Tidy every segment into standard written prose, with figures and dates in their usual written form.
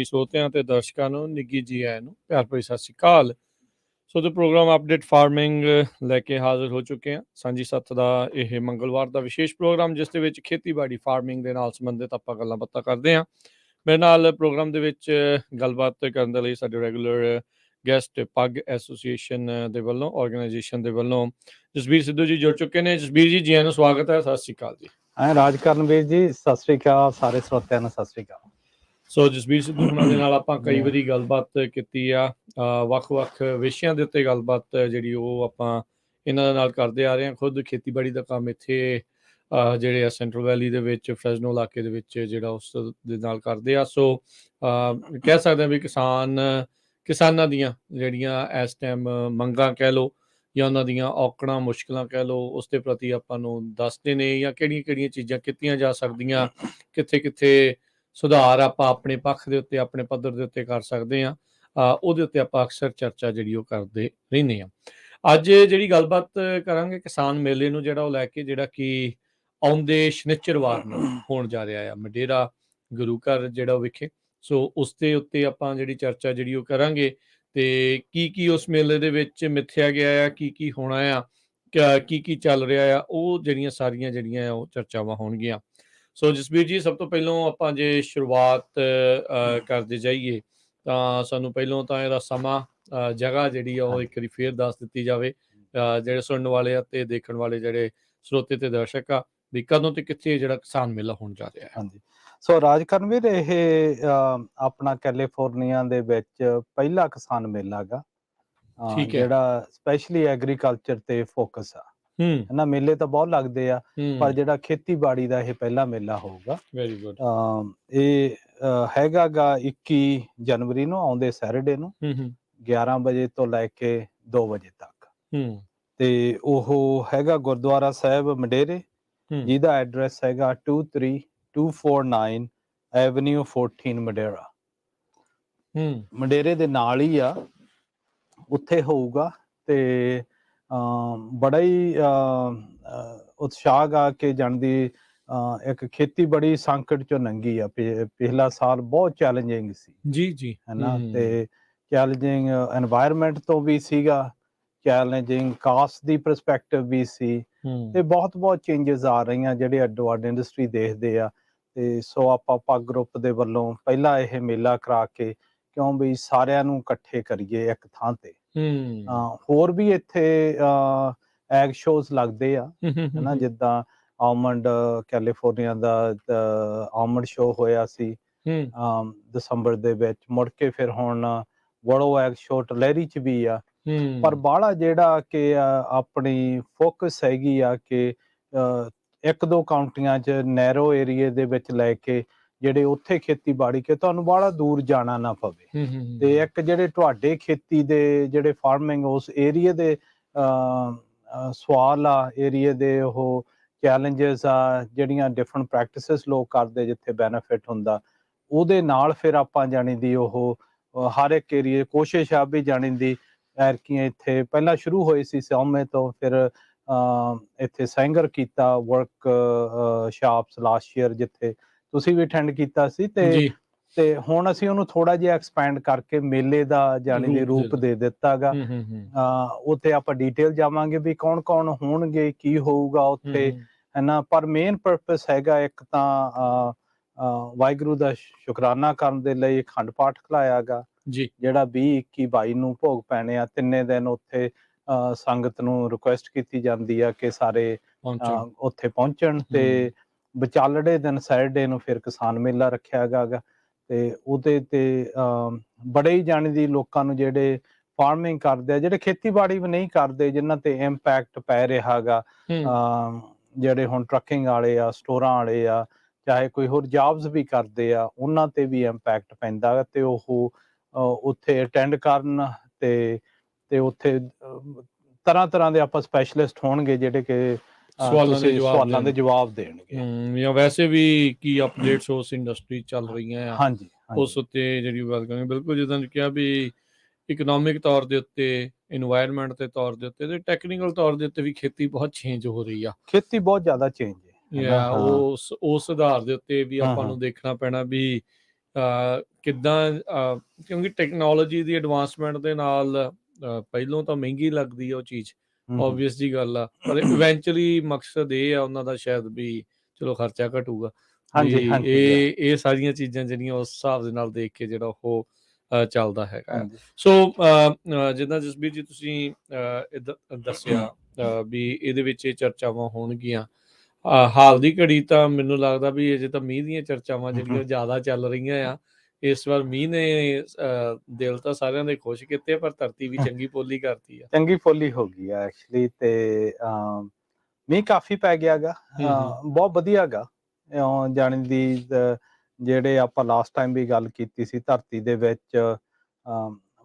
ਸਰੋਤਿਆਂ ਤੇ ਦਰਸ਼ਕਾਂ ਨੂੰ ਨਿੱਘੀ ਜੀ ਆਇਆਂ ਨੂੰ ਪਿਆਰ ਭਰੀ ਸਤਿ ਸ਼੍ਰੀ ਅਕਾਲ। ਸੋ ਤੇ ਪ੍ਰੋਗਰਾਮ ਅਪਡੇਟ ਫਾਰਮਿੰਗ ਲੈ ਕੇ ਹਾਜ਼ਰ ਹੋ ਚੁੱਕੇ ਹਾਂ। ਸਾਂਝੀ ਸੱਥ ਦਾ ਇਹ ਮੰਗਲਵਾਰ ਦਾ ਵਿਸ਼ੇਸ਼ ਪ੍ਰੋਗਰਾਮ, ਜਿਸ ਦੇ ਵਿੱਚ ਖੇਤੀਬਾੜੀ ਫਾਰਮਿੰਗ ਦੇ ਨਾਲ ਸੰਬੰਧਿਤ ਆਪਾਂ ਗੱਲਾਂ ਬਾਤਾਂ ਕਰਦੇ ਹਾਂ। ਮੇਰੇ ਨਾਲ ਪ੍ਰੋਗਰਾਮ ਦੇ ਵਿੱਚ ਗੱਲਬਾਤ ਕਰਨ ਦੇ ਲਈ ਸਾਡੇ ਰੈਗੂਲਰ ਗੈਸਟ ਪੱਗ ਐਸੋਸੀਏਸ਼ਨ ਦੇ ਵੱਲੋਂ, ਆਰਗੇਨਾਈਜੇਸ਼ਨ ਦੇ ਵੱਲੋਂ ਜਸਬੀਰ ਸਿੱਧੂ ਜੀ ਜੁੜ ਚੁੱਕੇ ਨੇ। ਜਸਬੀਰ ਜੀ, ਆਇਆਂ ਨੂੰ ਸਵਾਗਤ ਹੈ। ਸਤਿ ਸ਼੍ਰੀ ਅਕਾਲ ਜੀ। ਰਾਜਕਰਨਵੀਰ ਜੀ, ਸਤਿ ਸ਼੍ਰੀ ਅਕਾਲ। ਸਾਰੇ ਸਰੋਤਿਆਂ ਨੂੰ ਸਤਿ ਸ਼੍ਰੀ ਅਕਾਲ। ਸੋ ਜਸਬੀਰ ਸਿੱਧੂ ਹੁਣਾਂ ਦੇ ਨਾਲ ਆਪਾਂ ਕਈ ਵਾਰੀ ਗੱਲਬਾਤ ਕੀਤੀ ਆ, ਵੱਖ-ਵੱਖ ਵਿਸ਼ਿਆਂ ਦੇ ਉੱਤੇ ਗੱਲਬਾਤ ਜਿਹੜੀ ਉਹ ਆਪਾਂ ਇਹਨਾਂ ਦੇ ਨਾਲ ਕਰਦੇ ਆ ਰਹੇ ਹਾਂ। ਖੁਦ ਖੇਤੀਬਾੜੀ ਦਾ ਕੰਮ ਇੱਥੇ ਜਿਹੜੇ ਆ ਸੈਂਟਰਲ ਵੈਲੀ ਦੇ ਵਿੱਚ, ਫਰੈਜ਼ਨੋ ਇਲਾਕੇ ਦੇ ਵਿੱਚ ਜਿਹੜਾ ਉਸ ਦੇ ਨਾਲ ਕਰਦੇ ਆ। ਸੋ ਕਹਿ ਸਕਦੇ ਹਾਂ ਵੀ ਕਿਸਾਨਾਂ ਦੀਆਂ ਜਿਹੜੀਆਂ ਇਸ ਟਾਈਮ ਮੰਗਾਂ ਕਹਿ ਲਓ ਜਾਂ ਉਹਨਾਂ ਦੀਆਂ ਔਕੜਾਂ ਮੁਸ਼ਕਲਾਂ ਕਹਿ ਲਓ, ਉਸ ਦੇ ਪ੍ਰਤੀ ਆਪਾਂ ਨੂੰ ਦੱਸਦੇ ਨੇ ਜਾਂ ਕਿਹੜੀਆਂ-ਕਿਹੜੀਆਂ ਚੀਜ਼ਾਂ ਕੀਤੀਆਂ ਜਾ ਸਕਦੀਆਂ, ਕਿੱਥੇ-ਕਿੱਥੇ ਸੁਧਾਰ ਆਪਾਂ ਆਪਣੇ ਪੱਖ ਦੇ ਉੱਤੇ, ਆਪਣੇ ਪੱਧਰ ਦੇ ਉੱਤੇ ਕਰ ਸਕਦੇ ਹਾਂ। ਉਹਦੇ ਉੱਤੇ ਆਪਾਂ ਅਕਸਰ ਚਰਚਾ ਜਿਹੜੀ ਉਹ ਕਰਦੇ ਰਹਿੰਦੇ ਹਾਂ। ਅੱਜ ਜਿਹੜੀ ਗੱਲਬਾਤ ਕਰਾਂਗੇ ਕਿਸਾਨ ਮੇਲੇ ਨੂੰ ਜਿਹੜਾ ਉਹ ਲੈ ਕੇ, ਜਿਹੜਾ ਕਿ ਆਉਂਦੇ ਸ਼ਨਿਚਰਵਾਰ ਨੂੰ ਹੋਣ ਜਾ ਰਿਹਾ ਆ ਮਡੇਰਾ ਗੁਰੂ ਘਰ ਜਿਹੜਾ ਉਹ ਵਿਖੇ। ਸੋ ਉਸ ਦੇ ਉੱਤੇ ਆਪਾਂ ਜਿਹੜੀ ਚਰਚਾ ਜਿਹੜੀ ਉਹ ਕਰਾਂਗੇ ਤੇ ਕੀ ਉਸ ਮੇਲੇ ਦੇ ਵਿੱਚ ਮਿੱਥਿਆ ਗਿਆ ਆ, ਕੀ ਹੋਣਾ ਆ, ਕੀ ਚੱਲ ਰਿਹਾ ਆ, ਉਹ ਜਿਹੜੀਆਂ ਸਾਰੀਆਂ ਜਿਹੜੀਆਂ ਉਹ ਚਰਚਾਵਾਂ ਹੋਣਗੀਆਂ। ਸੋ ਜਸਬੀਰ ਜੀ, ਸਭ ਤੋਂ ਪਹਿਲਾਂ ਆਪਾਂ ਜੇ ਸ਼ੁਰੂਆਤ ਕਰਦੇ ਜਾਈਏ ਤਾਂ ਸਾਨੂੰ ਪਹਿਲਾਂ ਤਾਂ ਇਹਦਾ ਸਮਾਂ, ਜਗ੍ਹਾ ਜਿਹੜੀ ਆ ਉਹ ਇੱਕ ਵਾਰੀ ਫੇਰ ਦੱਸ ਦਿੱਤੀ ਜਾਵੇ, ਜਿਹੜੇ ਸੁਣਨ ਵਾਲੇ ਆ ਤੇ ਦੇਖਣ ਵਾਲੇ ਜਿਹੜੇ ਸਰੋਤੇ ਤੇ ਦਰਸ਼ਕ ਆ, ਵੀ ਕਦੋਂ ਤੇ ਕਿੱਥੇ ਜਿਹੜਾ ਕਿਸਾਨ ਮੇਲਾ ਹੋਣ ਜਾ ਰਿਹਾ ਹੈ। ਹਾਂਜੀ, ਸੋ ਰਾਜਕਰਨਵੀਰ, ਇਹ ਆਪਣਾ ਕੈਲੀਫੋਰਨੀਆ ਦੇ ਵਿੱਚ ਪਹਿਲਾ ਕਿਸਾਨ ਮੇਲਾ ਗਾ, ਜਿਹੜਾ ਸਪੈਸ਼ਲੀ ਐਗਰੀਕਲਚਰ ਤੇ ਫੋਕਸ ਆ। ਨਾ ਮੇਲੇ ਤਾਂ ਬਹੁਤ ਲੱਗਦੇ ਆ, ਪਰ ਜਿਹੜਾ ਖੇਤੀਬਾੜੀ ਦਾ ਇਹ ਪਹਿਲਾ ਮੇਲਾ ਹੋਊਗਾ। Very good. ਇਹ ਹੈਗਾ ਗਾ 21 ਜਨਵਰੀ ਨੂੰ, ਆਉਂਦੇ ਸੈਟਰਡੇ ਨੂੰ 11 ਵਜੇ ਤੋਂ ਲੈ ਕੇ 2 ਵਜੇ ਤੱਕ। ਤੇ ਉਹ ਹੈਗਾ ਗੁਰਦੁਆਰਾ ਸਾਹਿਬ ਮਡੇਰੇ, ਜਿਹਦਾ ਐਡਰੈਸ ਹੈਗਾ 23249 ਐਵਨਿਊ 14 ਮਡੇਰਾ। ਮਡੇਰੇ ਦੇ ਨਾਲ ਹੀ ਆ, ਉੱਥੇ ਹੋਊਗਾ। ਤੇ ਬੜਾ ਹੀ ਉਤਸ਼ਾਹ ਆ ਕੇ ਜਾਣ ਦੀ। ਇੱਕ ਖੇਤੀਬਾੜੀ ਸੰਕਟ ਚੋਂ ਲੰਘੀ ਆ। ਪਿਛਲਾ ਸਾਲ ਬਹੁਤ ਚੈਲੰਜਿੰਗ ਸੀ ਜੀ ਹਨਾ, ਤੇ ਚੈਲੰਜਿੰਗ ਐਨਵਾਇਰਨਮੈਂਟ ਤੋਂ ਵੀ ਸੀਗਾ, ਚੈਲੰਜਿੰਗ ਕਾਸਟ ਦੀ ਪਰਸਪੈਕਟਿਵ ਵੀ ਸੀ, ਤੇ ਬਹੁਤ ਚੇਂਜਸ ਆ ਰਹੀਆਂ ਜਿਹੜੇ ਅੱਡੋ ਅੱਡ ਇੰਡਸਟਰੀ ਦੇਖਦੇ ਆ। ਤੇ ਸੋ ਆਪਾਂ ਪੱਗ ਗਰੁੱਪ ਦੇ ਵੱਲੋਂ ਪਹਿਲਾਂ ਇਹ ਮੇਲਾ ਕਰਾ ਕੇ, ਕਿਉਂ ਵੀ ਸਾਰਿਆਂ ਨੂੰ ਇਕੱਠੇ ਕਰੀਏ ਇੱਕ ਥਾਂ ਤੇ। ਹੋਰ ਵੀ ਇੱਥੇ ਐਗ ਸ਼ੋਜ਼ ਲੱਗਦੇ ਆ ਹਨਾ, ਜਿੱਦਾਂ ਆਲਮੰਡ, ਕੈਲੀਫੋਰਨੀਆ ਦਾ ਆਲਮੰਡ ਸ਼ੋ ਹੋਇਆ ਸੀ ਦਸੰਬਰ ਦੇ ਵਿੱਚ। ਮੁੜ ਕੇ ਫਿਰ ਹੁਣ ਵੜੋ ਐਗ ਸ਼ੋ ਟਲਹਿਰੀ ਚ ਵੀ ਆ। ਪਰ ਬਾਹਲਾ ਜਿਹੜਾ ਕਿ ਆਪਣੀ ਫੋਕਸ ਹੈਗੀ ਆ ਕਿ 1-2 ਕਾਉਂਟੀਆਂ ਚ ਨੈਰੋ ਏਰੀਏ ਦੇ ਵਿੱਚ ਲੈ ਕੇ ਜਿਹੜੇ ਉੱਥੇ ਖੇਤੀਬਾੜੀ ਕੇ ਤੁਹਾਨੂੰ ਬਾਹਲਾ ਦੂਰ ਜਾਣਾ ਨਾ ਪਵੇ। ਤੇ ਇੱਕ ਜਿਹੜੇ ਤੁਹਾਡੇ ਖੇਤੀ ਦੇ ਜਿਹੜੇ ਫਾਰਮਿੰਗ ਉਸ ਏਰੀਏ ਦੇ ਸਵਾਲ ਆ, ਏਰੀਏ ਦੇ ਉਹ ਚੈਲੰਜਸ ਆ, ਜਿਹੜੀਆਂ ਡਿਫਰੈਂਟ ਪ੍ਰੈਕਟਿਸਿਸ ਲੋਕ ਕਰਦੇ ਜਿੱਥੇ ਬੈਨੀਫਿਟ ਹੁੰਦਾ, ਉਹਦੇ ਨਾਲ ਫਿਰ ਆਪਾਂ ਜਾਣੀ ਦੀ ਉਹ ਹਰ ਇੱਕ ਏਰੀਏ ਕੋਸ਼ਿਸ਼ ਆ ਵੀ ਜਾਣੀ ਦੀ। ਐਰਕੀਆਂ ਇੱਥੇ ਪਹਿਲਾਂ ਸ਼ੁਰੂ ਹੋਈ ਸੀ ਸੌਮੇ ਤੋਂ, ਫਿਰ ਇੱਥੇ ਸੈਂਗਰ ਕੀਤਾ ਵਰਕ ਸ਼ਾਪਸ ਲਾਸਟ ਈਅਰ, ਜਿੱਥੇ ਤੁਸੀਂ ਵੀ ਅਟੈਂਡ ਕੀਤਾ ਸੀ। ਤੇ ਹੁਣ ਅਸੀਂ ਉਹਨੂੰ ਥੋੜਾ ਜਿਹਾ ਐਕਸਪੈਂਡ ਕਰਕੇ ਮੇਲੇ ਦਾ ਜਾਣੀ ਦੇ ਰੂਪ ਦੇ ਦਿੱਤਾ ਗਾ। ਉੱਥੇ ਆਪਾਂ ਡਿਟੇਲ ਜਾਵਾਂਗੇ ਵੀ ਕੌਣ ਹੋਣਗੇ, ਕੀ ਹੋਊਗਾ ਉੱਥੇ ਹਨਾ। ਪਰ ਮੇਨ ਪਰਪਸ ਹੈਗਾ ਇੱਕ ਤਾਂ ਵਾਹਿਗੁਰੂ ਦਾ ਸ਼ੁਕਰਾਨਾ ਕਰਨ ਦੇ ਲਈ ਅਖੰਡ ਪਾਠ ਖਿਲਾਇਆ ਗਾ, ਜਿਹੜਾ 20, 21, 22 ਨੂੰ ਭੋਗ ਪੈਣੇ ਆ। 3 ਦਿਨ ਉੱਥੇ ਸੰਗਤ ਨੂੰ ਰਿਕੁਐਸਟ ਕੀਤੀ ਜਾਂਦੀ ਆ ਕਿ ਸਾਰੇ ਉੱਥੇ ਪਹੁੰਚਣ। ਤੇ ਵਿਚਾਲੜੇ ਦਿਨ ਸੈਟਰਡੇ ਨੂੰ ਫਿਰ ਕਿਸਾਨ ਮੇਲਾ ਰੱਖਿਆ ਗਾ। ਤੇ ਉਹਦੇ ਤੇ ਬੜੇ ਹੀ ਜਾਣੀ ਦੀ ਲੋਕਾਂ ਨੂੰ ਜਿਹੜੇ ਫਾਰਮਿੰਗ ਕਰਦੇ ਆ, ਜਿਹੜੇ ਖੇਤੀਬਾੜੀ ਵੀ ਨਹੀਂ ਕਰਦੇ, ਜਿਨ੍ਹਾਂ ਤੇ ਇੰਪੈਕਟ ਪੈ ਰਿਹਾ ਗਾ, ਜਿਹੜੇ ਹੁਣ ਟਰੱਕਿੰਗ ਵਾਲੇ ਆ, ਸਟੋਰਾਂ ਵਾਲੇ ਆ, ਚਾਹੇ ਕੋਈ ਹੋਰ ਜੌਬਸ ਵੀ ਕਰਦੇ ਆ, ਉਹਨਾਂ ਤੇ ਵੀ ਇੰਪੈਕਟ ਪੈਂਦਾ। ਤੇ ਉਹ ਉੱਥੇ ਅਟੈਂਡ ਕਰਨ ਤੇ ਉੱਥੇ ਤਰ੍ਹਾਂ ਦੇ ਆਪਾਂ ਸਪੈਸ਼ਲਿਸਟ ਹੋਣਗੇ ਜਿਹੜੇ ਕਿ ਸਵਾਲਾਂ ਦੇ ਜਵਾਬ ਦੇਣਗੇ। ਜਾਂ ਵੈਸੇ ਵੀ ਕੀ ਅਪਡੇਟਸ ਉਸ ਇੰਡਸਟਰੀ ਚੱਲ ਰਹੀਆਂ ਆ, ਉਸ ਉੱਤੇ ਜਿਹੜੀ ਗੱਲ ਕਰਾਂਗੇ। ਬਿਲਕੁਲ ਜਿੱਦਾਂ ਕਿਹਾ ਵੀ ਇਕਨੋਮਿਕ ਤੌਰ ਦੇ ਉੱਤੇ, ਇਨਵਾਇਰਨਮੈਂਟ ਦੇ ਤੌਰ ਦੇ ਉੱਤੇ, ਤੇ ਟੈਕਨੀਕਲ ਤੌਰ ਦੇ ਉੱਤੇ ਵੀ ਖੇਤੀ ਬਹੁਤ ਚੇਂਜ ਹੋ ਰਹੀ ਆ। ਖੇਤੀ ਬਹੁਤ ਜ਼ਿਆਦਾ ਚੇਂਜ ਹੈ। ਉਸ ਆਧਾਰ ਦੇ ਉੱਤੇ ਵੀ ਆਪਾਂ ਨੂੰ ਦੇਖਣਾ ਪੈਣਾ ਵੀ ਕਿੱਦਾਂ ਕਿਉਂਕਿ ਟੈਕਨੋਲੋਜੀ ਦੀ ਐਡਵਾਂਸਮੈਂਟ ਦੇ ਨਾਲ ਪਹਿਲੋਂ ਤਾਂ ਮਹਿੰਗੀ ਲੱਗਦੀ ਆ ਉਹ ਚੀਜ਼, ਓਬਵੀਅਸ ਜੀ ਗੱਲ ਆ, ਪਰ ਇਵੈਂਚੁਅਲੀ ਮਕਸਦ ਇਹ ਆ ਉਹਨਾਂ ਦਾ ਸ਼ਾਇਦ ਵੀ ਚਲੋ ਖਰਚਾ ਘਟੂਗਾ, ਹਾਂਜੀ ਵੀ ਹਾਂਜੀ ਇਹ ਸਾਰੀਆਂ ਚੀਜ਼ਾਂ ਜਿਹੜੀਆਂ ਉਸ ਹਿਸਾਬ ਦੇ ਨਾਲ ਦੇਖ ਕੇ ਜਿਹੜਾ ਉਹ ਚੱਲਦਾ ਹੈਗਾ ਆ। ਹਾਂਜੀ ਸੋ ਜਿੱਦਾਂ ਜਸਬੀਰ ਜੀ ਤੁਸੀਂ ਦੱਸਿਆ ਵੀ ਇਹਦੇ ਵਿੱਚ ਇਹ ਚਰਚਾਵਾਂ ਹੋਣਗੀਆਂ, ਹਾਲ ਦੀ ਘੜੀ ਤਾਂ ਮੈਨੂੰ ਲੱਗਦਾ ਵੀ ਅਜੇ ਤਾਂ ਮੀਂਹ ਦੀਆਂ ਚਰਚਾਵਾਂ ਜਿਹੜੀਆਂ ਜ਼ਿਆਦਾ ਚੱਲ ਰਹੀਆਂ ਆ। ਇਸ ਵਾਰ ਮੀਂਹ ਨੇ ਦਿਲ ਤਾਂ ਸਾਰਿਆਂ ਦੇ ਖੁਸ਼ ਕੀਤੇ ਆ, ਪਰ ਧਰਤੀ ਵੀ ਚੰਗੀ ਪੋਲੀ ਕਰਤੀ ਆ। ਚੰਗੀ ਪੋਲੀ ਹੋ ਗਈ ਆ ਐਕਚੁਅਲੀ, ਤੇ ਮੀਂਹ ਕਾਫੀ ਪੈ ਗਿਆ ਗਾ, ਬਹੁਤ ਵਧੀਆ ਗਾ। ਜਾਣੀ ਦੀ ਜਿਹੜੇ ਆਪਾਂ ਲਾਸਟ ਟਾਈਮ ਵੀ ਗੱਲ ਕੀਤੀ ਸੀ, ਧਰਤੀ ਦੇ ਵਿੱਚ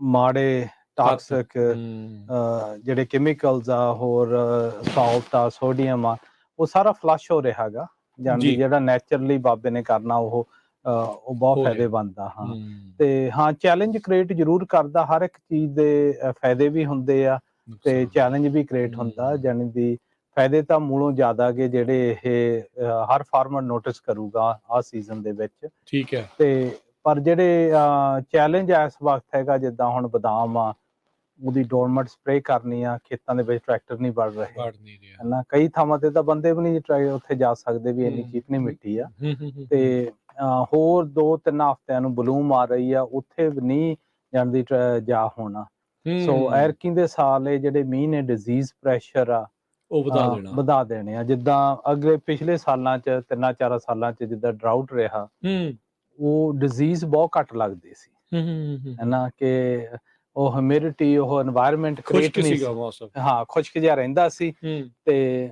ਮਾੜੇ ਟਾਕਸਿਕ ਜਿਹੜੇ ਕੈਮੀਕਲਸ ਆ, ਹੋਰ ਸਾਲਟ ਆ, ਸੋਡੀਅਮ ਆ, ਉਹ ਸਾਰਾ ਫਲਸ਼ ਹੋ ਰਿਹਾ ਗਾ। ਜਾਣੀ ਜਿਹੜਾ ਨੈਚੁਰਲੀ ਬਾਬੇ ਨੇ ਕਰਨਾ ਉਹ ਬਹੁਤ ਫਾਇਦੇਮੰਦ ਆ। ਹਾਂ, ਤੇ ਹਾਂ ਚੈਲੰਜ ਕ੍ਰੀਏਟ ਜ਼ਰੂਰ ਕਰਦਾ, ਹਰ ਇੱਕ ਚੀਜ਼ ਦੇ ਫਾਇਦੇ ਵੀ ਹੁੰਦੇ ਆ ਤੇ ਚੈਲੰਜ ਵੀ ਕ੍ਰੀਏਟ ਹੁੰਦਾ। ਜਾਣੀ ਦੀ ਫਾਇਦੇ ਤਾਂ ਮੂਲੋਂ ਜ਼ਿਆਦਾ ਕਿ ਜਿਹੜੇ ਇਹ ਹਰ ਫਾਰਮਰ ਨੋਟਿਸ ਕਰੂਗਾ ਆਹ ਸੀਜ਼ਨ ਦੇ ਵਿੱਚ। ਠੀਕ ਹੈ। ਤੇ ਪਰ ਜਿਹੜੇ ਚੈਲੰਜ ਇਸ ਵਕਤ ਹੈਗਾ, ਜਿੱਦਾਂ ਹੁਣ ਬਦਾਮ ਆ, ਉਹਦੀ ਡੋਰਮਟ ਸਪਰੇ ਕਰਨੀ ਆ, ਖੇਤਾਂ ਦੇ ਵਿੱਚ ਟਰੈਕਟਰ ਨਹੀਂ ਵੜ ਰਹੇ ਹੈ ਨਾ, ਕਈ ਥਾਵਾਂ ਤੇ ਤਾਂ ਬੰਦੇ ਵੀ ਨਹੀਂ ਉੱਥੇ ਜਾ ਸਕਦੇ ਵੀ ਇੰਨੀ ਚੀਕਣੀ ਮਿੱਟੀ ਆ। ਤੇ ਹੋਰ 2-3 ਹਫ਼ਤਿਆਂ ਨੂੰ ਬਲੂਮ ਆ ਰਹੀ ਆ, ਉੱਥੇ ਵੀ ਨਹੀਂ ਜਾਂਦੀ ਜਾ ਹੋਣਾ। ਸੋ ਐਰਕੀ ਦੇ ਸਾਲ ਇਹ ਜਿਹੜੇ ਮੀਂਹ ਨੇ ਡਿਜ਼ੀਜ਼ ਪ੍ਰੈਸ਼ਰ ਆ ਉਹ ਵਧਾ ਦੇਣੇ ਆ। ਜਿੱਦਾਂ ਅਗਲੇ ਪਿਛਲੇ ਸਾਲਾਂ 'ਚ 3-4 ਸਾਲਾਂ 'ਚ ਜਿੱਦਾਂ ਡਰਾਊਟ ਰਿਹਾ, ਉਹ ਡਿਜ਼ੀਜ਼ ਬਹੁਤ ਘੱਟ ਲੱਗਦੇ ਸੀ, ਹੈ ਨਾ, ਕਿ ਉਹ ਹਿਊਮਿਡਿਟੀ, ਉਹ এনवायरमेंट ਕ੍ਰੀਏਟ ਨਹੀਂ ਸੀ, ਹਾਂ ਖੁਸ਼ਕ ਜਿਹਾ ਰਹਿੰਦਾ ਸੀ। ਤੇ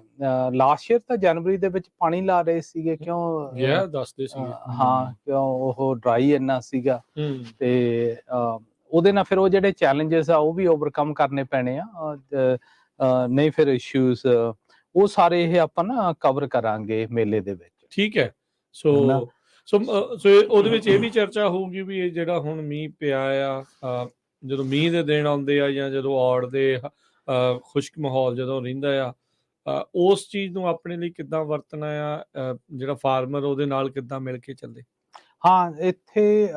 ਲਾਸਟ ਈਅਰ ਤਾਂ ਜਨਵਰੀ ਦੇ ਵਿੱਚ ਪਾਣੀ ਲਾ ਰਹੇ ਸੀਗੇ, ਕਿਉਂ ਦੱਸਦੇ ਸੀ, ਹਾਂ ਕਿਉਂ ਉਹ ਡਰਾਈ ਇੰਨਾ ਸੀਗਾ। ਤੇ ਉਹਦੇ ਨਾਲ ਫਿਰ ਉਹ ਜਿਹੜੇ ਚੈਲੰਜਸ ਆ ਉਹ ਵੀ ਓਵਰਕਮ ਕਰਨੇ ਪੈਣੇ ਆ, ਨਹੀਂ ਫਿਰ ਇਸ਼ੂਜ਼ ਉਹ ਸਾਰੇ ਇਹ ਆਪਾਂ ਨਾ ਕਵਰ ਕਰਾਂਗੇ ਮੇਲੇ ਦੇ ਵਿੱਚ। ਠੀਕ ਹੈ। ਸੋ ਉਹਦੇ ਵਿੱਚ ਇਹ ਵੀ ਚਰਚਾ ਹੋਊਗੀ ਵੀ ਇਹ ਜਿਹੜਾ ਹੁਣ ਮੀਂਹ ਪਿਆ ਆ, ਜਦੋਂ ਮੀਂਹ ਦੇ ਦਿਨ ਆਉਂਦੇ ਆ ਜਾਂ ਜਦੋਂ ਔੜ ਦੇ ਖੁਸ਼ਕ ਮਾਹੌਲ ਜਦੋਂ ਰਹਿੰਦਾ ਆ, ਉਸ ਚੀਜ਼ ਨੂੰ ਆਪਣੇ ਲਈ ਕਿੱਦਾਂ ਵਰਤਣਾ ਆ, ਜਿਹੜਾ ਫਾਰਮਰ ਉਹਦੇ ਨਾਲ ਕਿੱਦਾਂ ਮਿਲ ਕੇ ਚੱਲੇ। ਹਾਂ, ਇੱਥੇ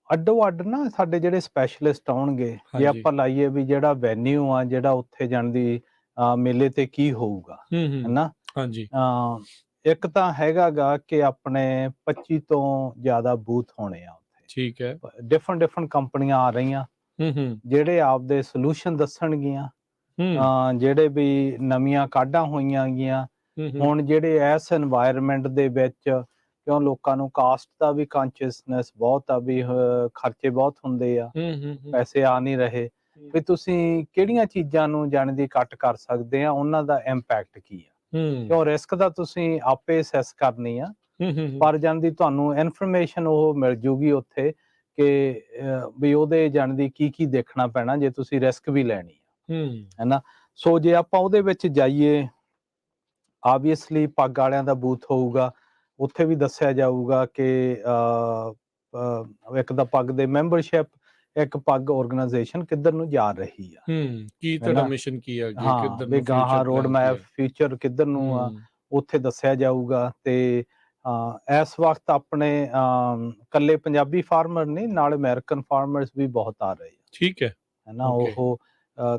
ਅੱਡੋ ਅੱਡ ਨਾ ਸਾਡੇ ਜਿਹੜੇ ਸਪੈਸ਼ਲਿਸਟ ਆਉਣਗੇ, ਜੇ ਆਪਾਂ ਲਾਈਏ ਵੀ ਜਿਹੜਾ ਵੈਨਿਊ ਆ, ਜਿਹੜਾ ਉੱਥੇ ਜਾਣ ਦੀ ਮੇਲੇ ਤੇ ਕੀ ਹੋਊਗਾ, ਹੈਨਾ। ਹਾਂਜੀ, ਇੱਕ ਤਾਂ ਹੈਗਾ ਗਾ ਕਿ ਆਪਣੇ 25 ਤੋਂ ਜ਼ਿਆਦਾ ਬੂਥ ਹੋਣੇ ਆ ਉੱਥੇ। ਠੀਕ ਹੈ। ਡਿਫਰੈਂਟ ਕੰਪਨੀਆਂ ਆ ਰਹੀਆਂ, ਜਿਹੜੇ ਆਪਦੇ ਸੋਲੂਸ਼ਨ ਦੱਸਣਗੀਆਂ, ਜਿਹੜੇ ਵੀ ਨਵੀਆਂ ਕਾਢਾਂ ਹੋਈਆਂ ਗੀਆਂ ਹੁਣ, ਜਿਹੜੇ ਇਸ এনवायरमेंट ਦੇ ਵਿੱਚ, ਕਿਉਂ ਲੋਕਾਂ ਨੂੰ ਕਾਸਟ ਦਾ ਵੀ ਕੌਨਸ਼ੀਅਸਨੈਸ ਬਹੁਤ ਆ, ਵੀ ਖਰਚੇ ਬਹੁਤ ਹੁੰਦੇ ਆ, ਪੈਸੇ ਆ ਨਹੀਂ ਰਹੇ, ਵੀ ਤੁਸੀਂ ਕਿਹੜੀਆਂ ਚੀਜ਼ਾਂ ਨੂੰ ਜਾਣ ਦੀ ਕੱਟ ਕਰ ਸਕਦੇ ਆ, ਉਹਨਾਂ ਦਾ ਇੰਪੈਕਟ ਕੀ ਆ। ਕਿਉਂ ਰਿਸਕ ਦਾ ਤੁਸੀਂ ਆਪੇ ਅਸੈਸ ਕਰਨੀ ਆ, ਪਰ ਜਾਣ ਦੀ ਤੁਹਾਨੂੰ ਇਨਫੋਰਮੇਸ਼ਨ ਉਹ ਮਿਲ ਜੂਗੀ ਉੱਥੇ ਕਿ ਵੀ ਉਹਦੇ ਜਾਣ ਦੀ ਕੀ ਦੇਖਣਾ ਪੈਣਾ ਜੇ ਤੁਸੀਂ ਰਿਸਕ ਵੀ ਲੈਣੀ ਆ, ਹੈਨਾ। ਸੋ ਜੇ ਆਪਾਂ ਉਹਦੇ ਵਿੱਚ ਜਾਈਏ, ਆਬਵੀਅਸਲੀ ਪੱਗ ਵਾਲਿਆਂ ਦਾ ਬੂਥ ਹੋਊਗਾ, ਉੱਥੇ ਵੀ ਦੱਸਿਆ ਜਾਊਗਾ ਕਿ ਇੱਕ ਤਾਂ ਪੱਗ ਦੇ ਮੈਂਬਰਸ਼ਿਪ, ਇੱਕ ਪੱਗ ਆਰਗੇਨਾਈਜੇਸ਼ਨ ਕਿੱਧਰ ਨੂੰ ਜਾ ਰਹੀ ਆ, ਕੀ ਤੁਹਾਡਾ ਮਿਸ਼ਨ ਕੀ ਆ, ਕਿੱਧਰ ਨੂੰ ਗਾਹਾਂ ਰੋਡ ਮੈਪ ਫਿਊਚਰ ਕਿੱਧਰ ਨੂੰ ਆ, ਉੱਥੇ ਦੱਸਿਆ ਜਾਊਗਾ। ਤੇ ਇਸ ਵਕਤ ਆਪਣੇ ਕੱਲੇ ਪੰਜਾਬੀ ਫਾਰਮਰ ਨਹੀਂ, ਨਾਲ ਅਮਰੀਕਨ ਫਾਰਮਰਸ ਵੀ ਬਹੁਤ ਆ ਰਹੇ ਆ। ਠੀਕ ਹੈ ਨਾ, ਉਹ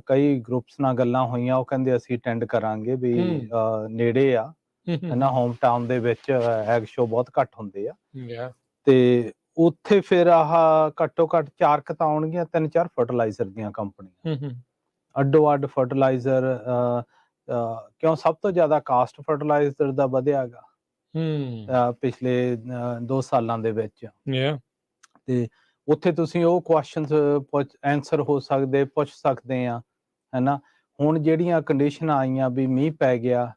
ਕਈ ਗਰੁੱਪਸ ਨਾਲ ਗੱਲਾਂ ਹੋਈਆਂ, ਉਹ ਕਹਿੰਦੇ ਅਸੀਂ ਅਟੈਂਡ ਕਰਾਂਗੇ, ਵੀ ਨੇੜੇ ਆ, ਹੈਨਾ, ਹੋਮ ਟਾਊਨ ਦੇ ਵਿੱਚ ਐਗ ਸ਼ੋ ਬਹੁਤ ਘੱਟ ਹੁੰਦੇ ਆ। ਤੇ ਉੱਥੇ ਫਿਰ ਆਹ ਘੱਟੋ ਘੱਟ 4 ਤਾਂ ਆਉਣਗੀਆਂ, 3-4 ਫਰਟੀਲਾਈਜ਼ਰ ਦੀਆਂ ਕੰਪਨੀਆਂ, ਅੱਡੋ ਅੱਡ ਫਰਟੀਲਾਈਜ਼ਰ। ਕਿਉਂ ਸਭ ਤੋਂ ਜ਼ਿਆਦਾ ਕਾਸਟ ਫਰਟੀਲਾਈਜ਼ਰ ਦਾ ਵਧਿਆ ਗਾ ਪਿਛਲੇ 2 ਸਾਲਾਂ ਦੇ ਵਿੱਚ। ਤੇ ਉੱਥੇ ਤੁਸੀਂ ਉਹ ਕੁਐਸਚਨਸ ਆਨਸਰ ਹੋ ਸਕਦੇ, ਪੁੱਛ ਸਕਦੇ ਆ, ਹੈਨਾ। ਹੁਣ ਜਿਹੜੀਆਂ ਕੰਡੀਸ਼ਨਾਂ ਆਈਆਂ ਵੀ ਮੀਂਹ ਪੈ ਗਿਆ,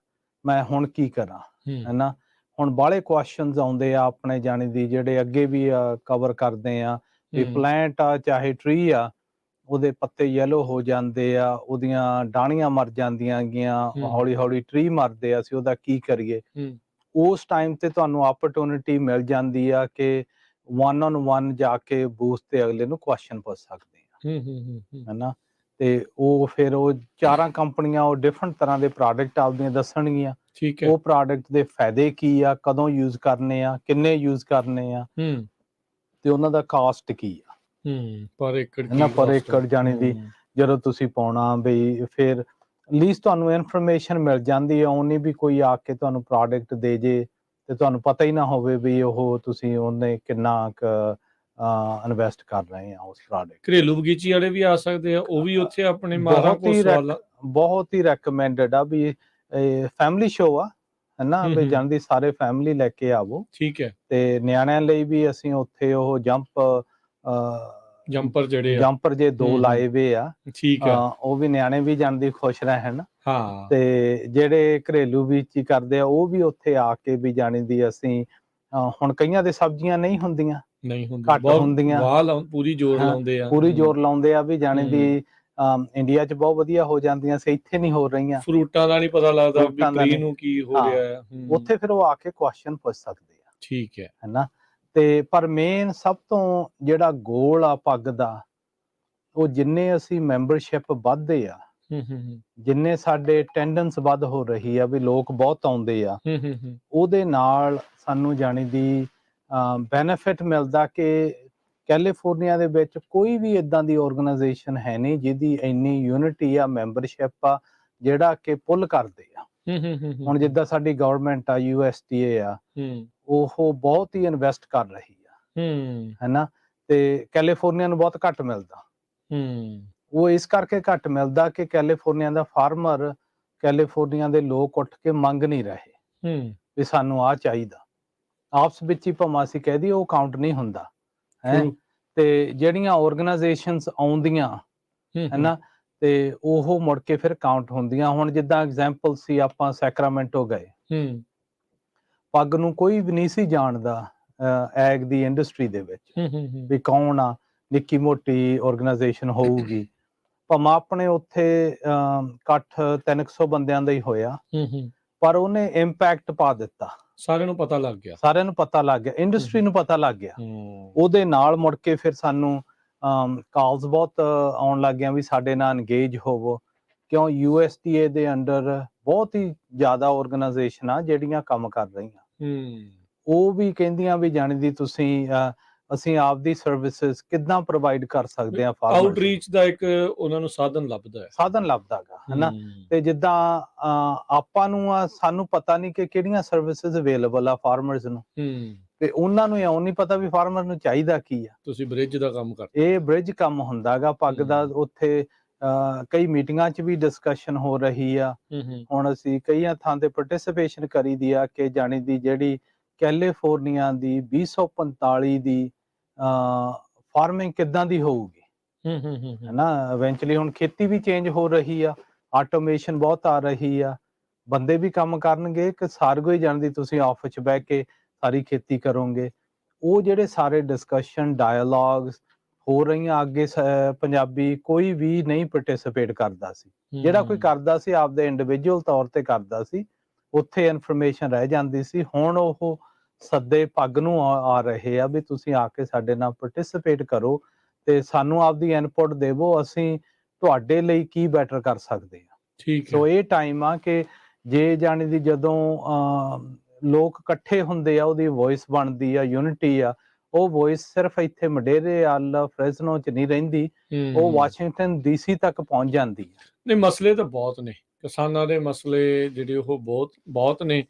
ਮੈਂ ਹੁਣ ਕੀ ਕਰਾਂ, ਹੈਨਾ। ਹੁਣ ਬਾਹਲੇ ਕੁਐਸਚਨਸ ਆਉਂਦੇ ਆ ਆਪਣੇ ਜਾਣੇ ਦੀ, ਜਿਹੜੇ ਅੱਗੇ ਵੀ ਕਵਰ ਕਰਦੇ ਆ, ਵੀ ਪਲਾਂਟ ਆ ਚਾਹੇ ਟਰੀ ਆ, ਉਹਦੇ ਪੱਤੇ ਯੈਲੋ ਹੋ ਜਾਂਦੇ ਆ, ਉਹਦੀਆਂ ਡਾਹਣੀਆਂ ਮਰ ਜਾਂਦੀਆਂ ਗੀਆਂ, ਹੌਲੀ ਹੌਲੀ ਟਰੀ ਮਰਦੇ ਆ, ਅਸੀਂ ਉਹਦਾ ਕੀ ਕਰੀਏ। ਉਸ ਟਾਈਮ ਤੇ ਤੁਹਾਨੂੰ ਆਪਰਚੁਨਿਟੀ ਮਿਲ ਜਾਂਦੀ ਆ ਕਿ 1-on-1 ਜਾ ਕੇ ਬੂਥ ਤੇ ਅਗਲੇ ਨੂੰ ਕੁਐਸਚਨ ਪੁੱਛ ਸਕਦੇ ਆ, ਹੈਨਾ। ਤੇ ਉਹ ਫਿਰ ਉਹ 4 ਕੰਪਨੀਆਂ ਉਹ ਡਿਫਰੈਂਟ ਤਰ੍ਹਾਂ ਦੇ ਪ੍ਰੋਡਕਟ ਆਪਦੀਆਂ ਦੱਸਣਗੀਆਂ, ਠੀਕ ਹੈ। ਉਹ ਪ੍ਰੋਡਕਟ ਦੇ ਫਾਇਦੇ ਕੀ ਆ, ਕਦੋਂ ਯੂਜ਼ ਕਰਨੇ ਆ, ਕਿੰਨੇ ਯੂਜ਼ ਕਰਨੇ ਆ, ਤੇ ਉਹਨਾਂ ਦਾ ਕਾਸਟ ਕੀ ਆ, ਪਰ ਏਕੜ ਹੈ ਨਾ, ਕੀ ਪਰ cost ਏਕੜ ਜਾਣੀ ਦੀ ਜਦੋਂ ਤੁਸੀਂ ਪਾਉਣਾ ਬਈ ਫਿਰ ਲੀਸਟ ਤੁਹਾਨੂੰ ਇਨਫੋਰਮੇਸ਼ਨ ਮਿਲ ਜਾਂਦੀ ਆ। ਉਹਨੇ ਵੀ ਕੋਈ ਆ ਕੇ ਤੁਹਾਨੂੰ ਪ੍ਰੋਡਕਟ ਦੇ ਜੇ ਤੇ ਤੁਹਾਨੂੰ ਪਤਾ ਹੀ ਨਾ ਹੋਵੇ ਵੀ ਉਹ ਤੁਸੀਂ ਉਹਨੇ ਕਿੰਨਾ ਕੁ ਇਨਵੈਸਟ ਕਰ ਰਹੇ ਆ ਉਸ ਪ੍ਰੋਡਕਟ। ਘਰੇਲੂ ਬਗੀਚੀ ਵਾਲੇ ਵੀ ਆ ਸਕਦੇ ਆ, ਉਹ ਵੀ ਉੱਥੇ ਆਪਣੇ ਮਾਰਾਂ ਬਹੁਤ ਕੋਲ ਹੀ ਸਵਾਲ ਬਹੁਤ ਹੀ ਰეკਮੈਂਡਡ ਆ ਵੀ ਇਹ ਫੈਮਿਲੀ ਸ਼ੋ ਆ, ਹੈ ਨਾ, ਵੀ ਜਾਂਦੀ ਸਾਰੇ ਫੈਮਿਲੀ ਲੈ ਕੇ ਆਵੋ। ਠੀਕ ਹੈ। ਤੇ ਨਿਆਣਿਆਂ ਲਈ ਵੀ ਅਸੀਂ ਉੱਥੇ ਉਹ ਜੰਪਰ ਜਿਹੜੇ ਆ ਜੰਪਰ ਜੇ 2 ਲਾਏ ਵੇ ਆ। ਠੀਕ ਆ। ਉਹ ਵੀ ਨਿਆਣੇ ਵੀ ਜਾਂਦੀ ਖੁਸ਼ ਰਹਿਣ। ਹਾਂ। ਤੇ ਜਿਹੜੇ ਘਰੇਲੂ ਬਗੀਚੀ ਕਰਦੇ ਆ ਉਹ ਵੀ ਉੱਥੇ ਆ ਕੇ ਵੀ ਜਾਣੀ ਦੀ ਅਸੀਂ ਹੁਣ ਕਈਆਂ ਦੇ ਸਬਜ਼ੀਆਂ ਨਹੀਂ ਹੁੰਦੀਆਂ, ਨਹੀਂ ਹੁੰਦੀ, ਘੱਟ ਹੁੰਦੀਆਂ, ਪੂਰੀ ਜ਼ੋਰ ਲਾਉਂਦੇ ਆ, ਪੂਰੀ ਜ਼ੋਰ ਲਾਉਂਦੇ ਆ ਵੀ ਜਾਣੀ ਦੀ ਇੰਡੀਆ 'ਚ ਬਹੁਤ ਵਧੀਆ ਹੋ ਜਾਂਦੀਆਂ ਸੀ, ਇੱਥੇ ਨਹੀਂ ਹੋ ਰਹੀਆਂ। ਫਰੂਟਾਂ ਦਾ ਨਹੀਂ ਪਤਾ ਲੱਗਦਾ ਵੀ ਟਰੀ ਨੂੰ ਕੀ ਹੋ ਰਿਹਾ ਹੈ। ਉੱਥੇ ਫਿਰ ਉਹ ਆ ਕੇ ਕੁਐਸਚਨ ਪੁੱਛ ਸਕਦੇ ਆ। ਠੀਕ ਹੈ। ਹੈਨਾ, ਤੇ ਪਰ ਮੇਨ ਸਭ ਤੋਂ ਜਿਹੜਾ ਗੋਲ ਆ ਪੱਗ ਦਾ, ਉਹ ਜਿੰਨੇ ਅਸੀਂ ਮੈਂਬਰਸ਼ਿਪ ਵੱਧਦੇ ਆ, ਜਿੰਨੇ ਸਾਡੇ ਅਟੈਂਡੈਂਸ ਵੱਧ ਹੋ ਰਹੀ ਆ ਵੀ ਲੋਕ ਬਹੁਤ ਆਉਂਦੇ ਆ, ਉਹਦੇ ਨਾਲ ਸਾਨੂੰ ਜਾਣੀ ਦੀ ਬੈਨੀਫਿਟ ਮਿਲਦਾ ਕਿ ਕੈਲੀਫੋਰਨੀਆ ਦੇ ਵਿੱਚ ਕੋਈ ਵੀ ਇਦਾਂ ਦੀ ਆਰਗੇਨਾਈਜੇਸ਼ਨ ਹੈ ਨਹੀਂ ਜਿਹਦੀ ਇੰਨੀ ਯੂਨਿਟੀ ਆ, ਮੈਂਬਰਸ਼ਿਪ ਆ, ਜਿਹੜਾ ਕਿ ਪੁੱਲ ਕਰਦੇ ਆ। ਹੁਣ ਜਿੱਦਾਂ ਸਾਡੀ ਗਵਰਨਮੈਂਟ ਆ, USDA ਆ, ਉਹ ਬਹੁਤ ਹੀ ਇਨਵੈਸਟ ਕਰ ਰਹੀ ਆ, ਹੈਨਾ, ਤੇ ਕੈਲੀਫੋਰਨੀਆ ਨੂੰ ਬਹੁਤ ਘੱਟ ਮਿਲਦਾ। ਉਹ ਇਸ ਕਰਕੇ ਘੱਟ ਮਿਲਦਾ ਕਿ ਕੈਲੀਫੋਰਨੀਆ ਦਾ ਫਾਰਮਰ, ਕੈਲੀਫੋਰਨੀਆ ਦੇ ਲੋਕ ਉੱਠ ਕੇ ਮੰਗ ਨਹੀਂ ਰਹੇ ਵੀ ਸਾਨੂੰ ਆਹ ਚਾਹੀਦਾ। ਆਪਸ ਵਿੱਚ ਹੀ ਭਾਵੇਂ ਅਸੀਂ ਕਹਿ ਦਈਏ ਉਹ ਕਾਊਂਟ ਨਹੀਂ ਹੁੰਦਾ ਹੈ। ਤੇ ਜਿਹੜੀਆਂ ਆਰਗੇਨਾਈਜੇਸ਼ਨਸ ਆਉਂਦੀਆਂ, ਹੈਨਾ, ਤੇ ਉਹ ਮੁੜ ਕੇ ਫਿਰ ਕਾਊਂਟ ਹੁੰਦੀਆਂ। ਹੁਣ ਜਿੱਦਾਂ ਐਗਜ਼ਾਮਪਲ ਸੀ, ਆਪਾਂ ਸੈਕਰਾਮੈਂਟੋ ਗਏ, ਪੱਗ ਨੂੰ ਕੋਈ ਵੀ ਨਹੀਂ ਸੀ ਜਾਣਦਾ ਐਗ ਦੀ ਇੰਡਸਟਰੀ ਦੇ ਵਿੱਚ ਵੀ ਕੌਣ ਆ, ਨਿੱਕੀ ਮੋਟੀ ਆਰਗੇਨਾਈਜੇਸ਼ਨ ਹੋਊਗੀ। ਭਾਵੇਂ ਆਪਣੇ ਉੱਥੇ ਇਕੱਠ 300 ਬੰਦਿਆਂ ਦਾ ਹੀ ਹੋਇਆ, ਪਰ ਉਹਨੇ ਇੰਪੈਕਟ ਪਾ ਦਿੱਤਾ। ਸਾਰਿਆਂ ਨੂੰ ਪਤਾ ਲੱਗ ਗਿਆ, ਸਾਰਿਆਂ ਨੂੰ ਪਤਾ ਲੱਗ ਗਿਆ, ਇੰਡਸਟਰੀ ਨੂੰ ਪਤਾ ਲੱਗ ਗਿਆ। ਉਹਦੇ ਨਾਲ ਮੁੜ ਕੇ ਫਿਰ ਸਾਨੂੰ ਕਾਲਸ ਬਹੁਤ ਆਉਣ ਲੱਗ ਗਿਆ ਵੀ ਸਾਡੇ ਨਾਲ ਇੰਗੇਜ ਹੋਵੋ, ਕਿਉਂ USDA ਦੇ ਅੰਡਰ ਬਹੁਤ ਹੀ ਜ਼ਿਆਦਾ ਆਰਗੇਨਾਈਜੇਸ਼ਨ ਆ ਜਿਹੜੀਆਂ ਕੰਮ ਕਰ ਰਹੀਆਂ। ਉਹ ਵੀ ਕਹਿੰਦੀਆਂ ਵੀ ਜਾਣੀ ਦੀ ਤੁਸੀਂ ਅਸੀਂ ਆਪਦੀ ਸਰਵਿਸਿਜ਼ ਕਿੱਦਾਂ ਪ੍ਰੋਵਾਈਡ ਕਰ ਸਕਦੇ ਆ। ਆਊਟਰੀਚ ਦਾ ਇੱਕ ਉਹਨਾਂ ਨੂੰ ਸਾਧਨ ਲੱਭਦਾਗਾ, ਹਨਾ। ਤੇ ਜਿੱਦਾਂ ਆਪਾਂ ਨੂੰ ਸਾਨੂੰ ਪਤਾ ਨਹੀਂ ਕਿ ਕਿਹੜੀਆਂ ਸਰਵਿਸਿਜ਼ ਅਵੇਲੇਬਲ ਆ ਫਾਰਮਰਸ ਨੂੰ, ਤੇ ਉਹਨਾਂ ਨੂੰ ਇਉਂ ਨਹੀਂ ਪਤਾ ਵੀ ਫਾਰਮਰ ਨੂੰ ਚਾਹੀਦਾ ਕੀ ਆ। ਤੁਸੀਂ ਬ੍ਰਿਜ ਦਾ ਕੰਮ ਕਰਦੇ, ਇਹ ਬ੍ਰਿਜ ਕੰਮ ਹੁੰਦਾਗਾ ਪੱਗ ਦਾ। ਉੱਥੇ ਕਈ ਮੀਟਿੰਗਾਂ 'ਚ ਵੀ ਡਿਸਕਸ਼ਨ ਹੋ ਰਹੀ ਆ। ਹੁਣ ਅਸੀਂ ਕਈਆਂ ਥਾਂ ਤੇ ਪਾਰਟਿਸਿਪੇਸ਼ਨ ਕਰੀ ਦੀ ਆ ਕਿ ਜਾਣੀ ਦੀ ਜਿਹੜੀ ਕੈਲੀਫੋਰਨੀਆ ਦੀ 2045 ਦੀ ਫਾਰਮਿੰਗ ਕਿੱਦਾਂ ਦੀ ਹੋਊਗੀ, ਹੈਨਾ। ਇਵੈਂਚੁਅਲੀ ਹੁਣ ਖੇਤੀ ਵੀ ਚੇਂਜ ਹੋ ਰਹੀ ਆ, ਆਟੋਮੇਸ਼ਨ ਬਹੁਤ ਆ ਰਹੀ ਆ, ਬੰਦੇ ਵੀ ਕੰਮ ਕਰਨਗੇ ਕਿ ਸਾਰਗੋ ਹੀ ਜਾਣਦੀ ਤੁਸੀਂ ਆਫਿਸ 'ਚ ਬਹਿ ਕੇ ਸਾਰੀ ਖੇਤੀ ਕਰੋਗੇ। ਉਹ ਜਿਹੜੇ ਸਾਰੇ ਡਿਸਕਸ਼ਨ ਡਾਇਲੋਗਸ ਹੋ ਰਹੀਆਂ ਅੱਗੇ, ਪੰਜਾਬੀ ਕੋਈ ਵੀ ਨਹੀਂ ਪਾਰਟਿਸਿਪੇਟ ਕਰਦਾ ਸੀ। ਜਿਹੜਾ ਕੋਈ ਕਰਦਾ ਸੀ ਆਪਦੇ ਇੰਡੀਵਿਜੂਅਲ ਤੌਰ ਤੇ ਕਰਦਾ ਸੀ, ਉੱਥੇ ਇਨਫੋਰਮੇਸ਼ਨ ਰਹਿ ਜਾਂਦੀ ਸੀ। ਹੁਣ ਉਹ ਸੱਦੇ ਪੱਗ ਨੂੰ ਆ ਰਹੇ ਆ ਵੀ ਤੁਸੀਂ ਆ ਕੇ ਸਾਡੇ ਨਾਲ ਪਾਰਟਿਸਿਪੇਟ ਕਰੋ ਤੇ ਸਾਨੂੰ ਆਪਦੀ ਇਨਪੁਟ ਦੇਵੋ, ਅਸੀਂ ਤੁਹਾਡੇ ਲਈ ਕੀ ਬੈਟਰ ਕਰ ਸਕਦੇ ਆ। ਠੀਕ ਹੈ। ਸੋ ਇਹ ਟਾਈਮ ਆ ਕਿ ਜੇ ਜਾਣੀ ਦੀ ਜਦੋਂ ਲੋਕ ਇਕੱਠੇ ਹੁੰਦੇ ਆ, ਉਹਦੀ ਵੌਇਸ ਬਣਦੀ ਆ, ਯੂਨਿਟੀ ਆ। ਉਹ ਵੌਇਸ ਸਿਰਫ ਇੱਥੇ ਮਡੇਰੇ ਵੱਲ ਫ੍ਰੈਸਨੋ 'ਚ ਨਹੀਂ ਰਹਿੰਦੀ, ਉਹ ਵਾਸ਼ਿੰਗਟਨ DC ਤੱਕ ਪਹੁੰਚ ਜਾਂਦੀ ਆ। ਨਹੀਂ, ਮਸਲੇ ਤਾਂ ਬਹੁਤ ਨੇ, ਕਿਸਾਨਾਂ ਦੇ ਮਸਲੇ ਜਿਹੜੇ ਉਹ ਬਹੁਤ ਨੇ।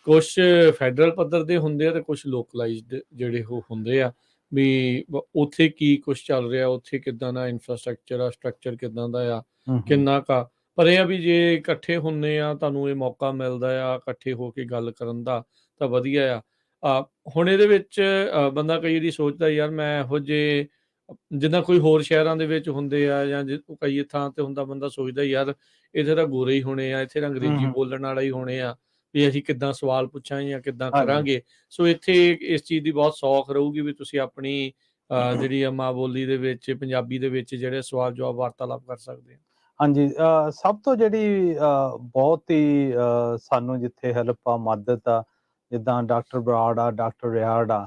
ਕੁਛ ਫੈਡਰਲ ਪੱਧਰ ਦੇ ਹੁੰਦੇ ਆ ਤੇ ਕੁਛ ਲੋਕਲਾਈਜ਼ਡ ਜਿਹੜੇ ਉਹ ਹੁੰਦੇ ਆ ਵੀ ਉੱਥੇ ਕੀ ਕੁਛ ਚੱਲ ਰਿਹਾ, ਉੱਥੇ ਕਿੱਦਾਂ ਦਾ ਇਨਫਰਾਸਟ੍ਰਕਚਰ ਆ, ਸਟਰਕਚਰ ਕਿੱਦਾਂ ਦਾ ਆ, ਕਿੰਨਾ ਕੁ। ਪਰ ਇਹ ਆ ਵੀ ਜੇ ਇਕੱਠੇ ਹੁੰਦੇ ਆ, ਤੁਹਾਨੂੰ ਇਹ ਮੌਕਾ ਮਿਲਦਾ ਆ ਇਕੱਠੇ ਹੋ ਕੇ ਗੱਲ ਕਰਨ ਦਾ, ਤਾਂ ਵਧੀਆ ਆ। ਹੁਣ ਇਹਦੇ ਵਿੱਚ ਬੰਦਾ ਕਈ ਵਾਰੀ ਸੋਚਦਾ ਯਾਰ ਮੈਂ ਇਹੋ ਜਿਹੇ ਜਿੱਦਾਂ ਕੋਈ ਹੋਰ ਸ਼ਹਿਰਾਂ ਦੇ ਵਿੱਚ ਹੁੰਦੇ ਆ ਜਾਂ ਕਈ ਥਾਂ ਤੇ ਹੁੰਦਾ, ਬੰਦਾ ਸੋਚਦਾ ਯਾਰ ਇੱਥੇ ਤਾਂ ਗੋਰੇ ਹੀ ਹੋਣੇ ਆ, ਇੱਥੇ ਤਾਂ ਅੰਗਰੇਜ਼ੀ ਬੋਲਣ ਵਾਲਾ ਹੀ ਹੋਣੇ ਆ, ਵੀ ਅਸੀਂ ਕਿੱਦਾਂ ਸਵਾਲ ਪੁੱਛਾਂਗੇ ਜਾਂ ਕਿੱਦਾਂ ਕਰਾਂਗੇ। ਸੋ ਇੱਥੇ ਇਸ ਚੀਜ਼ ਦੀ ਬਹੁਤ ਸੌਖ ਰਹੂਗੀ ਵੀ ਤੁਸੀਂ ਆਪਣੀ ਜਿਹੜੀ ਆ ਮਾਂ ਬੋਲੀ ਦੇ ਵਿੱਚ, ਪੰਜਾਬੀ ਦੇ ਵਿੱਚ ਜਿਹੜੇ ਸਵਾਲ ਜਵਾਬ ਵਾਰਤਾਲਾਪ ਕਰ ਸਕਦੇ ਆ। ਹਾਂਜੀ, ਸਭ ਤੋਂ ਜਿਹੜੀ ਬਹੁਤ ਹੀ ਸਾਨੂੰ ਜਿੱਥੇ ਹੈਲਪ ਆ, ਮਦਦ ਆ, ਜਿੱਦਾਂ ਡਾਕਟਰ ਬਰਾੜ ਆ, ਡਾਕਟਰ ਰਿਆੜ ਆ,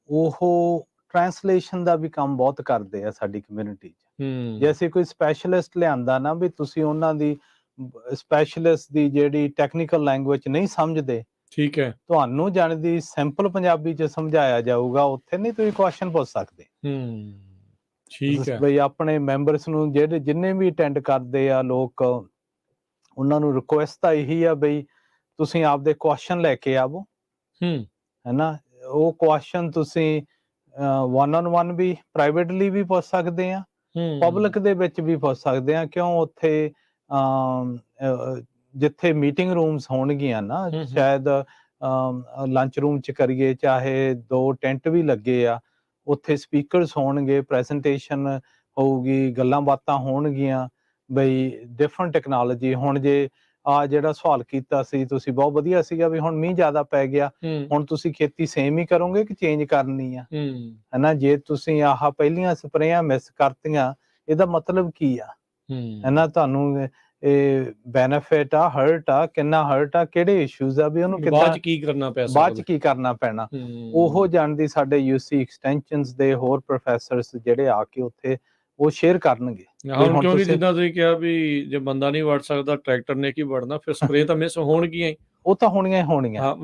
ਉਹ ਟ੍ਰਾਂਸਲੇਸ਼ਨ ਦਾ ਵੀ ਕੰਮ ਬਹੁਤ ਕਰਦੇ ਆ ਸਾਡੀ ਕਮਿਊਨਿਟੀ 'ਚ। ਜੇ ਅਸੀਂ ਕੋਈ ਸਪੈਸ਼ਲਿਸਟ ਲਿਆਂਦਾ ਨਾ ਵੀ ਤੁਸੀਂ ਉਹਨਾਂ ਦੀ ਸਪੈਸ਼ਲਿਸਟ ਦੀ ਜਿਹੜੀ ਟੈਕਨੀਕਲ ਲੈਂਗੁਏਜ ਨਹੀਂ ਸਮਝਦੇ, ਠੀਕ ਹੈ। ਤੁਹਾਨੂੰ ਜਾਣਦੀ ਸਿੰਪਲ ਪੰਜਾਬੀ ਚ ਸਮਝਾਇਆ ਜਾਊਗਾ, ਉੱਥੇ ਨਹੀਂ ਤੁਸੀਂ ਕੁਐਸਚਨ ਪੁੱਛ ਸਕਦੇ। ਠੀਕ ਹੈ। ਬਈ ਆਪਣੇ ਮੈਂਬਰਸ ਨੂੰ ਜਿਹੜੇ ਜਿੰਨੇ ਵੀ ਅਟੈਂਡ ਕਰਦੇ ਆ ਲੋਕ, ਉਹਨਾਂ ਨੂੰ ਰਿਕੁਐਸਟ ਤਾਂ ਇਹੀ ਆ ਬਈ ਤੁਸੀਂ ਆਪਦੇ ਕੁਐਸਚਨ ਲੈ ਕੇ ਆਵੋ, ਹੈਨਾ। ਉਹ ਕੁਐਸਚਨ ਤੁਸੀਂ 1-on-1 ਵੀ ਪ੍ਰਾਈਵੇਟਲੀ ਵੀ ਪੁੱਛ ਸਕਦੇ ਆ, ਪਬਲਿਕ ਦੇ ਵਿੱਚ ਵੀ ਪੁੱਛ ਸਕਦੇ ਆ। ਕਿਉਂ ਉੱਥੇ ਜਿੱਥੇ ਮੀਟਿੰਗ ਰੂਮਸ ਹੋਣਗੀਆਂ ਨਾ, ਸ਼ਾਇਦ ਲੰਚ ਰੂਮ ਚ ਕਰੀਏ, ਚਾਹੇ 2 ਟੈਂਟ ਵੀ ਲੱਗੇ ਆ, ਉੱਥੇ ਸਪੀਕਰਸ ਹੋਣਗੇ, ਪ੍ਰੈਜੈਂਟੇਸ਼ਨ ਹੋਊਗੀ, ਗੱਲਾਂ ਬਾਤਾਂ ਹੋਣਗੀਆਂ ਬਈ ਡਿਫਰੈਂਟ ਟੈਕਨੋਲੋਜੀ। ਹੁਣ ਜੇ ਜਿਹੜਾ ਸਵਾਲ ਕੀਤਾ ਸੀ ਤੁਸੀਂ, ਬਹੁਤ ਵਧੀਆ ਸੀਗਾ ਵੀ ਹੁਣ ਮੀਂਹ ਜ਼ਿਆਦਾ ਪੈ ਗਿਆ, ਹੁਣ ਤੁਸੀਂ ਖੇਤੀ ਸੇਮ ਹੀ ਕਰੋਗੇ ਕਿ ਚੇਂਜ ਕਰਨੀ ਆ, ਹੈਨਾ। ਜੇ ਤੁਸੀਂ ਆਹ ਪਹਿਲੀਆਂ ਸਪਰੇਆਂ ਮਿਸ ਕਰਤੀਆਂ, ਇਹਦਾ ਮਤਲਬ ਕੀ ਆ, ਹੈਨਾ। ਤੁਹਾਨੂੰ ਇਹ ਬੈਨੀਫਿਟ ਆ, ਹਰਟ ਆ, ਕਿੰਨਾ ਹਰਟ ਆ, ਕਿਹੜੇ ਇਸ਼ੂਜ਼ ਆ, ਵੀ ਉਹਨੂੰ ਕਿੱਦਾਂ ਬਾਅਦ ਚ ਕੀ ਕਰਨਾ ਪੈਣਾ, ਉਹ ਜਾਣਦੀ ਸਾਡੇ UC ਐਕਸਟੈਂਸ਼ਨਸ ਦੇ ਹੋਰ ਪ੍ਰੋਫੈਸਰਸ ਜਿਹੜੇ ਆ ਕੇ ਉੱਥੇ ਉਹ ਸ਼ੇਅਰ ਕਰਨਗੇ। ਹੁਣ ਕਿਉਂਕਿ ਜਿੱਦਾਂ ਤੁਸੀਂ ਕਿਹਾ ਵੀ ਜੇ ਬੰਦਾ ਨਹੀਂ ਵੜ ਸਕਦਾ, ਟਰੈਕਟਰ ਨੇ ਕੀ ਵੜਨਾ, ਫਿਰ ਸਪਰੇ ਤਾਂ ਮਿਸ ਹੋਣਗੀਆਂ ਹੀ, ਉਹ ਤਾਂ ਹੋਣੀਆਂ ਹੀ ਹੋਣੀਆਂ।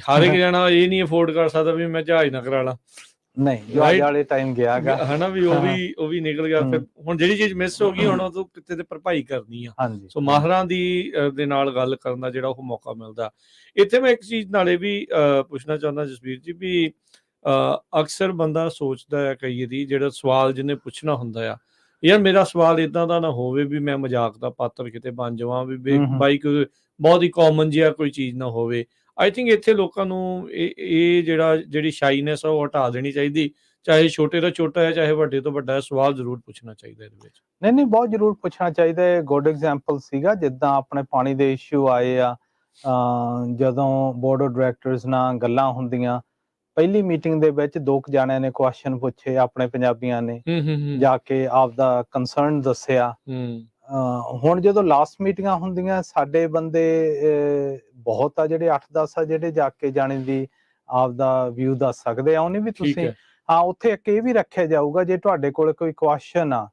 ਹਰ ਇੱਕ ਜਣਾ ਇਹ ਨਹੀਂ ਅਫੋਰਡ ਕਰ ਸਕਦਾ ਵੀ ਮੈਂ ਜਹਾਜ਼ ਨਾ ਕਰਾ ਲਾਂ, ਨਹੀਂ ਜਹਾਜ਼ ਵਾਲੇ ਟਾਈਮ ਗਿਆ ਗਾ, ਹਨਾ ਵੀ ਉਹ ਵੀ ਨਿਕਲ ਗਿਆ। ਫਿਰ ਹੁਣ ਜਿਹੜੀ ਚੀਜ਼ ਮਿਸ ਹੋ ਗਈ, ਹੁਣ ਉਹ ਤੋਂ ਕਿਤੇ ਤੇ ਭਰਪਾਈ ਕਰਨੀ ਆ। ਸੋ ਮਾਹਰਾਂ ਦੇ ਨਾਲ ਗੱਲ ਕਰਨ ਦਾ ਜਿਹੜਾ ਉਹ ਮੌਕਾ ਮਿਲਦਾ। ਇੱਥੇ ਮੈਂ ਇੱਕ ਚੀਜ਼ ਨਾਲੇ ਵੀ ਪੁੱਛਣਾ ਚਾਹੁੰਦਾ ਜਸਵੀਰ ਜੀ, ਵੀ ਅਕਸਰ ਬੰਦਾ ਸੋਚਦਾ ਹੈ ਕਈ ਵਾਰੀ, ਜਿਹੜਾ ਸਵਾਲ ਜਿਹਨੇ ਪੁੱਛਣਾ ਹੁੰਦਾ ਆ, ਯਾਰ ਮੇਰਾ ਸਵਾਲ ਇਦਾਂ ਦਾ ਨਾ ਹੋਵੇ ਵੀ ਮੈਂ ਮਜ਼ਾਕ ਦਾ ਪਾਤਰ ਕਿਤੇ ਬਣ ਜਾਵਾਂ, ਵੀ ਬਾਈ ਕੋਈ ਬਹੁਤ ਹੀ ਕਾਮਨ ਜਿਹਾ ਕੋਈ ਚੀਜ਼ ਨਾ ਹੋਵੇ। ਆਈ ਥਿੰਕ ਇੱਥੇ ਲੋਕਾਂ ਨੂੰ ਇਹ ਜਿਹੜੀ ਸ਼ਾਈਨੈਸ ਆ ਉਹ ਹਟਾ ਦੇਣੀ ਚਾਹੀਦੀ, ਚਾਹੇ ਛੋਟੇ ਤੋਂ ਛੋਟਾ ਹੈ, ਚਾਹੇ ਵੱਡੇ ਤੋਂ ਵੱਡਾ ਹੈ, ਸਵਾਲ ਜ਼ਰੂਰ ਪੁੱਛਣਾ ਚਾਹੀਦਾ ਇਹਦੇ ਵਿੱਚ। ਨਹੀਂ, ਬਹੁਤ ਜ਼ਰੂਰ ਪੁੱਛਣਾ ਚਾਹੀਦਾ ਹੈ। ਗੁੱਡ ਐਗਜ਼ਾਮਪਲ ਸੀਗਾ ਜਿੱਦਾਂ ਆਪਣੇ ਪਾਣੀ ਦੇ ਇਸ਼ੂ ਆਏ ਆ, ਜਦੋਂ ਬੋਰਡ ਆਫ ਡਾਇਰੈਕਟਰਸ ਨਾਲ ਗੱਲਾਂ ਹੁੰਦੀਆਂ, ਪਹਿਲੀ ਮੀਟਿੰਗ ਦੇ ਵਿੱਚ 2 ਜਾਣਿਆਂ ਨੇ ਕੁਐਸਚਨ ਪੁੱਛੇ, ਆਪਣੇ ਪੰਜਾਬੀਆਂ ਨੇ ਜਾ ਕੇ ਆਪਦਾ ਕੰਸਰਨ ਦੱਸਿਆ। ਹੁਣ ਜਦੋਂ ਲਾਸਟ ਮੀਟਿੰਗਾਂ ਹੁੰਦੀਆਂ, ਸਾਡੇ ਬੰਦੇ ਬਹੁਤ ਆ ਜਿਹੜੇ 8-10 ਆ ਜਿਹੜੇ ਜਾ ਕੇ ਜਾਣੇ ਦੀ ਆਪਦਾ ਵਿਊ ਦੱਸ ਸਕਦੇ ਆ। ਉਹਨੇ ਵੀ ਤੁਸੀਂ ਉੱਥੇ ਇੱਕ ਇਹ ਵੀ ਰੱਖਿਆ ਜਾਊਗਾ, ਜੇ ਤੁਹਾਡੇ ਕੋਲ ਕੋਈ ਕੁਐਸਚਨ ਆ,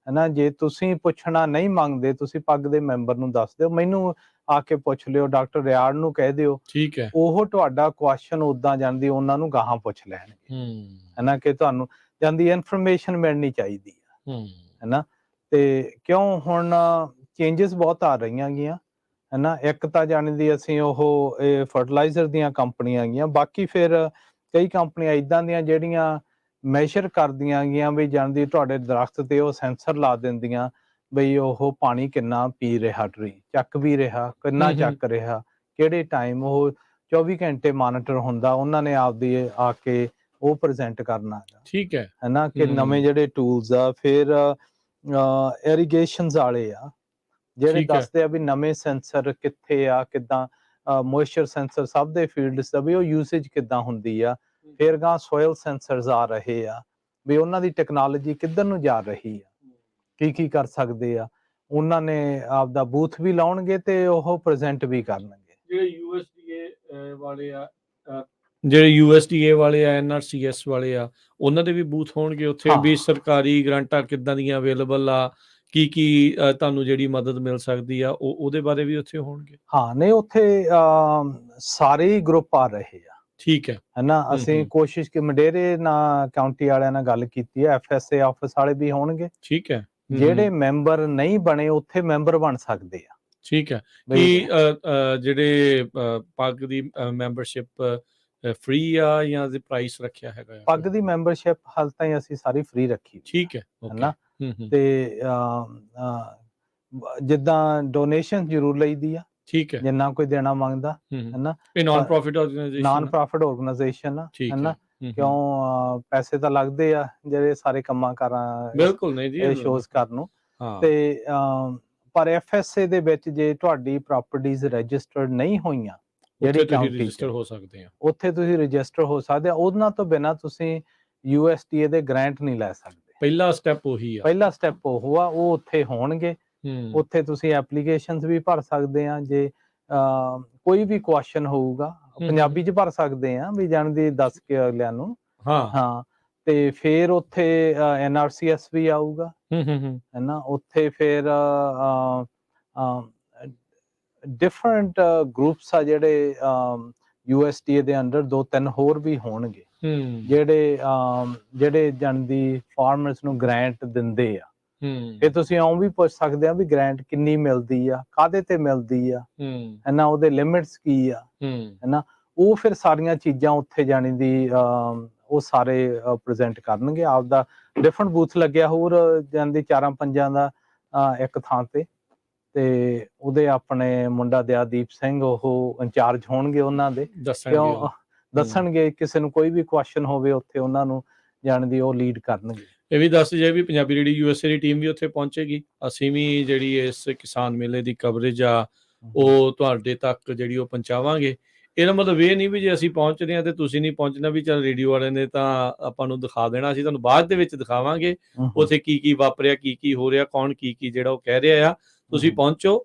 ਹਨਾ, ਜੇ ਤੁਸੀਂ ਪੁੱਛਣਾ ਨਹੀਂ ਮੰਗਦੇ, ਤੁਸੀਂ ਪੱਗ ਦੇ ਮੈਂਬਰ ਨੂੰ ਦੱਸ ਦਿਓ, ਮੈਨੂੰ ਆ ਕੇ ਪੁੱਛ ਲਿਓ, ਡਾਕਟਰ ਰਿਆੜ ਨੂੰ ਕਹਿ ਦਿਓ, ਉਹ ਤੁਹਾਡਾ ਕੁਐਸਚਨ ਉਦਾਂ ਜਾਂਦੀ ਉਹਨਾਂ ਨੂੰ ਗਾਹਾਂ ਪੁੱਛ ਲੈਣਗੇ, ਹਨਾ, ਕਿ ਤੁਹਾਨੂੰ ਜਾਂਦੀ ਇਨਫੋਰਮੇਸ਼ਨ ਮਿਲਣੀ ਚਾਹੀਦੀ ਆ, ਹਨਾ। ਤੇ ਕਿਉਂ ਹੁਣ ਚੇਂਜਸ ਬਹੁਤ ਆ ਰਹੀਆਂ ਗੀਆਂ, ਹਨਾ। ਇੱਕ ਤਾਂ ਜਾਣਦੀ ਅਸੀਂ ਉਹ ਫਰਟੀਲਾਈਜ਼ਰ ਦੀਆਂ ਕੰਪਨੀਆਂ ਗੀਆਂ, ਬਾਕੀ ਫਿਰ ਕਈ ਕੰਪਨੀਆਂ ਇੱਦਾਂ ਦੀਆਂ ਜਿਹੜੀਆਂ ਮੈਸ਼ਰ ਕਰਦੀਆਂ ਗੀਆਂ ਵੀ ਜਾਣਦੀ ਤੁਹਾਡੇ ਦਰਖਤ ਤੇ ਉਹ ਸੈਂਸਰ ਲਾ ਦਿੰਦੀਆਂ ਬਈ ਉਹ ਪਾਣੀ ਕਿੰਨਾ ਪੀ ਰਿਹਾ, ਟਰੀ ਚੱਕ ਵੀ ਰਿਹਾ, ਕਿੰਨਾ ਚੱਕ ਰਿਹਾ, ਕਿਹੜੇ ਟਾਈਮ, ਉਹ 24 ਘੰਟੇ ਮਾਨੀਟਰ ਹੁੰਦਾ, ਉਹਨਾਂ ਨੇ ਆਪਦੀ ਆ ਕੇ ਉਹ ਪ੍ਰੈਜ਼ੈਂਟ ਕਰਨਾ, ਠੀਕ ਹੈ, ਹਨਾ। ਕਿ ਨਵੇਂ ਜਿਹੜੇ ਟੂਲਸ ਆ, ਫਿਰ ਇਰੀਗੇਸ਼ਨਸ ਵਾਲੇ ਆ ਜਿਹੜੇ ਦੱਸਦੇ ਆ ਵੀ ਨਵੇਂ ਸੈਂਸਰ ਕਿੱਥੇ ਆ, ਕਿੱਦਾਂ ਮੋਇਸਚਰ ਸੈਂਸਰ ਸਭ ਦੇ ਫੀਲਡਸ ਦਾ ਵੀ ਉਹ ਯੂਸੇਜ ਕਿੱਦਾਂ ਹੁੰਦੀ ਆ। ਫਿਰ ਗਾਂ ਸੋਇਲ ਸੈਂਸਰਸ ਆ ਰਹੇ ਆ, ਵੀ ਉਹਨਾਂ ਦੀ ਟੈਕਨੋਲੋਜੀ ਕਿੱਧਰ ਨੂੰ ਜਾ ਰਹੀ ਆ, ਕੀ ਕਰ ਸਕਦੇ ਆ। ਉਹਨਾਂ ਨੇ ਆਪਦਾ ਬੂਥ ਵੀ ਲਾਉਣਗੇ ਤੇ ਉਹ ਪ੍ਰੈਜ਼ੈਂਟ ਵੀ ਕਰਨਗੇ। ਜਿਹੜੇ USDA ਵਾਲੇ ਆ, NRCS ਵਾਲੇ ਆ, ਉਹਨਾਂ ਦੇ ਵੀ ਬੂਥ ਹੋਣਗੇ ਉੱਥੇ, ਵੀ ਸਰਕਾਰੀ ਗ੍ਰਾਂਟਾਂ ਕਿੱਦਾਂ ਦੀਆਂ ਅਵੇਲੇਬਲ ਆ, ਕੀ ਤੁਹਾਨੂੰ ਜਿਹੜੀ ਮਦਦ ਮਿਲ ਸਕਦੀ ਆ, ਉਹਦੇ ਬਾਰੇ ਵੀ ਉੱਥੇ ਹੋਣਗੇ। ਨਹੀਂ, ਉੱਥੇ ਸਾਰੇ ਹੀ ਗਰੁੱਪ ਆ ਰਹੇ ਆ, ਠੀਕ ਹੈ, ਹਨਾ। ਅਸੀਂ ਕੋਸ਼ਿਸ਼ ਕਿ ਮੰਡੇਰੇ ਨਾਲ ਕਾਉਂਟੀ ਵਾਲਿਆਂ ਨਾਲ ਗੱਲ ਕੀਤੀ ਹੈ, FSA ਆਫਿਸ ਵਾਲੇ ਵੀ ਹੋਣਗੇ, ਠੀਕ ਹੈ। ਜਿਹੜੇ ਮੈਂਬਰ ਨਹੀਂ ਬਣੇ ਉੱਥੇ ਮੈਂਬਰ ਬਣ ਸਕਦੇ ਆ, ਠੀਕ ਹੈ। ਕਿ ਜਿਹੜੇ ਪੱਗ ਦੀ ਮੈਂਬਰਸ਼ਿਪ ਫ੍ਰੀ ਆ ਜਾਂ ਦੇ ਪ੍ਰਾਈਸ ਰੱਖਿਆ ਹੈਗਾ? ਪੱਗ ਦੀ ਮੈਂਬਰਸ਼ਿਪ ਹਾਲ ਤਾਈਂ ਅਸੀਂ ਸਾਰੀ ਫ੍ਰੀ ਰੱਖੀ, ਠੀਕ ਹੈ, ਹਨਾ। ਤੇ ਜਿੱਦਾਂ ਡੋਨੇਸ਼ਨ ਜ਼ਰੂਰ ਲਈਦੀ ਆ, ਠੀਕ ਹੈ, ਜਿੰਨਾ ਕੋਈ ਦੇਣਾ ਮੰਗਦਾ, ਹਨਾ। ਇਹ ਨਾਨ ਪ੍ਰੋਫਿਟ ਆਰਗੇਨਾਈਜੇਸ਼ਨ ਆ, ਹਨਾ। ਕਿਉਂ ਪੈਸੇ ਤਾਂ ਲੱਗਦੇ ਆ ਜਿਹੜੇ ਸਾਰੇ ਕੰਮਾਂ ਕਾਰਾਂ, ਬਿਲਕੁਲ ਨਹੀਂ ਜੀ, ਇਹ ਸ਼ੋਜ਼ ਕਰਨ ਨੂੰ। ਤੇ ਪਰ FSA ਦੇ ਵਿੱਚ ਜੇ ਤੁਹਾਡੀ ਪ੍ਰਾਪਰਟੀਜ਼ ਰਜਿਸਟਰਡ ਨਹੀਂ ਹੋਈਆਂ, ਜਿਹੜੀ ਕਾਉਂਟੀ ਰਜਿਸਟਰ ਹੋ ਸਕਦੇ ਆ, ਉੱਥੇ ਤੁਸੀਂ ਰਜਿਸਟਰ ਹੋ ਸਕਦੇ ਆ। ਉਹਨਾਂ ਤੋਂ ਬਿਨਾਂ ਤੁਸੀਂ USDA ਦੇ ਗ੍ਰਾਂਟ ਨਹੀਂ ਲੈ ਸਕਦੇ। ਪਹਿਲਾ ਸਟੈਪ ਉਹੀ ਆ, ਪਹਿਲਾ ਸਟੈਪ ਉਹ ਆ, ਉਹ ਉੱਥੇ ਹੋਣਗੇ। ਉੱਥੇ ਤੁਸੀਂ ਐਪਲੀਕੇਸ਼ਨਸ ਵੀ ਭਰ ਸਕਦੇ ਆ, ਜੇ ਕੋਈ ਵੀ ਕੁਐਸਚਨ ਹੋਊਗਾ ਪੰਜਾਬੀ ਚ ਭਰ ਸਕਦੇ ਆ, ਵੀ ਜਾਣਦੀ ਦੱਸ ਕੇ ਅਗਲਿਆਂ ਨੂੰ। ਤੇ ਫਿਰ ਉੱਥੇ NRCS ਵੀ ਆਊਗਾ, ਹਨਾ। ਉੱਥੇ ਫਿਰ ਡਿਫਰੈਂਟ ਗਰੁੱਪਸ ਆ ਜਿਹੜੇ USDA ਦੇ ਅੰਡਰ 2-3 ਹੋਰ ਵੀ ਹੋਣਗੇ ਜਿਹੜੇ ਜਾਣਦੀ ਫਾਰਮਰਸ ਨੂੰ ਗ੍ਰਾਂਟ ਦਿੰਦੇ ਆ। ਫਿਰ ਤੁਸੀਂ ਇਉਂ ਵੀ ਪੁੱਛ ਸਕਦੇ ਆ ਵੀ ਗ੍ਰਾਂਟ ਕਿੰਨੀ ਮਿਲਦੀ ਆ, ਕਾਹਦੇ ਤੇ ਮਿਲਦੀ ਆ, ਹਨਾ, ਉਹਦੇ ਲਿਮਿਟਸ ਕੀ ਆ, ਹਨਾ, ਉਹ ਫਿਰ ਸਾਰੀਆਂ ਚੀਜ਼ਾਂ ਉੱਥੇ ਜਾਣੀ ਦੀ ਉਹ ਸਾਰੇ ਪ੍ਰੈਜ਼ੈਂਟ ਕਰਨਗੇ। ਆਪਦਾ ਡਿਫਰੈਂਟ ਬੂਥ ਲੱਗਿਆ ਹੋਰ ਜਾਂਦੀ 4-5 ਦਾ ਇੱਕ ਥਾਂ ਤੇ ਉਹਦੇ ਆਪਣੇ ਮੁੰਡਾ ਦਿਆਦੀਪ ਸਿੰਘ ਉਹ ਇੰਚਾਰਜ ਹੋਣਗੇ ਉਹਨਾਂ ਦੇ, ਕਿਉਂ ਦੱਸਣਗੇ ਕਿਸੇ ਨੂੰ ਕੋਈ ਵੀ ਕੁਐਸਚਨ ਹੋਵੇ ਉੱਥੇ ਉਹਨਾਂ ਨੂੰ ਜਾਣ ਦੀ ਉਹ ਲੀਡ ਕਰਨਗੇ। ਇਹ ਵੀ ਦੱਸ ਜੇ ਵੀ ਪੰਜਾਬੀ ਰੇਡੀਓ USA ਦੀ ਟੀਮ ਵੀ ਉੱਥੇ ਪਹੁੰਚੇਗੀ। ਅਸੀਂ ਵੀ ਜਿਹੜੀ ਇਸ ਕਿਸਾਨ ਮੇਲੇ ਦੀ ਕਵਰੇਜ ਆ ਉਹ ਤੁਹਾਡੇ ਤੱਕ ਜਿਹੜੀ ਉਹ ਪਹੁੰਚਾਵਾਂਗੇ। ਇਹਦਾ ਮਤਲਬ ਇਹ ਨਹੀਂ ਵੀ ਜੇ ਅਸੀਂ ਪਹੁੰਚਦੇ ਹਾਂ ਤੇ ਤੁਸੀਂ ਨਹੀਂ ਪਹੁੰਚਣਾ ਵੀ ਚੱਲ ਰੇਡੀਓ ਵਾਲਿਆਂ ਨੇ ਤਾਂ ਆਪਾਂ ਨੂੰ ਦਿਖਾ ਦੇਣਾ, ਅਸੀਂ ਤੁਹਾਨੂੰ ਬਾਅਦ ਦੇ ਵਿੱਚ ਦਿਖਾਵਾਂਗੇ ਉੱਥੇ ਕੀ ਕੀ ਵਾਪਰਿਆ, ਕੀ ਕੀ ਹੋ ਰਿਹਾ, ਕੌਣ ਕੀ ਕੀ ਜਿਹੜਾ ਉਹ ਕਹਿ ਰਿਹਾ ਆ। ਤੁਸੀਂ ਪਹੁੰਚੋ।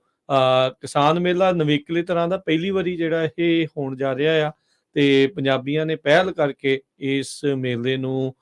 ਕਿਸਾਨ ਮੇਲਾ ਨਵੇਕਲੇ ਤਰ੍ਹਾਂ ਦਾ ਪਹਿਲੀ ਵਾਰੀ ਜਿਹੜਾ ਇਹ ਹੋਣ ਜਾ ਰਿਹਾ ਆ ਤੇ ਪੰਜਾਬੀਆਂ ਨੇ ਪਹਿਲ ਕਰਕੇ ਇਸ ਮੇਲੇ ਨੂੰ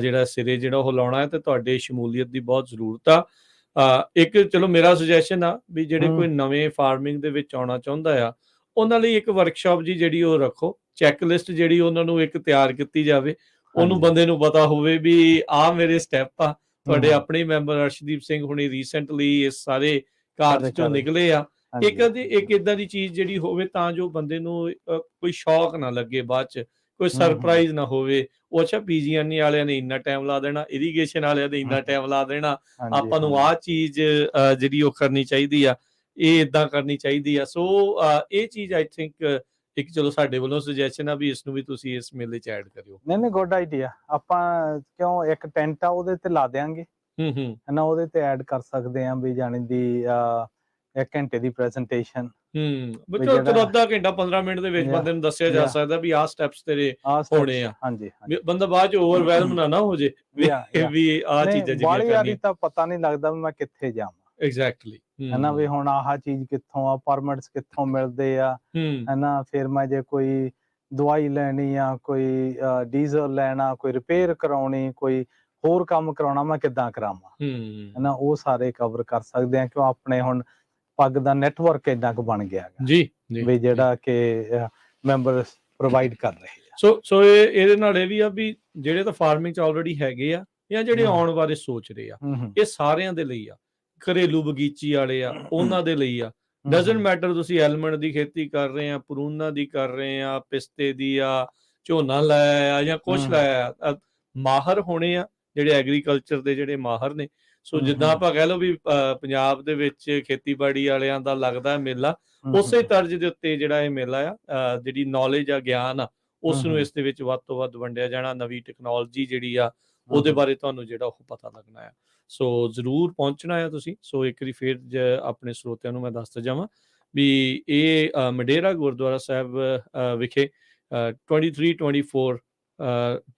ਜਿਹੜਾ ਸਿਰੇ ਜਿਹੜਾ ਉਹ ਲਾਉਣਾ ਹੈ ਤੇ ਤੁਹਾਡੇ ਸ਼ਮੂਲੀਅਤ ਦੀ ਬਹੁਤ ਜ਼ਰੂਰਤ ਆ। ਇੱਕ ਚਲੋ ਮੇਰਾ ਸੁਜੈਸ਼ਨ ਆ ਵੀ ਜਿਹੜੇ ਕੋਈ ਨਵੇਂ ਫਾਰਮਿੰਗ ਦੇ ਵਿੱਚ ਆਉਣਾ ਚਾਹੁੰਦਾ ਆ ਉਹਨਾਂ ਲਈ ਇੱਕ ਵਰਕਸ਼ਾਪ ਜੀ ਜਿਹੜੀ ਉਹ ਰੱਖੋ, ਚੈੱਕਲਿਸਟ ਜਿਹੜੀ ਉਹਨਾਂ ਨੂੰ ਇੱਕ ਤਿਆਰ ਕੀਤੀ ਜਾਵੇ, ਉਹਨੂੰ ਬੰਦੇ ਨੂੰ ਪਤਾ ਹੋਵੇ ਵੀ ਆਹ ਮੇਰੇ ਸਟੈਪ ਆ। ਤੁਹਾਡੇ ਆਪਣੇ ਮੈਂਬਰ ਅਰਸ਼ਦੀਪ ਸਿੰਘ ਹੁਣੀ ਰੀਸੈਂਟਲੀ ਇਸ ਸਾਰੇ ਕਾਰਜ ਚੋਂ ਨਿਕਲੇ ਆ। ਇੱਕ ਏਦਾਂ ਦੀ ਚੀਜ਼ ਜਿਹੜੀ ਹੋਵੇ ਤਾਂ ਜੋ ਬੰਦੇ ਨੂੰ ਕੋਈ ਸ਼ੌਕ ਨਾ ਲੱਗੇ, ਬਾਅਦ ਚ ਕੋਈ ਸਰਪ੍ਰਾਈਜ਼ ਨਾ ਹੋਵੇ। ਉਹ ਅੱਛਾ PG&E ਵਾਲਿਆਂ ਨੇ ਇੰਨਾ ਟਾਈਮ ਲਾ ਦੇਣਾ, ਇਰੀਗੇਸ਼ਨ ਵਾਲਿਆਂ ਨੇ ਇੰਨਾ ਟਾਈਮ ਲਾ ਦੇਣਾ, ਆਪਾਂ ਨੂੰ ਆਹ ਚੀਜ਼ ਜਿਹੜੀ ਉਹ ਕਰਨੀ ਚਾਹੀਦੀ ਆ, ਇਹ ਏਦਾਂ ਕਰਨੀ ਚਾਹੀਦੀ ਆ। ਸੋ ਇਹ ਚੀਜ਼ ਆਈ ਥਿੰਕ ਇੱਕ ਚਲੋ ਸਾਡੇ ਵੱਲੋਂ ਸੁਜੈਸ਼ਨ ਆ ਵੀ ਇਸ ਨੂੰ ਵੀ ਤੁਸੀਂ ਇਸ ਮੇਲੇ ਚ ਐਡ ਕਰਿਓ। ਨਹੀਂ ਗੁੱਡ ਆਈਡੀਆ। ਆਪਾਂ ਕਿਉਂ ਇੱਕ ਟੈਂਟ ਆ ਉਹਦੇ ਤੇ ਲਾ ਦਿਆਂਗੇ, ਹਨਾ, ਉਹਦੇ ਤੇ ਐਡ ਕਰ ਸਕਦੇ ਆ ਵੀ ਜਾਣੀ ਦੀ 1 ਘੰਟੇ ਦੀ ਪ੍ਰੈਜੈਂਟੇਸ਼ਨ। ਚਲੋ ਅੱਧਾ ਘੰਟਾ 15 ਮਿੰਟ ਦੇ ਵਿੱਚ ਬੰਦੇ ਨੂੰ ਦੱਸਿਆ ਜਾ ਸਕਦਾ ਵੀ ਆਹ ਸਟੈਪਸ ਤੇਰੇ ਹੋਣੇ ਆ। ਬੰਦਾ ਬਾਅਦ ਚ ਓਵਰਵੈਲਮ ਨਾ ਹੋ ਜੇ ਵੀ ਆਹ ਚੀਜ਼ਾਂ ਜਿਹੜੀਆਂ ਕਰਨੀਆਂ ਤਾਂ ਪਤਾ ਨਹੀਂ ਲੱਗਦਾ ਵੀ ਮੈਂ ਕਿੱਥੇ ਜਾਵਾਂ। ਐਗਜ਼ੈਕਟਲੀ, ਹਨਾ, ਵੀ ਹੁਣ ਆਹ ਚੀਜ਼ ਕਿੱਥੋਂ ਆ, ਪਰਮਿਟਸ ਕਿੱਥੋਂ ਮਿਲਦੇ ਆ, ਹਨਾ, ਫਿਰ ਮੈਂ ਜੇ ਕੋਈ ਦਵਾਈ ਲੈਣੀ ਆ, ਕੋਈ ਡੀਜ਼ਲ ਲੈਣਾ, ਕੋਈ ਰਿਪੇਅਰ ਕਰਾਉਣੀ, ਕੋਈ ਹੋਰ ਕੰਮ ਕਰਾਉਣਾ, ਮੈਂ ਕਿੱਦਾਂ ਕਰਾਵਾਂ, ਹਨਾ, ਉਹ ਸਾਰੇ ਕਵਰ ਕਰ ਸਕਦੇ ਆ। ਕਿਉਂ ਆਪਣੇ ਹੁਣ ਪੱਗ ਦਾ ਨੈਟਵਰਕ ਇੰਨਾ ਕੁ ਬਣ ਗਿਆ ਜੀ ਵੀ ਜਿਹੜਾ ਕਿ ਮੈਂਬਰ ਪ੍ਰੋਵਾਈਡ ਕਰ ਰਹੇ ਆ। ਸੋ ਇਹਦੇ ਨਾਲ ਇਹ ਵੀ ਆ ਵੀ ਜਿਹੜੇ ਤਾਂ ਫਾਰਮਿੰਗ ਚ ਆਲਰੇਡੀ ਹੈਗੇ ਆ ਜਾਂ ਜਿਹੜੇ ਆਉਣ ਬਾਰੇ ਸੋਚ ਰਹੇ ਆ, ਇਹ ਸਾਰਿਆਂ ਦੇ ਲਈ ਆ। ਘਰੇਲੂ ਬਗੀਚੀ ਵਾਲੇ ਆ ਉਹਨਾਂ ਦੇ ਲਈ ਆ। ਡਜ਼ਨਟ ਮੈਟਰ ਤੁਸੀਂ ਐਲਮੰਡ ਦੀ ਖੇਤੀ ਕਰ ਰਹੇ ਆ, ਪਰੂਨਾ ਦੀ ਕਰ ਰਹੇ ਆ, ਪਿਸਤੇ ਦੀ ਆ, ਝੋਨਾ ਲਾਇਆ ਆ ਜਾਂ ਕੁਛ ਲਾਇਆ ਆ, ਮਾਹਰ ਹੋਣੇ ਆ ਜਿਹੜੇ ਐਗਰੀਕਲਚਰ ਦੇ ਜਿਹੜੇ ਮਾਹਰ ਨੇ। ਸੋ ਜਿੱਦਾਂ ਆਪਾਂ ਕਹਿ ਲਓ ਵੀ ਪੰਜਾਬ ਦੇ ਵਿੱਚ ਖੇਤੀਬਾੜੀ ਵਾਲਿਆਂ ਦਾ ਲੱਗਦਾ ਮੇਲਾ, ਉਸੇ ਤਰਜ਼ ਦੇ ਉੱਤੇ ਜਿਹੜਾ ਇਹ ਮੇਲਾ ਆ, ਜਿਹੜੀ ਨੌਲੇਜ ਆ, ਗਿਆਨ ਆ, ਉਸ ਨੂੰ ਇਸ ਦੇ ਵਿੱਚ ਵੱਧ ਤੋਂ ਵੱਧ ਵੰਡਿਆ ਜਾਣਾ। ਨਵੀਂ ਟੈਕਨੋਲੋਜੀ ਜਿਹੜੀ ਆ ਉਹਦੇ ਬਾਰੇ ਤੁਹਾਨੂੰ ਜਿਹੜਾ ਉਹ ਪਤਾ ਲੱਗਣਾ ਆ। ਸੋ ਜ਼ਰੂਰ ਪਹੁੰਚਣਾ ਆ ਤੁਸੀਂ। ਸੋ ਇੱਕ ਵਾਰੀ ਫਿਰ ਆਪਣੇ ਸਰੋਤਿਆਂ ਨੂੰ ਮੈਂ ਦੱਸਦਾ ਜਾਵਾਂ ਵੀ ਇਹ ਮਡੇਰਾ ਗੁਰਦੁਆਰਾ ਸਾਹਿਬ ਵਿਖੇ 2324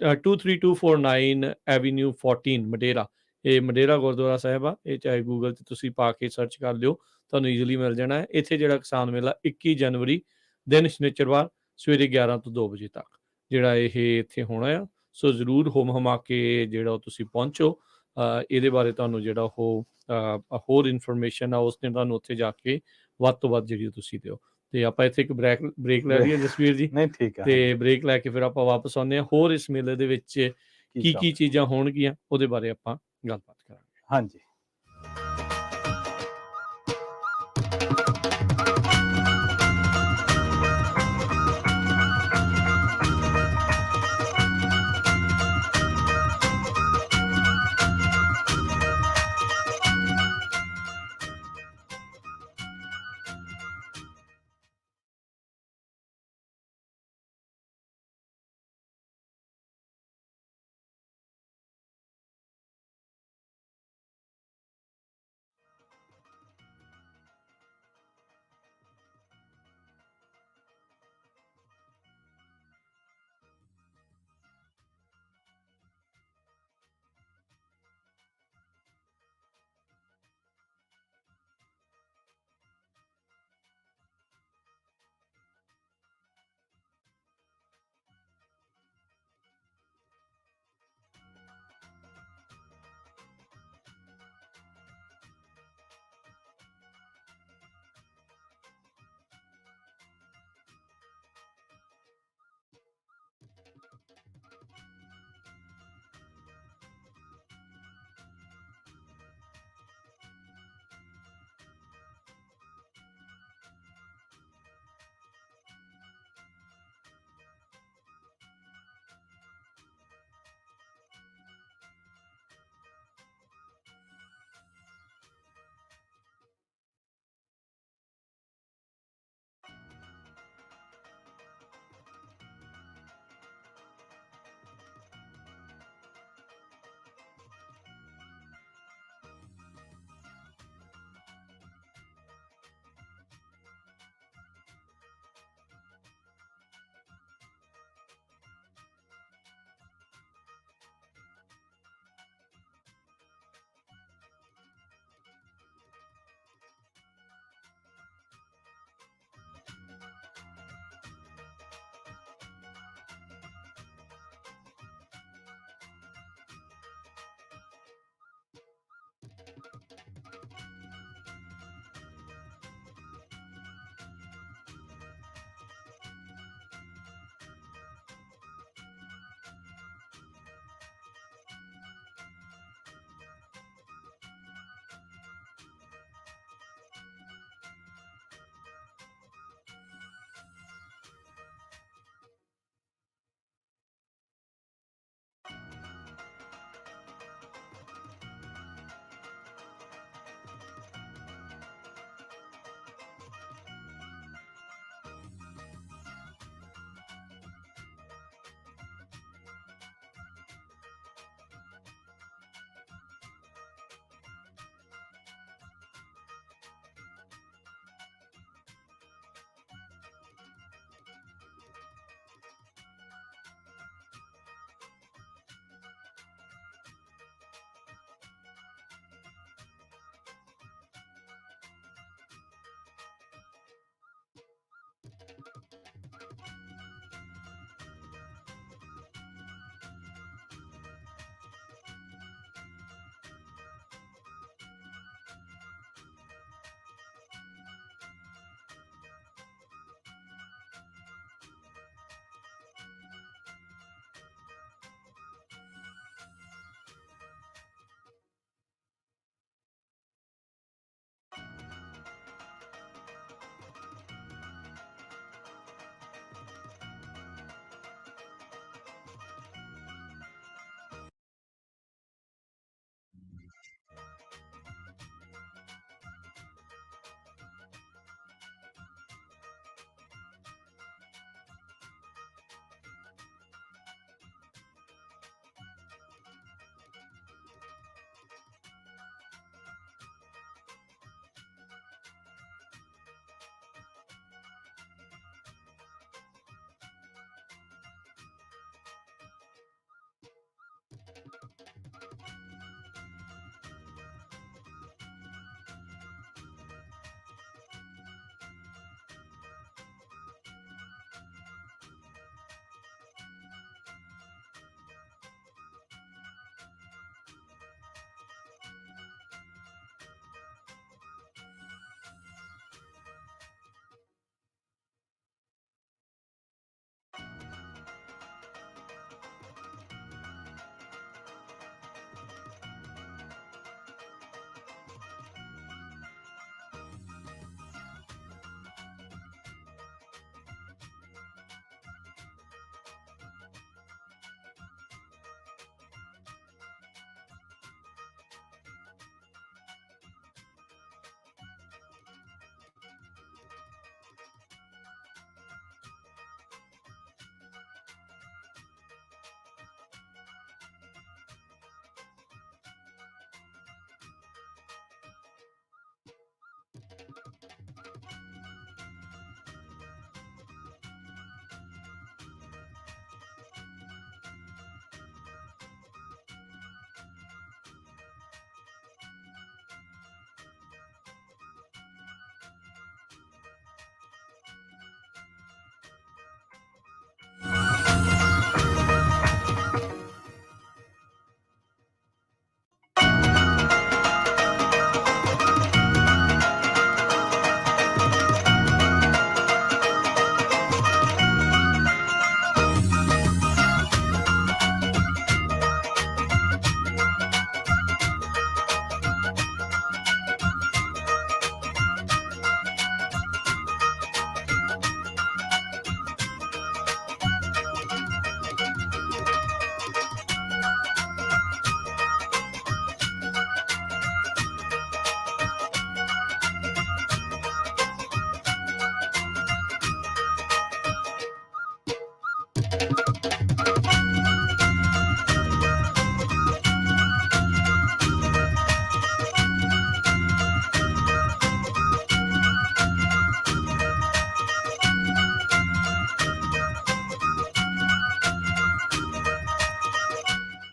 23249 ਐਵੀਨਿਊ 14 ਮਡੇਰਾ, ਇਹ ਮਡੇਰਾ ਗੁਰਦੁਆਰਾ ਸਾਹਿਬ ਆ। ਇਹ ਚਾਹੇ ਗੂਗਲ 'ਤੇ ਤੁਸੀਂ ਪਾ ਕੇ ਸਰਚ ਕਰ ਲਿਓ, ਤੁਹਾਨੂੰ ਈਜ਼ੀਲੀ ਮਿਲ ਜਾਣਾ ਹੈ। ਇੱਥੇ ਜਿਹੜਾ ਕਿਸਾਨ ਮੇਲਾ 21 ਜਨਵਰੀ ਦਿਨ ਸ਼ਨੀਚਰਵਾਰ ਸਵੇਰੇ 11 ਤੋਂ 2 ਵਜੇ ਤੱਕ ਜਿਹੜਾ ਇਹ ਇੱਥੇ ਹੋਣਾ ਆ। ਸੋ ਜ਼ਰੂਰ ਹੁਮ ਹੁਮਾ ਕੇ ਜਿਹੜਾ ਉਹ ਤੁਸੀਂ ਪਹੁੰਚੋ। ਇਹਦੇ ਬਾਰੇ ਤੁਹਾਨੂੰ ਜਿਹੜਾ ਉਹ ਹੋਰ ਇਨਫੋਰਮੇਸ਼ਨ ਆ ਉਸਨੇ ਤੁਹਾਨੂੰ ਉੱਥੇ ਜਾ ਕੇ ਵੱਧ ਤੋਂ ਵੱਧ ਜਿਹੜੀ ਤੁਸੀਂ ਦਿਓ। ਤੇ ਆਪਾਂ ਇੱਥੇ ਇੱਕ ਬ੍ਰੇਕ ਲੈ ਲਈਏ ਜਸਵੀਰ ਜੀ, ਤੇ ਬ੍ਰੇਕ ਲੈ ਕੇ ਫਿਰ ਆਪਾਂ ਵਾਪਸ ਆਉਂਦੇ ਹਾਂ। ਹੋਰ ਇਸ ਮੇਲੇ ਦੇ ਵਿੱਚ ਕੀ ਚੀਜ਼ਾਂ ਹੋਣਗੀਆਂ ਉਹਦੇ ਬਾਰੇ ਆਪਾਂ ਗੱਲਬਾਤ ਕਰਾਂਗੇ। ਹਾਂਜੀ।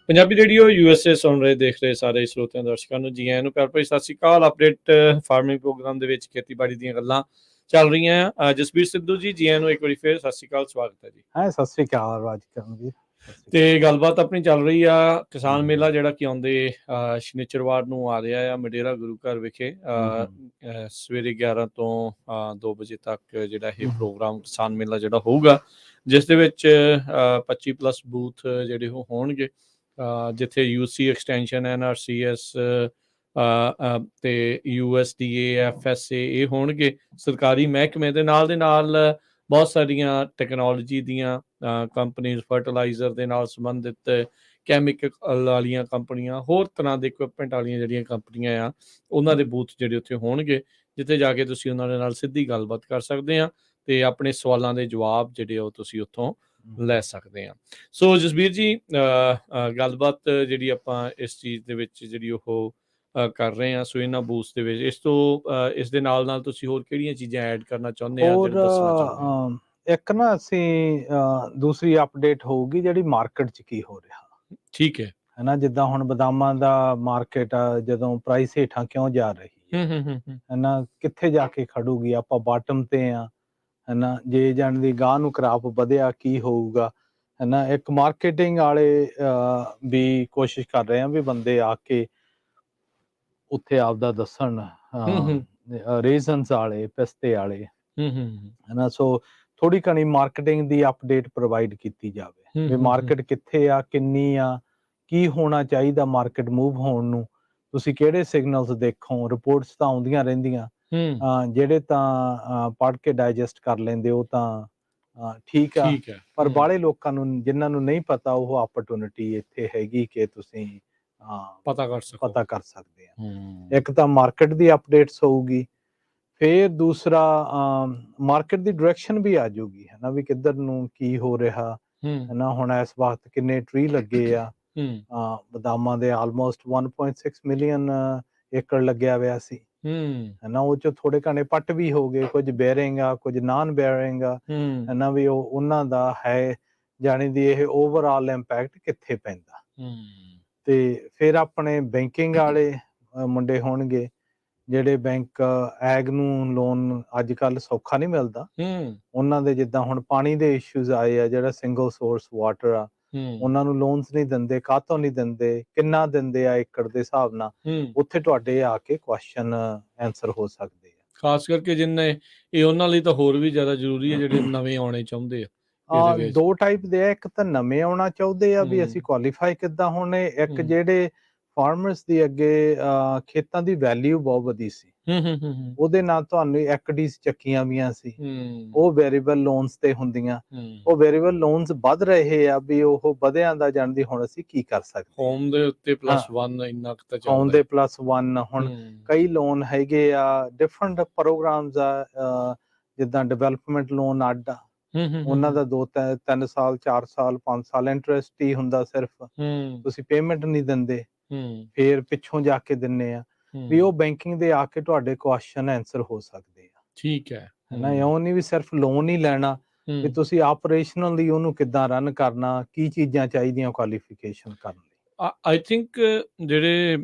ਪੰਜਾਬੀ ਰੇਡੀਓ USA ਸੁਣ ਰਹੇ ਦੇਖ ਰਹੇ ਸਾਰੇ ਸਰੋਤਿਆਂ ਦਰਸ਼ਕਾਂ ਨੂੰ ਜੀ ਆਇਆਂ ਨੂੰ ਪਿਆਰ ਭਰੀ ਸਤਿ ਸ਼੍ਰੀ ਅਕਾਲ। ਅਪਡੇਟ ਫਾਰਮਿੰਗ ਪ੍ਰੋਗਰਾਮ ਦੇ ਵਿੱਚ ਖੇਤੀਬਾੜੀ ਦੀਆਂ ਗੱਲਾਂ ਚੱਲ ਰਹੀਆਂ ਆ। ਜਸਬੀਰ ਸਿੱਧੂ ਜੀ ਆਇਆਂ ਨੂੰ ਇੱਕ ਵਾਰੀ ਫੇਰ ਸਤਿ ਸ਼੍ਰੀ ਅਕਾਲ, ਸਵਾਗਤ ਹੈ ਜੀ। ਸਤਿ ਸ੍ਰੀ ਅਕਾਲ ਰਾਜਕਰਨ ਜੀ। ਤੇ ਗੱਲਬਾਤ ਆਪਣੀ ਚੱਲ ਰਹੀ ਆ ਕਿਸਾਨ ਮੇਲਾ ਜਿਹੜਾ ਕਿ ਆਉਂਦੇ ਸ਼ਨੀਚਰਵਾਰ ਨੂੰ ਆ ਰਿਹਾ ਆ ਮਡੇਰਾ ਗੁਰੂ ਘਰ ਵਿਖੇ। ਸਵੇਰੇ 11 ਤੋਂ 2 ਵਜੇ ਤੱਕ ਜਿਹੜਾ ਇਹ ਪ੍ਰੋਗਰਾਮ ਕਿਸਾਨ ਮੇਲਾ ਜਿਹੜਾ ਹੋਊਗਾ, ਜਿਸ ਦੇ ਵਿੱਚ 25+ ਬੂਥ ਜਿਹੜੇ ਉਹ ਹੋਣਗੇ, ਜਿੱਥੇ UC ਐਕਸਟੈਂਸ਼ਨ, NRCS ਤੇ USDA FSA ਇਹ ਹੋਣਗੇ ਸਰਕਾਰੀ ਮਹਿਕਮੇ ਦੇ ਨਾਲ ਬਹੁਤ ਸਾਰੀਆਂ ਟੈਕਨੋਲੋਜੀ ਦੀਆਂ ਕੰਪਨੀਜ਼, ਫਰਟੀਲਾਈਜ਼ਰ ਦੇ ਨਾਲ ਸੰਬੰਧਿਤ ਕੈਮੀਕਲ ਵਾਲੀਆਂ ਕੰਪਨੀਆਂ, ਹੋਰ ਤਰ੍ਹਾਂ ਦੇ ਇਕਵਿਪਮੈਂਟ ਵਾਲੀਆਂ ਜਿਹੜੀਆਂ ਕੰਪਨੀਆਂ ਆ ਉਹਨਾਂ ਦੇ ਬੂਥ ਜਿਹੜੇ ਉੱਥੇ ਹੋਣਗੇ, ਜਿੱਥੇ ਜਾ ਕੇ ਤੁਸੀਂ ਉਹਨਾਂ ਦੇ ਨਾਲ ਸਿੱਧੀ ਗੱਲਬਾਤ ਕਰ ਸਕਦੇ ਆ ਤੇ ਆਪਣੇ ਸਵਾਲਾਂ ਦੇ ਜਵਾਬ ਜਿਹੜੇ ਉਹ ਤੁਸੀਂ ਉੱਥੋਂ ਲੈ ਸਕਦੇ ਆ। ਸੋ ਜਸਬੀਰ ਜੀ, ਗੱਲਬਾਤ ਜਿਹੜੀ ਆਪਾਂ ਇਸ ਚੀਜ਼ ਦੇ ਵਿੱਚ ਜਿਹੜੀ ਉਹ ਕਰ ਰਹੇ ਆ, ਸੋ ਇਹਨਾਂ ਬੂਥ ਦੇ ਵਿੱਚ ਇਸ ਦੇ ਨਾਲ ਤੁਸੀਂ ਹੋਰ ਕਿਹੜੀਆਂ ਚੀਜ਼ਾਂ ਐਡ ਕਰਨਾ ਚਾਹੁੰਦੇ ਆ? ਇੱਕ ਨਾ ਅਸੀਂ ਦੂਸਰੀ ਅਪਡੇਟ ਹੋਊਗੀ ਜਿਹੜੀ ਮਾਰਕੀਟ 'ਚ ਕੀ ਹੋ ਰਿਹਾ। ਠੀਕ ਹੈ ਨਾ, ਜਿੱਦਾਂ ਹੁਣ ਬਦਾਮਾਂ ਦਾ ਮਾਰਕੀਟ ਆ, ਜਦੋਂ ਪ੍ਰਾਈਸ ਹੇਠਾਂ ਕਿਉਂ ਜਾ ਰਹੀ ਹੈ ਨਾ, ਕਿੱਥੇ ਜਾ ਕੇ ਖੜੂਗੀ, ਆਪਾਂ ਬਾਟਮ ਤੇ ਆ ਹੈ ਨਾ, ਜੇ ਜਾਣ ਦੀ ਗਾਹ ਨੂੰ ਕਰਾਪ ਵਧਿਆ ਕੀ ਹੋਊਗਾ ਹੈ ਨਾ। ਇੱਕ ਮਾਰਕੀਟਿੰਗ ਵਾਲੇ ਵੀ ਕੋਸ਼ਿਸ਼ ਕਰ ਰਹੇ ਆ ਵੀ ਬੰਦੇ ਆ ਕੇ ਉੱਥੇ ਆਪਦਾ ਦੱਸਣ, ਰੀਜ਼ਨਸ ਵਾਲੇ, ਪਿਸਤੇ ਵਾਲੇ ਹੈ ਨਾ। ਸੋ ਥੋੜੀ ਘਣੀ ਮਾਰਕੀਟਿੰਗ ਦੀ ਅਪਡੇਟ ਪ੍ਰੋਵਾਈਡ ਕੀਤੀ ਜਾਵੇ ਵੀ ਮਾਰਕੀਟ ਕਿੱਥੇ ਆ, ਕਿੰਨੀ ਆ, ਕੀ ਹੋਣਾ ਚਾਹੀਦਾ ਮਾਰਕੀਟ ਮੂਵ ਹੋਣ ਨੂੰ, ਤੁਸੀਂ ਕਿਹੜੇ ਸਿਗਨਲਸ ਦੇਖੋ। ਰਿਪੋਰਟਸ ਤਾਂ ਆਉਂਦੀਆਂ ਰਹਿੰਦੀਆਂ, ਜਿਹੜੇ ਤਾਂ ਪੜ੍ਹ ਕੇ ਡਾਈਜੈਸਟ ਕਰ ਲੈਂਦੇ ਉਹ ਤਾਂ ਠੀਕ ਆ, ਪਰ ਬਾਹਲੇ ਲੋਕਾਂ ਨੂੰ ਜਿਨ੍ਹਾਂ ਨੂੰ ਨਹੀਂ ਪਤਾ, ਉਹ ਆਪਰਚੁਨਿਟੀ ਇੱਥੇ ਹੈਗੀ ਕਿ ਤੁਸੀਂ ਪਤਾ ਕਰ ਸਕਦੇ ਆ। ਇੱਕ ਤਾਂ ਮਾਰਕੀਟ ਦੀ ਅਪਡੇਟਸ ਹੋਊਗੀ, ਫਿਰ ਦੂਸਰਾ ਮਾਰਕੀਟ ਦੀ ਡਾਇਰੈਕਸ਼ਨ ਵੀ ਆ ਜਾਊਗੀ ਹੈ ਨਾ, ਵੀ ਕਿੱਧਰ ਨੂੰ ਕੀ ਹੋ ਰਿਹਾ ਹੈ ਨਾ। ਹੁਣ ਇਸ ਵਕਤ ਕਿੰਨੇ ਟਰੀ ਲੱਗੇ ਆ ਬਦਾਮਾਂ ਦੇ, ਆਲਮੋਸਟ 1.6 ਮਿਲੀਅਨ ਏਕੜ ਲੱਗਿਆ ਹੋਇਆ ਸੀ ਹੈ ਨਾ। ਉਹ 'ਚ ਥੋੜੇ ਘਣੇ ਪੱਟ ਵੀ ਹੋ ਗਏ, ਕੁਝ ਬੇਅਰਿੰਗ ਆ, ਕੁਝ ਨਾਨ ਬੇਅਰਿੰਗ ਆ ਹੈ ਨਾ, ਵੀ ਉਹ ਉਹਨਾਂ ਦਾ ਹੈ ਜਾਣੀ ਦੀ ਇਹ ਓਵਰਆਲ ਇੰਪੈਕਟ ਕਿੱਥੇ ਪੈਂਦਾ। ਤੇ ਫਿਰ ਆਪਣੇ ਬੈਂਕਿੰਗ ਵਾਲੇ ਮੁੰਡੇ ਹੋਣਗੇ, ਜਿਹੜੇ ਬੈਂਕ ਐਗ ਨੂੰ ਲੋਨ ਅੱਜ ਕੱਲ ਸੌਖਾ ਨਹੀਂ ਮਿਲਦਾ, ਉਹਨਾਂ ਦੇ ਜਿੱਦਾਂ ਹੁਣ ਪਾਣੀ ਦੇ ਇਸ਼ੂਜ਼ ਆਏ ਆ, ਜਿਹੜਾ ਸਿੰਗਲ ਸੋਰਸ ਵਾਟਰ ਆ, ਉਹਨਾਂ ਨੂੰ ਲੋਨਸ ਨਹੀਂ ਦਿੰਦੇ। ਕਾਹਤੋਂ ਨਹੀਂ ਦਿੰਦੇ, ਕਿੰਨਾ ਦਿੰਦੇ ਆ ਏਕੜ ਦੇ ਹਿਸਾਬ ਨਾਲ, ਉੱਥੇ ਤੁਹਾਡੇ ਆ ਕੇ ਕੁਐਸਚਨ ਆਨਸਰ ਹੋ ਸਕਦੇ ਆ। ਖਾਸ ਕਰਕੇ ਜਿੰਨੇ ਇਹ ਉਹਨਾਂ ਲਈ ਤਾਂ ਹੋਰ ਵੀ ਜ਼ਿਆਦਾ ਜ਼ਰੂਰੀ ਹੈ, ਜਿਹੜੇ ਨਵੇਂ ਆਉਣੇ ਚਾਹੁੰਦੇ ਆ। ਦੋ ਟਾਈਪ ਦੇ ਆ, ਇੱਕ ਤਾਂ ਨਵੇਂ ਆਉਣਾ ਚਾਹੁੰਦੇ ਆ ਵੀ ਅਸੀਂ ਕੁਆਲੀਫਾਈ ਕਿੱਦਾਂ ਹੋਣੇ, ਇੱਕ ਜਿਹੜੇ ਫਾਰਮਰਸ ਦੀ ਅੱਗੇ ਖੇਤਾਂ ਦੀ ਵੈਲਿਊ ਬਹੁਤ ਵਧੀ ਸੀ, ਉਹਦੇ ਨਾਲ ਤੁਹਾਨੂੰ ਐਕਟੀਜ਼ ਚੱਕੀਆਂ ਵੀਆਂ ਸੀ, ਉਹ ਵੇਰੀਏਬਲ ਲੋਨਸ ਤੇ ਹੁੰਦੀਆਂ, ਉਹ ਵੇਰੀਏਬਲ ਲੋਨਸ ਵੱਧ ਰਹੇ ਆ, ਵੀ ਉਹ ਵਧਿਆਂ ਦਾ ਜਾਣਦੀ ਹੁਣ ਅਸੀਂ ਕੀ ਕਰ ਸਕਦੇ। ਹੋਮ ਦੇ ਉੱਤੇ +1 ਇੰਨਾ ਕੁ ਤਾਂ ਚੱਲਦਾ, ਹੋਮ ਦੇ +1 ਹੁਣ ਕਈ ਲੋਨ ਹੈਗੇ ਆ, ਡਿਫਰੈਂਟ ਪ੍ਰੋਗਰਾਮਸ ਆ, ਜਿੱਦਾਂ ਡਿਵੈਲਪਮੈਂਟ ਲੋਨ ਅੱਡ ਆ, ਉਹਨਾਂ ਦਾ 2-3 ਸਾਲ 4 ਸਾਲ 5 ਸਾਲ ਇੰਟਰਸਟ ਹੀ ਹੁੰਦਾ ਸਿਰਫ, ਤੁਸੀਂ ਪੇਮੈਂਟ ਨਹੀਂ ਦਿੰਦੇ, ਫੇਰ ਪਿੱਛੋਂ ਜਾ ਕੇ ਦਿੰਨੇ ਆ, ਵੀ ਉਹ ਬੈਂਕਿੰਗ ਦੇ ਆ ਕੇ ਤੁਹਾਡੇ ਕੁਐਸਚਨ ਆਨਸਰ ਹੋ ਸਕਦੇ ਆ। ਠੀਕ ਹੈ ਨਾ, ਇਉਂ ਨਹੀਂ ਵੀ ਸਿਰਫ ਲੋਨ ਹੀ ਲੈਣਾ, ਵੀ ਤੁਸੀਂ ਆਪਰੇਸ਼ਨਲੀ ਉਹਨੂੰ ਕਿੱਦਾਂ ਰਨ ਕਰਨਾ, ਕੀ ਚੀਜ਼ਾਂ ਚਾਹੀਦੀਆਂ ਕੁਆਲੀਫਿਕੇਸ਼ਨ ਕਰਨ ਲਈ। ਆਈ ਥਿੰਕ ਜਿਹੜੇ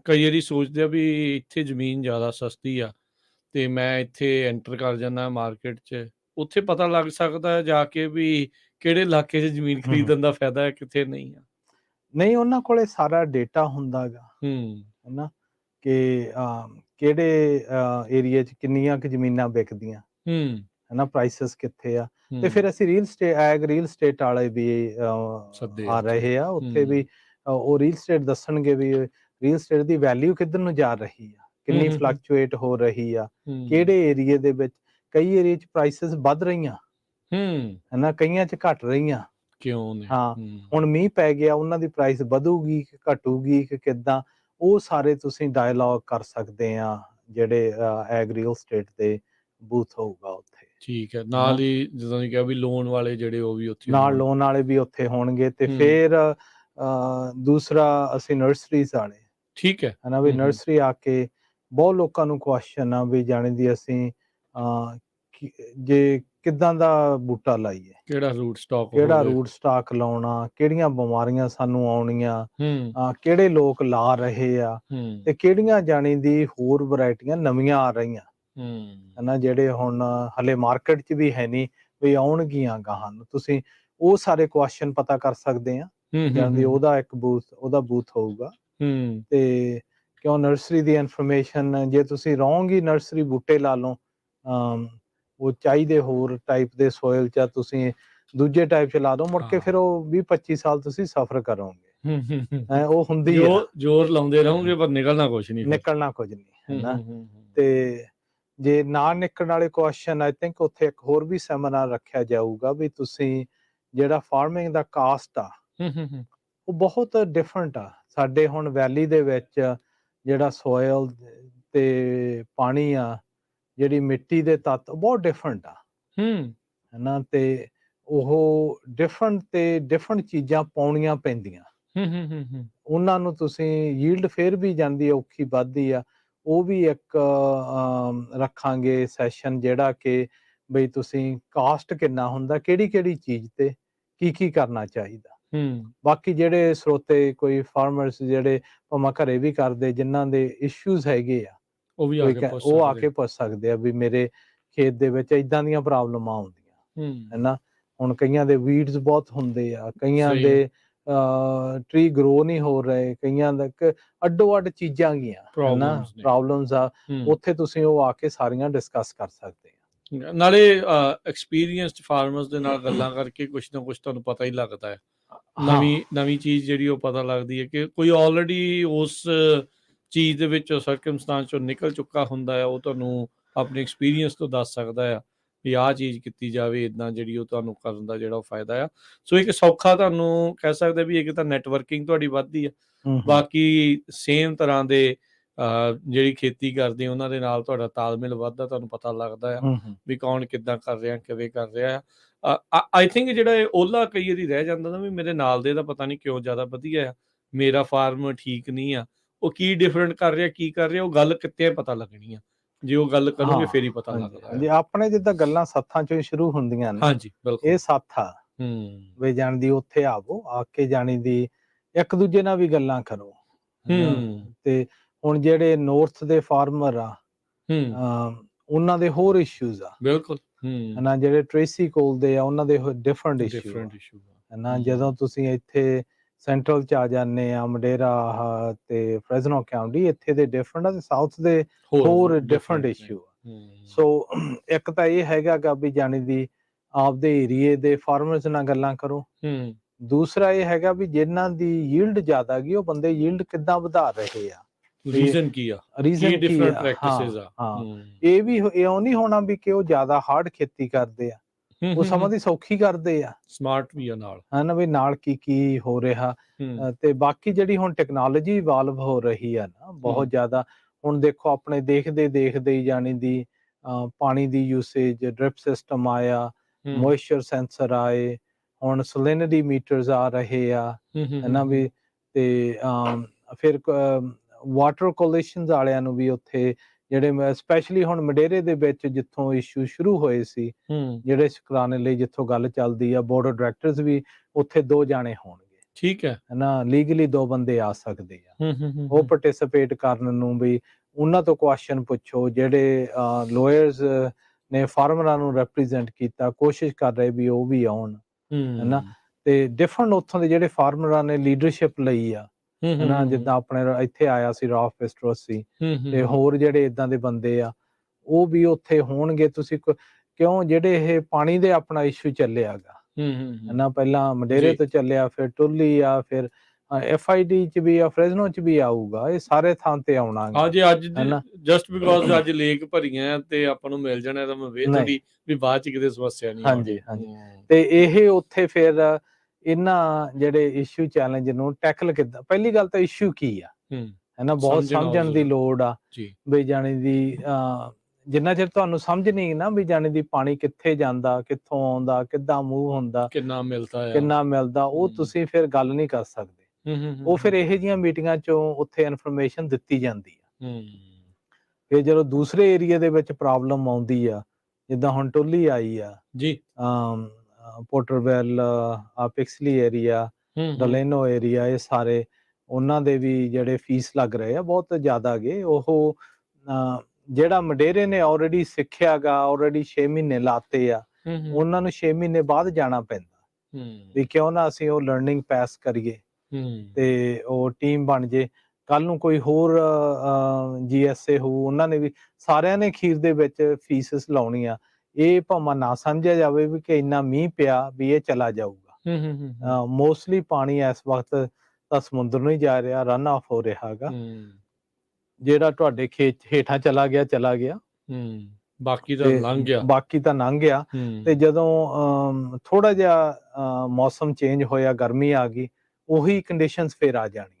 ਕਈ ਵਾਰੀ ਸੋਚਦੇ ਆ ਵੀ ਇੱਥੇ ਜ਼ਮੀਨ ਜ਼ਿਆਦਾ ਸਸਤੀ ਆ ਤੇ ਮੈਂ ਇੱਥੇ ਐਂਟਰ ਕਰ ਜਾਂਦਾ ਮਾਰਕੀਟ 'ਚ, ਉੱਥੇ ਪਤਾ ਲੱਗ ਸਕਦਾ ਜਾ ਕੇ ਵੀ ਕਿਹੜੇ ਇਲਾਕੇ 'ਚ ਜ਼ਮੀਨ ਖਰੀਦਣ ਦਾ ਫਾਇਦਾ ਹੈ, ਕਿੱਥੇ ਨਹੀਂ ਆ। ਨਹੀਂ, ਉਹਨਾਂ ਕੋਲੇ ਸਾਰਾ ਡੇਟਾ ਹੁੰਦਾ ਗਾ ਹੈ ਨਾ, ਕਿ ਕਿਹੜੇ ਏਰੀਏ 'ਚ ਕਿੰਨੀਆਂ ਕੁ ਜ਼ਮੀਨਾਂ ਵਿਕਦੀਆਂ ਹੈ ਨਾ, ਪ੍ਰਾਈਸਸ ਕਿੱਥੇ ਆ। ਤੇ ਫਿਰ ਅਸੀਂ ਰੀਲ ਸਟੇਟ ਵਾਲੇ ਵੀ ਆ ਰਹੇ ਆ ਉੱਥੇ ਵੀ, ਉਹ ਰੀਲ ਸਟੇਟ ਦੱਸਣਗੇ ਵੀ ਰੀਲ ਸਟੇਟ ਦੀ ਵੈਲਿਊ ਕਿੱਧਰ ਨੂੰ ਜਾ ਰਹੀ ਆ, ਕਿੰਨੀ ਫਲਕਚੁਏਟ ਹੋ ਰਹੀ ਆ, ਕਿਹੜੇ ਏਰੀਏ ਦੇ ਵਿੱਚ। ਕਈ ਏਰੀਏ 'ਚ ਪ੍ਰਾਈਸਸ ਵੱਧ ਰਹੀਆਂ ਹੈ ਨਾ, ਕਈਆਂ 'ਚ ਘਟ ਰਹੀਆਂ ਕਿਉਂ ਨੇ। ਹਾਂ, ਹੁਣ ਮੀਂਹ ਪੈ ਗਿਆ, ਉਹਨਾਂ ਦੀ ਪ੍ਰਾਈਸ ਵਧੂਗੀ ਕਿ ਘਟੂਗੀ ਕਿ ਕਿੱਦਾਂ, ਉਹ ਸਾਰੇ ਤੁਸੀਂ ਡਾਇਲੋਗ ਕਰ ਸਕਦੇ ਆ ਜਿਹੜੇ ਐਗ ਰੀਅਲ ਸਟੇਟ ਦੇ ਬੂਥ ਹੋਊਗਾ ਉੱਥੇ। ਠੀਕ ਹੈ, ਨਾਲ ਹੀ ਜਦੋਂ ਤੁਸੀਂ ਕਿਹਾ ਵੀ ਲੋਨ ਵਾਲੇ ਜਿਹੜੇ ਉਹ ਵੀ ਉੱਥੇ ਨਾਲ ਹੋਣ। ਲੋਨ ਵਾਲੇ ਵੀ ਉੱਥੇ ਹੋਣਗੇ ਤੇ ਹੂੰ। ਫਿਰ ਦੂਸਰਾ ਅਸੀਂ ਨਰਸਰੀਜ਼ ਵਾਲੇ ਠੀਕ ਹੈ। ਹਨਾ ਵੀ ਨਰਸਰੀ ਆ ਕੇ ਬਹੁਤ ਲੋਕਾਂ ਨੂੰ ਕੁਐਸਚਨ ਆ ਵੀ ਜਾਣੀ ਦੀ ਅਸੀਂ ਜੇ ਕਿੱਦਾਂ ਦਾ ਬੂਟਾ ਲਾਈਏ, ਕਿਹੜਾ ਰੂਟ ਸਟਾਕ ਕਿਹੜਾ ਹੋਵੇ। ਰੂਟ ਸਟਾਕ ਲਾਉਣਾ, ਕਿਹੜੀਆਂ ਬਿਮਾਰੀਆਂ ਸਾਨੂੰ ਆਉਣੀਆਂ, ਹੂੰ ਕਿਹੜੇ ਲੋਕ ਲਾ ਰਹੇ ਆ ਹੂੰ ਤੇ ਕਿਹੜੀਆਂ ਜਾਣੀ ਦੀ ਹੋਰ ਵੈਰਾਈਟੀਆਂ ਨਵੀਆਂ ਆ ਰਹੀਆਂ ਹੂੰ ਹਨਾ ਜਿਹੜੇ ਹੁਣ ਹਲੇ ਮਾਰਕੀਟ 'ਚ ਵੀ ਹੈ ਨਹੀਂ ਵੀ ਆਉਣਗੀਆਂ ਗਾਹਾਂ ਨੂੰ। ਤੁਸੀਂ ਉਹ ਸਾਰੇ ਕੁਐਸਚਨ ਪਤਾ ਕਰ ਸਕਦੇ ਆ ਜਾਣਦੀ ਉਹਦਾ ਇੱਕ ਬੂਥ ਹੋਊਗਾ ਹੂੰ ਤੇ ਕਿਉਂ ਨਰਸਰੀ ਦੀ ਇਨਫੋਰਮੇਸ਼ਨ ਜੇ ਤੁਸੀਂ ਰਹੋਂਗੀ ਨਰਸਰੀ ਬੂਟੇ ਲਾ ਲਓ ਉਹ ਚਾਹੀਦੇ ਹੋਰ ਟਾਈਪ ਦੇ ਸੋਇਲ 'ਚ ਤੁਸੀਂ ਦੂਜੇ ਟਾਈਪ 'ਚ ਲਾ ਦੋ ਮੁੜ ਕੇ ਫਿਰ ਉਹ 20-25 ਸਾਲ ਤੁਸੀਂ ਸਫਰ ਕਰੋਗੇ। ਉਹ ਹੁੰਦੀ ਆ ਜ਼ੋਰ ਲਾਉਂਦੇ ਰਹੋਗੇ ਪਰ ਨਿਕਲਣਾ ਕੁਝ ਨਹੀਂ, ਨਿਕਲਣਾ ਕੁਝ ਨਹੀਂ ਹੈ ਨਾ। ਤੇ ਜੇ ਨਾ ਨਿਕਲਣ ਵਾਲੇ ਕੁਐਸਚਨ ਆਈ ਥਿੰਕ ਉੱਥੇ ਇੱਕ ਹੋਰ ਵੀ ਸੈਮੀਨਾਰ ਰੱਖਿਆ ਜਾਊਗਾ ਵੀ ਤੁਸੀਂ ਜਿਹੜਾ ਫਾਰਮਿੰਗ ਦਾ ਕਾਸਟ ਆ ਉਹ ਬਹੁਤ ਡਿਫਰੈਂਟ ਆ। ਸਾਡੇ ਹੁਣ ਵੈਲੀ ਦੇ ਵਿੱਚ ਜਿਹੜਾ ਸੋਇਲ ਤੇ ਪਾਣੀ ਆ, ਜਿਹੜੀ ਮਿੱਟੀ ਦੇ ਤੱਤ ਬਹੁਤ ਡਿਫਰੈਂਟ ਆ ਹੈ ਨਾ ਤੇ ਉਹ ਡਿਫਰੈਂਟ ਚੀਜ਼ਾਂ ਪਾਉਣੀਆਂ ਪੈਂਦੀਆਂ। ਉਹਨਾਂ ਨੂੰ ਤੁਸੀਂ ਯੀਲਡ ਫੇਰ ਵੀ ਜਾਂਦੀ ਔਖੀ ਵੱਧਦੀ ਆ। ਉਹ ਵੀ ਇੱਕ ਰੱਖਾਂਗੇ ਸੈਸ਼ਨ ਜਿਹੜਾ ਕਿ ਬਈ ਤੁਸੀਂ ਕਾਸਟ ਕਿੰਨਾ ਹੁੰਦਾ, ਕਿਹੜੀ ਚੀਜ਼ ਤੇ ਕੀ ਕਰਨਾ ਚਾਹੀਦਾ। ਬਾਕੀ ਜਿਹੜੇ ਸਰੋਤੇ ਕੋਈ ਫਾਰਮਰਸ ਜਿਹੜੇ ਭਾਵੇਂ ਘਰੇ ਵੀ ਕਰਦੇ ਜਿਨ੍ਹਾਂ ਦੇ ਇਸ਼ੂਜ਼ ਹੈਗੇ ਆ ਉਹ ਆ ਕੇ ਪੁੱਛ ਸਕਦੇ ਆ ਵੀ ਮੇਰੇ ਖੇਤ ਦੇ ਵਿੱਚ ਏਦਾਂ ਦੀਆਂ ਪ੍ਰੋਬਲਮਾਂ ਆਉਂਦੀਆਂ ਹੈ ਨਾ। ਹੁਣ ਕਈਆਂ ਦੇ ਵੀਡਸ ਬਹੁਤ ਹੁੰਦੇ ਆ, ਕਈਆਂ ਦੇ ਟਰੀ ਗਰੋ ਨਹੀਂ ਹੋ ਰਹੇ, ਕਈਆਂ ਦਾ ਅੱਡੋ ਅੱਡ ਚੀਜ਼ਾਂ ਗੀਆਂ ਹੈ ਨਾ ਪ੍ਰੋਬਲਮਸ ਆ। ਉੱਥੇ ਤੁਸੀਂ ਉਹ ਆ ਕੇ ਸਾਰੀਆਂ ਡਿਸਕਸ ਕਰ ਸਕਦੇ ਆ। ਨਾਲੇ ਐਕਸਪੀਰੀਅੰਸਡ ਫਾਰਮਰਸ ਦੇ ਨਾਲ ਗੱਲਾਂ ਕਰਕੇ ਕੁਛ ਨਾ ਕੁਛ ਤੁਹਾਨੂੰ ਪਤਾ ਹੀ ਲੱਗਦਾ ਹੈ। ਨਵੀਂ ਚੀਜ਼ ਜਿਹੜੀ ਉਹ ਪਤਾ ਲੱਗਦੀ ਹੈ ਕਿ ਕੋਈ ਆਲਰੇਡੀ ਉਸ ਚੀਜ਼ ਦੇ ਵਿੱਚ ਸਰਕਮਸਟੈਂਸ ਚੋਂ ਨਿਕਲ ਚੁੱਕਾ ਹੁੰਦਾ ਹੈ। ਉਹ ਤੁਹਾਨੂੰ ਆਪਣੇ ਐਕਸਪੀਰੀਅੰਸ ਤੋਂ ਦੱਸ ਸਕਦਾ ਆ ਵੀ ਆਹ ਚੀਜ਼ ਕੀਤੀ ਜਾਵੇ ਇੱਦਾਂ, ਜਿਹੜੀ ਉਹ ਤੁਹਾਨੂੰ ਕਰਨ ਦਾ ਜਿਹੜਾ ਉਹ ਫਾਇਦਾ ਆ। ਸੋ ਇੱਕ ਸੌਖਾ ਤੁਹਾਨੂੰ ਕਹਿ ਸਕਦੇ ਵੀ ਇੱਕ ਤਾਂ ਨੈਟਵਰਕਿੰਗ ਤੁਹਾਡੀ ਵੱਧਦੀ ਆ, ਬਾਕੀ ਸੇਮ ਤਰ੍ਹਾਂ ਦੇ ਜਿਹੜੀ ਖੇਤੀ ਕਰਦੇ ਉਹਨਾਂ ਦੇ ਨਾਲ ਤੁਹਾਡਾ ਤਾਲਮੇਲ ਵੱਧਦਾ, ਤੁਹਾਨੂੰ ਪਤਾ ਲੱਗਦਾ ਆ ਵੀ ਕੌਣ ਕਿੱਦਾਂ ਕਰ ਰਿਹਾ, ਕਿਵੇਂ ਕਰ ਰਿਹਾ ਆ। ਆਈ ਥਿੰਕ ਜਿਹੜਾ ਇਹ ਓਲਾ ਕਈ ਵਾਰੀ ਰਹਿ ਜਾਂਦਾ ਨਾ ਵੀ ਮੇਰੇ ਨਾਲ ਦੇ ਦਾ ਪਤਾ ਨਹੀਂ ਕਿਉਂ ਜ਼ਿਆਦਾ ਵਧੀਆ ਆ, ਮੇਰਾ ਫਾਰਮ ਠੀਕ ਨਹੀਂ ਆ, ਉਹ ਕੀ ਡਿਫਰੈਂਟ ਕਰ ਰਿਹਾ, ਕੀ ਕਰ ਰਿਹਾ, ਉਹ ਗੱਲ ਕਿਤੇ ਪਤਾ ਲੱਗਣੀ ਆ। ਜੇ ਉਹ ਗੱਲ ਕਰੋਗੇ ਫੇਰ ਹੀ ਪਤਾ ਲੱਗਦਾ ਜੀ। ਆਪਣੇ ਜਿੱਦਾਂ ਗੱਲਾਂ ਸੱਥਾਂ ਚੋਂ ਸ਼ੁਰੂ ਹੁੰਦੀਆਂ ਨੇ। ਹਾਂਜੀ ਬਿਲਕੁਲ। ਇਹ ਸੱਥ ਆ ਵੀ ਜਾਣਦੀ ਉੱਥੇ ਆਵੋ, ਆ ਕੇ ਜਾਣੀ ਦੀ ਇੱਕ ਦੂਜੇ ਨਾਲ ਵੀ ਗੱਲਾਂ ਕਰੋ। ਤੇ ਹੁਣ ਜਿਹੜੇ ਨੌਰਥ ਦੇ ਫਾਰਮਰ ਆ ਉਹਨਾਂ ਦੇ ਹੋਰ ਇਸ਼ੂਜ਼ ਆ ਬਿਲਕੁਲ ਹੈ ਨਾ। ਜਿਹੜੇ ਟ੍ਰੇਸੀ ਕੋਲ ਦੇ ਆ ਉਹਨਾਂ ਦੇ ਡਿਫਰੈਂਟ ਇਸ਼ੂ ਹੈ ਨਾ। ਜਦੋਂ ਤੁਸੀਂ ਇੱਥੇ ਸੈਂਟਰਲ ਚ ਆ ਜਾਂਦੇ ਆ ਮਡੇਰਾ ਤੇ ਫ੍ਰੈਜ਼ਨੋ ਕਾਉਂਟੀ, ਇੱਥੇ ਦੇ ਡਿਫਰੈਂਟ ਆ ਤੇ ਸਾਊਥ ਦੇ ਹੋਰ ਡਿਫਰੈਂਟ ਇਸ਼ੂ ਆ। ਸੋ ਇੱਕ ਤਾਂ ਇਹ ਹੈਗਾ ਗਾ ਵੀ ਜਾਣੀ ਦੀ ਆਪਦੇ ਏਰੀਏ ਦੇ ਫਾਰਮਰਸ ਨਾਲ ਗੱਲਾਂ ਕਰੋ। ਦੂਸਰਾ ਇਹ ਹੈਗਾ ਵੀ ਜਿਨ੍ਹਾਂ ਦੀ ਯੀਲਡ ਜ਼ਿਆਦਾ ਗਈ ਉਹ ਬੰਦੇ ਯੀਲਡ ਕਿੱਦਾਂ ਵਧਾ ਰਹੇ ਆ, ਰੀਜ਼ਨ ਕੀ ਆ, ਰੀਜ਼ਨ ਕੀ ਆ। ਇਹ ਵੀ ਇਉਂ ਨਹੀਂ ਹੋਣਾ ਵੀ ਕਿ ਉਹ ਜ਼ਿਆਦਾ ਹਾਰਡ ਖੇਤੀ ਕਰਦੇ ਆ, ਉਹ ਸਮਾਂ ਦੀ ਸੌਖੀ ਕਰਦੇ ਆ, ਸਮਾਰਟ ਵੀ ਆ ਨਾਲ ਹੈ ਨਾ ਵੀ ਨਾਲ ਕੀ ਹੋ ਰਿਹਾ। ਤੇ ਬਾਕੀ ਜਿਹੜੀ ਹੁਣ ਟੈਕਨੋਲੋਜੀ ਇਵਾਲਵ ਹੋ ਰਹੀ ਆ ਨਾ ਬਹੁਤ ਜ਼ਿਆਦਾ। ਹੁਣ ਦੇਖੋ ਆਪਣੇ ਦੇਖਦੇ ਹੀ ਜਾਣੀ ਦੀ ਪਾਣੀ ਦੀ ਯੂਸੇਜ, ਡ੍ਰਿਪ ਸਿਸਟਮ ਆਇਆ, ਮੋਇਸਚਰ ਸੈਂਸਰ ਆਏ, ਹੁਣ ਸਲੈਨਿਟੀ ਮੀਟਰਸ ਆ ਰਹੇ ਆ ਹੈ ਨਾ ਵੀ। ਤੇ ਫਿਰ ਵਾਟਰ ਕੋਲਿਸ਼ਨਸ ਵਾਲਿਆਂ ਨੂੰ ਵੀ ਉੱਥੇ ਜਿਹੜੇ ਸਪੈਸ਼ਲੀ ਹੁਣ ਮਡੇਰੇ ਦੇ ਵਿੱਚ ਜਿੱਥੋਂ ਇਸ਼ੂ ਸ਼ੁਰੂ ਹੋਏ ਸੀ ਜਿਹੜੇ ਸ਼ੁਕਰਾਨੇ ਲਈ, ਜਿੱਥੋਂ ਗੱਲ ਚੱਲਦੀ ਆ ਬੋਰਡ ਆਫ ਡਾਇਰੈਕਟਰਸ ਵੀ ਉੱਥੇ 2 ਜਾਣੇ ਹੋਣਗੇ। ਠੀਕ ਹੈ ਨਾ ਲੀਗਲੀ 2 ਬੰਦੇ ਆ ਸਕਦੇ ਆ ਉਹ ਪਾਰਟਿਸਿਪੇਟ ਕਰਨ ਨੂੰ। ਵੀ ਉਹਨਾਂ ਤੋਂ ਕੁਐਸਚਨ ਪੁੱਛੋ ਜਿਹੜੇ ਲਾਇਰਸ ਨੇ ਫਾਰਮਰਾਂ ਨੂੰ ਰੈਪ੍ਰੈਜ਼ੈਂਟ ਕੀਤਾ, ਕੋਸ਼ਿਸ਼ ਕਰ ਰਹੇ ਵੀ ਉਹ ਵੀ ਆਉਣ ਹੈ ਨਾ। ਤੇ ਡਿਫਰੈਂਟ ਉੱਥੋਂ ਦੇ ਜਿਹੜੇ ਫਾਰਮਰਾਂ ਨੇ ਲੀਡਰਸ਼ਿਪ ਲਈ ਆ ਹੈ ਨਾ, ਜਿੱਦਾਂ ਆਪਣੇ ਇੱਥੇ ਆਇਆ ਸੀ ਰਾਫ ਪਿਸਟਰੋਸੀ ਤੇ ਹੋਰ ਜਿਹੜੇ ਇਦਾਂ ਦੇ ਬੰਦੇ ਆ ਉਹ ਵੀ ਉੱਥੇ ਹੋਣਗੇ। ਤੁਸੀਂ ਕਿਉਂ ਜਿਹੜੇ ਇਹ ਪਾਣੀ ਦੇ ਆਪਣਾ ਇਸ਼ੂ ਚੱਲਿਆ ਗਾ ਹੈ ਨਾ, ਪਹਿਲਾਂ ਮਡੇਰੇ ਤੋਂ ਚੱਲਿਆ, ਫਿਰ ਟੁੱਲੀ ਆ, ਫਿਰ FID ਚ ਵੀ ਆ, ਫ੍ਰੈਜ਼ਨੋ ਚ ਵੀ ਆਊਗਾ, ਇਹ ਸਾਰੇ ਥਾਂ ਤੇ ਆਉਣਾ ਅੱਜ ਜਸਟ ਬਿਕੋਜ਼ ਅੱਜ ਲੇਕ ਭਰੀਆਂ ਤੇ ਆਪਾਂ ਨੂੰ ਮਿਲ ਜਾਣਾ ਤਾਂ ਮੈਂ ਵੇਖ ਥੋੜੀ ਵੀ ਬਾਅਦ ਚ ਕਿਤੇ ਸਮੱਸਿਆ ਨਹੀਂ ਆਉਣੀ। ਹਾਂਜੀ ਤੇ ਇਹ ਉੱਥੇ ਫਿਰ ਇਹਨਾਂ ਜਿਹੜੇ ਇਸ਼ੂ ਚੈਲੰਜ ਨੂੰ ਟੈਕਲ ਕਿੱਦਾਂ, ਪਹਿਲੀ ਗੱਲ ਤਾਂ ਇਸ਼ੂ ਕੀ ਆ ਹੈ ਨਾ, ਬਹੁਤ ਸਮਝਣ ਦੀ ਲੋੜ ਆ ਵੀ ਜਾਣੀ ਦੀ ਜਿੰਨਾ ਚਿਰ ਤੁਹਾਨੂੰ ਸਮਝ ਨਹੀਂ ਨਾ ਵੀ ਜਾਣੀ ਦੀ ਪਾਣੀ ਕਿੱਥੇ ਜਾਂਦਾ, ਕਿੱਥੋਂ ਆਉਂਦਾ, ਕਿੱਦਾਂ ਮੂਵ ਹੁੰਦਾ, ਕਿੰਨਾ ਮਿਲਦਾ ਆ। ਕਿੰਨਾ ਮਿਲਦਾ, ਉਹ ਤੁਸੀਂ ਫਿਰ ਗੱਲ ਨਹੀਂ ਕਰ ਸਕਦੇ। ਉਹ ਫਿਰ ਇਹੋ ਜਿਹੀਆਂ ਮੀਟਿੰਗਾਂ ਚੋਂ ਉੱਥੇ ਇਨਫੋਰਮੇਸ਼ਨ ਦਿੱਤੀ ਜਾਂਦੀ ਆ। ਫਿਰ ਜਦੋਂ ਦੂਸਰੇ ਏਰੀਆ ਦੇ ਵਿੱਚ ਪ੍ਰੋਬਲਮ ਆਉਂਦੀ ਆ, ਜਿੱਦਾਂ ਹੁਣ ਟੋਲੀ ਆਈ ਆ ਜੀ, ਪੋਰਟਰਵੈਲ, ਪਿਕਸਲੀ ਏਰੀਆ, ਡਲੇਨੋ ਏਰੀਆ, ਇਹ ਸਾਰੇ ਉਹਨਾਂ ਦੇ ਵੀ ਜਿਹੜੇ ਫੀਸ ਲੱਗ ਰਹੇ ਆ ਬਹੁਤ ਜ਼ਿਆਦਾ ਗੇ। ਉਹ ਜਿਹੜਾ ਮਡੇਰੇ ਨੇ ਆਲਰੇਡੀ ਸਿੱਖਿਆ ਗਾ, ਆਲਰੇਡੀ 6 ਮਹੀਨੇ ਲਾਤੇ ਆ, ਉਹਨਾਂ ਨੂੰ 6 ਮਹੀਨੇ ਬਾਅਦ ਜਾਣਾ ਪੈਂਦਾ ਵੀ ਕਿਉਂ ਨਾ ਅਸੀਂ ਉਹ ਲਰਨਿੰਗ ਪਾਸ ਕਰੀਏ ਤੇ ਉਹ ਟੀਮ ਬਣ ਜੇ। ਕੱਲ ਨੂੰ ਕੋਈ ਹੋਰ GSA ਹੋਊ, ਉਹਨਾਂ ਨੇ ਵੀ ਸਾਰਿਆਂ ਨੇ ਖੀਰ ਦੇ ਵਿੱਚ ਫੀਸਸ ਲਾਉਣੀ ਆ। ਇਹ ਭਾਵੇਂ ਨਾ ਸਮਝਿਆ ਜਾਵੇ ਵੀ ਕਿ ਇੰਨਾ ਮੀਂਹ ਪਿਆ ਵੀ ਇਹ ਚਲਾ ਜਾਊਗਾ। ਮੋਸਟਲੀ ਪਾਣੀ ਇਸ ਵਕਤ ਤਾਂ ਸਮੁੰਦਰ ਨੂੰ ਹੀ ਜਾ ਰਿਹਾ, ਰਨ ਆਫ ਹੋ ਰਿਹਾ ਹੈਗਾ। ਜਿਹੜਾ ਤੁਹਾਡੇ ਖੇਤ ਹੇਠਾਂ ਚਲਾ ਗਿਆ, ਬਾਕੀ ਤਾਂ ਲੰਘ ਗਿਆ, ਬਾਕੀ ਤਾਂ ਲੰਘ ਗਿਆ। ਤੇ ਜਦੋਂ ਥੋੜਾ ਜਿਹਾ ਮੌਸਮ ਚੇਂਜ ਹੋਇਆ, ਗਰਮੀ ਆ ਗਈ, ਉਹੀ ਕੰਡੀਸ਼ਨਸ ਫਿਰ ਆ ਜਾਣੀਆਂ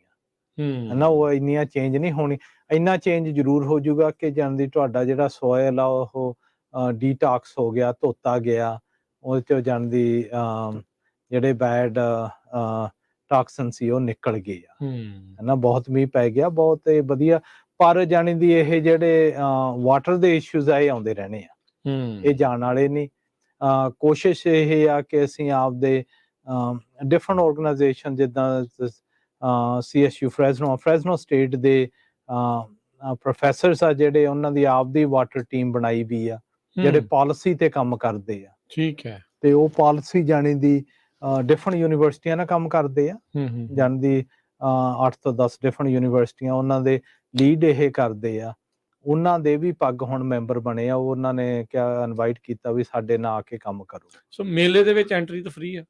ਹਨਾ। ਉਹ ਇੰਨੀਆਂ ਚੇਂਜ ਨਹੀਂ ਹੋਣੀ। ਇੰਨਾ ਚੇਂਜ ਜ਼ਰੂਰ ਹੋ ਜਾਊਗਾ ਕਿ ਜਾਣਦੀ ਤੁਹਾਡਾ ਜਿਹੜਾ ਸੋਇਲ ਆ ਉਹ ਡੀਟੌਕਸ ਹੋ ਗਿਆ, ਧੋਤਾ ਗਿਆ, ਉਹਦੇ ਚੋਂ ਜਾਣਦੀ ਜਿਹੜੇ ਬੈਡ ਟਾਕਸਨ ਸੀ ਉਹ ਨਿਕਲ ਗਏ ਆ ਹਨਾ। ਬਹੁਤ ਮੀਂਹ ਪੈ ਗਿਆ, ਬਹੁਤ ਇਹ ਵਧੀਆ। ਪਰ ਜਾਣੀ ਦੀ ਇਹ ਜਿਹੜੇ ਵਾਟਰ ਦੇ ਇਸ਼ੂਜ਼ ਆ ਇਹ ਆਉਂਦੇ ਰਹਿਣੇ ਆ, ਇਹ ਜਾਣ ਵਾਲੇ ਨਹੀਂ। ਕੋਸ਼ਿਸ਼ ਇਹ ਆ ਕਿ ਅਸੀਂ ਆਪਦੇ ਡਿਫਰੈਂਟ ਆਰਗੇਨਾਈਜੇਸ਼ਨ ਜਿੱਦਾਂ CSU ਫਰੈਜ਼ਨੋ ਸਟੇਟ ਦੇ ਪ੍ਰੋਫੈਸਰਸ ਆ ਜਿਹੜੇ, ਉਹਨਾਂ ਦੀ ਆਪਦੀ ਵਾਟਰ ਟੀਮ ਬਣਾਈ ਵੀ ਆ, ਜਿਹੜੇ ਪਾਲਿਸੀ ਤੇ ਕੰਮ ਕਰਦੇ ਆ। ਠੀਕ ਹੈ। ਤੇ ਉਹ ਪਾਲਿਸੀ ਜਾਣੀ ਦੀ ਡਿਫਰੈਂਟ ਯੂਨੀਵਰਸਿਟੀਆਂ ਨਾਲ ਕੰਮ ਕਰਦੇ ਆ। ਜਾਣੀ ਦੀ 8 ਤੋਂ 10 ਡਿਫਰੈਂਟ ਯੂਨੀਵਰਸਿਟੀਆਂ ਉਹਨਾਂ ਦੇ ਲੀਡ ਇਹ ਕਰਦੇ ਆ। ਉਹਨਾਂ ਦੇ ਵੀ ਪੱਗ ਹੁਣ ਮੈਂਬਰ ਬਣੇ ਆ। ਉਹਨਾਂ ਨੇ ਕਿਆ ਇਨਵਾਈਟ ਕੀਤਾ ਵੀ ਸਾਡੇ ਨਾਲ ਆ ਕੇ ਕੰਮ ਕਰੋ। ਸੋ ਮੇਲੇ ਦੇ ਵਿੱਚ ਐਂਟਰੀ ਤਾਂ ਫ੍ਰੀ ਆ?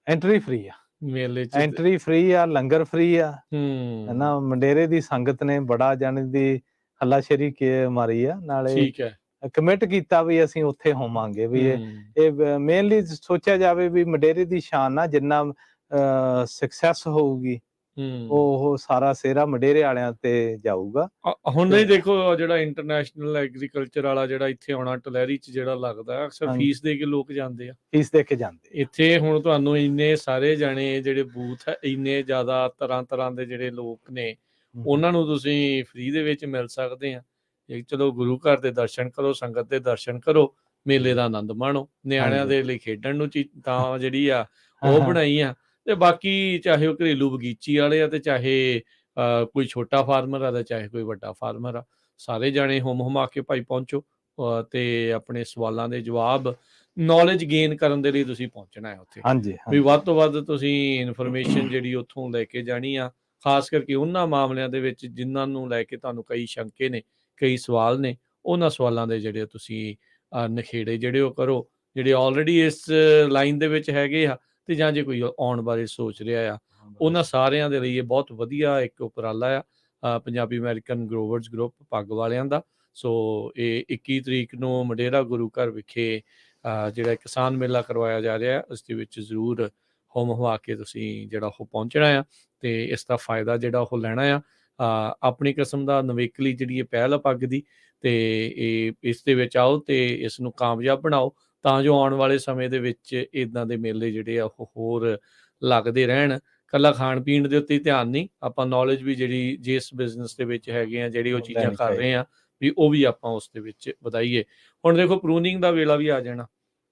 ਐਂਟਰੀ ਫ੍ਰੀ ਆ, ਮੇਲੇ ਚ ਐਂਟਰੀ ਫ੍ਰੀ ਆ, ਲੰਗਰ ਫ੍ਰੀ ਆ ਹਨਾ। ਮੰਡੇਰੇ ਦੀ ਸੰਗਤ ਨੇ ਬੜਾ ਜਾਣੀ ਦੀ ਹੱਲਾਸ਼ੇਰੀ ਕੇ ਮਾਰੀ ਆ। ਨਾਲੇ ਠੀਕ ਹੈ, ਕਮਿਟ ਕੀਤਾ ਵੀ ਅਸੀਂ ਉੱਥੇ ਹੋਵਾਂਗੇ। ਵੀ ਇਹ ਮੇਨਲੀ ਸੋਚਿਆ ਜਾਵੇ ਵੀ ਮੰਡੇਰੇ ਦੀ ਸ਼ਾਨ ਆ, ਜਿੰਨਾ ਸਕਸੈਸ ਹੋਊਗੀ ਉਹ ਸਾਰਾ ਸਿਹਰਾ ਮੰਡੇਰੇ ਵਾਲਿਆਂ ਤੇ ਜਾਊਗਾ। ਹੁਣ ਨਹੀਂ ਦੇਖੋ, ਜਿਹੜਾ ਇੰਟਰਨੈਸ਼ਨਲ ਐਗਰੀਕਲਚਰ ਵਾਲਾ ਜਿਹੜਾ ਇੱਥੇ ਆਉਣਾ ਟਲਹਿਰੀ ਚ ਜਿਹੜਾ ਲੱਗਦਾ, ਅਕਸਰ ਫੀਸ ਦੇ ਕੇ ਲੋਕ ਜਾਂਦੇ ਆ, ਫੀਸ ਦੇ ਕੇ ਜਾਂਦੇ। ਇੱਥੇ ਹੁਣ ਤੁਹਾਨੂੰ ਇੰਨੇ ਸਾਰੇ ਜਾਣੇ ਜਿਹੜੇ ਬੂਥ ਹੈ, ਇੰਨੇ ਜ਼ਿਆਦਾ ਤਰ੍ਹਾਂ ਦੇ ਜਿਹੜੇ ਲੋਕ ਨੇ, ਉਹਨਾਂ ਨੂੰ ਤੁਸੀਂ ਫ੍ਰੀ ਦੇ ਵਿੱਚ ਮਿਲ ਸਕਦੇ ਆ। ਚਲੋ ਗੁਰੂ ਘਰ ਦੇ ਦਰਸ਼ਨ ਕਰੋ, ਸੰਗਤ ਦੇ ਦਰਸ਼ਨ ਕਰੋ, ਮੇਲੇ ਦਾ ਆਨੰਦ ਮਾਣੋ। ਨਿਆਣਿਆਂ ਦੇ ਲਈ ਖੇਡਣ ਨੂੰ ਤਾਂ ਜਿਹੜੀ ਆ ਉਹ ਬਣਾਈ ਆ। ਤੇ ਬਾਕੀ ਚਾਹੇ ਉਹ ਘਰੇਲੂ ਬਗੀਚੀ ਵਾਲੇ ਆ, ਤੇ ਚਾਹੇ ਕੋਈ ਛੋਟਾ ਫਾਰਮਰ ਆ, ਤੇ ਚਾਹੇ ਕੋਈ ਵੱਡਾ ਫਾਰਮਰ ਆ, ਸਾਰੇ ਜਾਣੇ ਹੁਮਾ ਕੇ ਭਾਈ ਪਹੁੰਚੋ ਤੇ ਆਪਣੇ ਸਵਾਲਾਂ ਦੇ ਜਵਾਬ, ਨੌਲੇਜ ਗੇਨ ਕਰਨ ਦੇ ਲਈ ਤੁਸੀਂ ਪਹੁੰਚਣਾ ਹੈ ਉੱਥੇ। ਵੀ ਵੱਧ ਤੋਂ ਵੱਧ ਤੁਸੀਂ ਇਨਫੋਰਮੇਸ਼ਨ ਜਿਹੜੀ ਉੱਥੋਂ ਲੈ ਕੇ ਜਾਣੀ ਆ, ਖਾਸ ਕਰਕੇ ਉਹਨਾਂ ਮਾਮਲਿਆਂ ਦੇ ਵਿੱਚ ਜਿਨ੍ਹਾਂ ਨੂੰ ਲੈ ਕੇ ਤੁਹਾਨੂੰ ਕਈ ਸ਼ੰਕੇ ਨੇ, ਕਈ ਸਵਾਲ ਨੇ। ਉਹਨਾਂ ਸਵਾਲਾਂ ਦੇ ਜਿਹੜੇ ਤੁਸੀਂ ਨਖੇੜੇ ਜਿਹੜੇ ਉਹ ਕਰੋ, ਜਿਹੜੇ ਆਲਰੇਡੀ ਇਸ ਲਾਈਨ ਦੇ ਵਿੱਚ ਹੈਗੇ ਆ, ਤੇ ਜਾਂ ਜੇ ਕੋਈ ਆਉਣ ਬਾਰੇ ਸੋਚ ਰਿਹਾ ਆ, ਉਹਨਾਂ ਸਾਰਿਆਂ ਦੇ ਲਈ ਇਹ ਬਹੁਤ ਵਧੀਆ ਇੱਕ ਉਪਰਾਲਾ ਆ ਪੰਜਾਬੀ ਅਮਰੀਕਨ ਗਰੋਵਰਸ ਗਰੁੱਪ ਪੱਗ ਵਾਲਿਆਂ ਦਾ। ਸੋ ਇਹ 21 ਤਰੀਕ ਨੂੰ ਮੰਡੇਰਾ ਗੁਰੂ ਘਰ ਵਿਖੇ ਜਿਹੜਾ ਕਿਸਾਨ ਮੇਲਾ ਕਰਵਾਇਆ ਜਾ ਰਿਹਾ, ਉਸ ਦੇ ਵਿੱਚ ਜ਼ਰੂਰ ਹੁਮਾ ਕੇ ਤੁਸੀਂ ਜਿਹੜਾ ਉਹ ਪਹੁੰਚਣਾ ਆ, ਤੇ ਇਸ ਦਾ ਫਾਇਦਾ ਜਿਹੜਾ ਉਹ ਲੈਣਾ ਆ। ਆਪਣੀ ਕਿਸਮ ਦਾ ਨਵੇਕਲੀ ਜਿਹੜੀ ਇਹ ਪਹਿਲ ਆ ਪੱਗ ਦੀ, ਤੇ ਇਹ ਇਸ ਦੇ ਵਿੱਚ ਆਓ ਤੇ ਇਸ ਨੂੰ ਕਾਮਯਾਬ ਬਣਾਓ, ਤਾਂ ਜੋ ਆਉਣ ਵਾਲੇ ਸਮੇਂ ਦੇ ਵਿੱਚ ਇੱਦਾਂ ਦੇ ਮੇਲੇ ਜਿਹੜੇ ਆ ਉਹ ਹੋਰ ਲੱਗਦੇ ਰਹਿਣ। ਇਕੱਲਾ ਖਾਣ ਪੀਣ ਦੇ ਉੱਤੇ ਹੀ ਧਿਆਨ ਨਹੀਂ, ਆਪਾਂ ਨੌਲੇਜ ਵੀ ਜਿਹੜੀ ਜਿਸ ਬਿਜ਼ਨਸ ਦੇ ਵਿੱਚ ਹੈਗੇ ਆ, ਜਿਹੜੀ ਉਹ ਚੀਜ਼ਾਂ ਕਰ ਰਹੇ ਆ, ਵੀ ਉਹ ਵੀ ਆਪਾਂ ਉਸ ਦੇ ਵਿੱਚ ਵਧਾਈਏ। ਹੁਣ ਦੇਖੋ ਪ੍ਰੂਨਿੰਗ ਦਾ ਵੇਲਾ ਵੀ ਆ ਜਾਣਾ,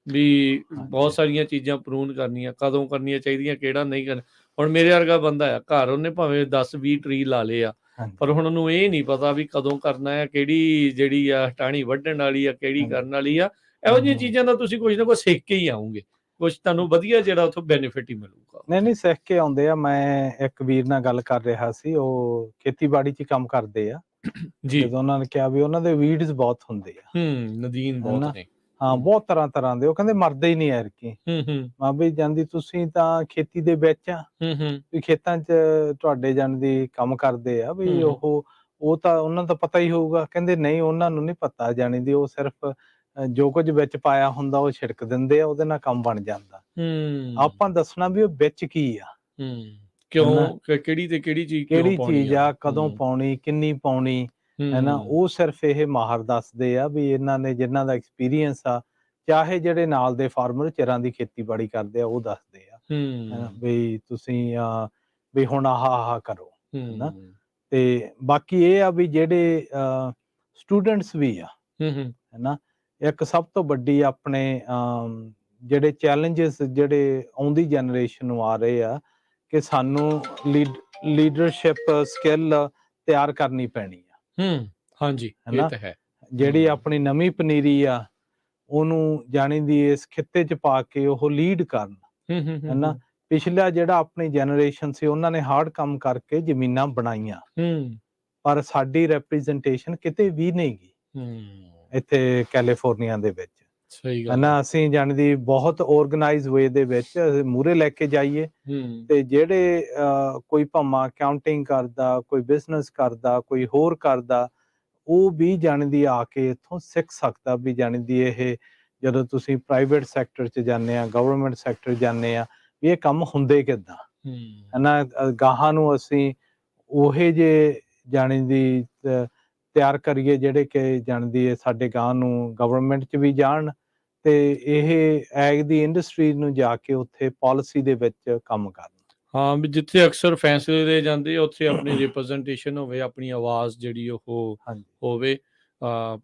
ਵੀ ਬਹੁਤ ਸਾਰੀਆਂ ਚੀਜ਼ਾਂ ਪ੍ਰੂਨ ਕਰਨੀਆਂ, ਕਦੋਂ ਕਰਨੀਆਂ ਚਾਹੀਦੀਆਂ, ਕਿਹੜਾ ਨਹੀਂ ਕਰਨਾ। ਹੁਣ ਮੇਰੇ ਵਰਗਾ ਬੰਦਾ ਆ, ਘਰ ਉਹਨੇ ਭਾਵੇਂ 10-20 ਟਰੀ ਲਾ ਲਏ ਆ, ਪਰ ਹੁਣ ਉਹਨੂੰ ਇਹ ਨਹੀਂ ਪਤਾ ਵੀ ਕਦੋਂ ਕਰਨਾ ਹੈ, ਕਿਹੜੀ ਜਿਹੜੀ ਆ ਟਾਹਣੀ ਵੱਢਣ ਵਾਲੀ ਆ, ਕਿਹੜੀ ਕਰਨ ਵਾਲੀ ਆ। ਇਹੋ ਜਿਹੀਆਂ ਚੀਜ਼ਾਂ ਦਾ ਤੁਸੀਂ ਕੁਝ ਨਾ ਕੁਝ ਸਿੱਖ ਕੇ ਹੀ ਆਉਂਗੇ, ਕੁਛ ਤੁਹਾਨੂੰ ਵਧੀਆ ਜਿਹੜਾ ਉੱਥੋਂ ਬੈਨੀਫਿਟ ਹੀ ਮਿਲੂਗਾ। ਨਹੀਂ ਸਿੱਖ ਕੇ ਆਉਂਦੇ ਆ। ਮੈਂ ਇੱਕ ਵੀਰ ਨਾਲ ਗੱਲ ਕਰ ਰਿਹਾ ਸੀ, ਉਹ ਖੇਤੀਬਾੜੀ 'ਚ ਕੰਮ ਕਰਦੇ ਆ ਜੀ। ਜਦੋਂ ਉਹਨਾਂ ਨੇ ਕਿਹਾ ਵੀ ਉਹਨਾਂ ਦੇ ਵੀਡਸ ਬਹੁਤ ਹੁੰਦੇ ਆ, ਨਦੀਨ ਬਹੁਤ ਨੇ, ਹਾਂ ਬਹੁਤ ਤਰ੍ਹਾਂ ਦੇ। ਉਹ ਕਹਿੰਦੇ ਮਰਦੇ ਹੀ ਨਹੀਂ ਐਰਕੀ। ਮਾਂ ਵੀ ਜਾਂਦੀ ਤੁਸੀਂ ਤਾਂ ਖੇਤੀ ਦੇ ਵਿੱਚ ਆ, ਵੀ ਖੇਤਾਂ 'ਚ ਤੁਹਾਡੇ ਜਾਣ ਦੀ ਕੰਮ ਕਰਦੇ ਆ, ਵੀ ਉਹ ਤਾਂ ਉਹਨਾਂ ਦਾ ਪਤਾ ਹੀ ਹੋਊਗਾ। ਕਹਿੰਦੇ ਨਹੀਂ, ਉਹਨਾਂ ਨੂੰ ਨਹੀਂ ਪਤਾ ਜਾਣੀ ਦੀ, ਉਹ ਸਿਰਫ ਜੋ ਕੁਝ ਵਿੱਚ ਪਾਇਆ ਹੁੰਦਾ ਉਹ ਛਿੜਕ ਦਿੰਦੇ ਆ, ਉਹਦੇ ਨਾਲ ਕੰਮ ਬਣ ਜਾਂਦਾ। ਆਪਾਂ ਦੱਸਣਾ ਵੀ ਉਹ ਵਿੱਚ ਕੀ ਆ, ਕਿਉਂ, ਕਿਹੜੀ ਤੇ ਕਿਹੜੀ ਚੀਜ਼ ਆ, ਕਦੋਂ ਪਾਉਣੀ, ਕਿੰਨੀ ਪਾਉਣੀ, ਹੈ ਨਾ, ਉਹ ਸਿਰਫ ਇਹ ਮਾਹਰ ਦੱਸਦੇ ਆ ਵੀ ਇਹਨਾਂ ਨੇ ਜਿਨ੍ਹਾਂ ਦਾ ਐਕਸਪੀਰੀਅੰਸ ਆ, ਚਾਹੇ ਜਿਹੜੇ ਨਾਲ ਦੇ ਫਾਰਮਰ ਚਿਰਾਂ ਦੀ ਖੇਤੀਬਾੜੀ ਕਰਦੇ ਆ ਉਹ ਦੱਸਦੇ ਆ, ਹੈ ਨਾ, ਵੀ ਤੁਸੀਂ ਵੀ ਹੁਣ ਆਹ ਕਰੋ, ਹੈ ਨਾ। ਤੇ ਬਾਕੀ ਇਹ ਆ ਵੀ ਜਿਹੜੇ ਸਟੂਡੈਂਟਸ ਵੀ ਆ, ਹੈ ਨਾ, ਇੱਕ ਸਭ ਤੋਂ ਵੱਡੀ ਆਪਣੇ ਜਿਹੜੇ ਚੈਲੰਜਸ ਜਿਹੜੇ ਆਉਂਦੀ ਜਨਰੇਸ਼ਨ ਨੂੰ ਆ ਰਹੇ ਆ ਕਿ ਸਾਨੂੰ ਲੀਡਰਸ਼ਿਪ ਸਕਿੱਲ ਤਿਆਰ ਕਰਨੀ ਪੈਣੀ ਆ। ਹਾਂਜੀ, ਇਹ ਤਾਂ ਹੈ। ਜਿਹੜੀ ਆਪਣੀ ਨਵੀਂ ਪਨੀਰੀ ਆ ਉਹਨੂੰ ਜਾਣੀ ਦੀ ਇਸ ਖਿੱਤੇ 'ਚ ਪਾ ਕੇ ਉਹ ਲੀਡ ਕਰਨ, ਹੈ ਨਾ। ਪਿਛਲਾ ਜਿਹੜਾ ਆਪਣੀ ਜਨਰੇਸ਼ਨ ਸੀ ਉਹਨਾਂ ਨੇ ਹਾਰਡ ਕੰਮ ਕਰਕੇ ਜ਼ਮੀਨਾਂ ਬਣਾਈਆਂ, ਪਰ ਸਾਡੀ ਰੈਪਰੈਜ਼ੈਂਟੇਸ਼ਨ ਕਿਤੇ ਵੀ ਨਹੀਂ ਗਈ ਇੱਥੇ ਕੈਲੀਫੋਰਨੀਆ ਦੇ ਵਿੱਚ, ਹੈ ਨਾ। ਅਸੀਂ ਜਾਣਦੀ ਬਹੁਤ ਆਰਗੇਨਾਈਜ਼ ਵੇ ਦੇ ਵਿੱਚ ਮੂਹਰੇ ਲੈ ਕੇ ਜਾਈਏ ਤੇ ਜਿਹੜੇ ਕੋਈ ਭਾਵੇਂ ਅਕਾਊਂਟਿੰਗ ਕਰਦਾ, ਕੋਈ ਬਿਜ਼ਨਸ ਕਰਦਾ, ਕੋਈ ਹੋਰ ਕਰਦਾ, ਉਹ ਵੀ ਜਾਣਦੀ ਆ ਕੇ ਇੱਥੋਂ ਸਿੱਖ ਸਕਦਾ ਵੀ ਜਾਣਦੀ ਇਹ ਜਦੋਂ ਤੁਸੀਂ ਪ੍ਰਾਈਵੇਟ ਸੈਕਟਰ 'ਚ ਜਾਂਦੇ ਆ, ਗਵਰਨਮੈਂਟ ਸੈਕਟਰ ਜਾਂਦੇ ਆ, ਵੀ ਇਹ ਕੰਮ ਹੁੰਦੇ ਕਿੱਦਾਂ, ਹੈ ਨਾ। ਗਾਹਾਂ ਨੂੰ ਅਸੀਂ ਉਹੇ ਜੇ ਜਾਣਦੀ ਤਿਆਰ ਕਰੀਏ ਜਿਹੜੇ ਕਿ ਜਾਣਦੀ ਹੈ ਸਾਡੇ ਗਾਂ ਨੂੰ ਗਵਰਨਮੈਂਟ 'ਚ ਵੀ ਜਾਣ ਤੇ ਇਹ ਐਗ ਦੀ ਇੰਡਸਟਰੀ ਨੂੰ ਜਾ ਕੇ ਉੱਥੇ ਪਾਲਿਸੀ ਦੇ ਵਿੱਚ ਕੰਮ ਕਰਨ। ਹਾਂ, ਵੀ ਜਿੱਥੇ ਅਕਸਰ ਫੈਸਲੇ ਲਏ ਜਾਂਦੇ ਆ ਉੱਥੇ ਆਪਣੀ ਰਿਪਰੈਜ਼ੈਂਟੇਸ਼ਨ ਹੋਵੇ, ਆਪਣੀ ਆਵਾਜ਼ ਜਿਹੜੀ ਉਹ ਹੋਵੇ,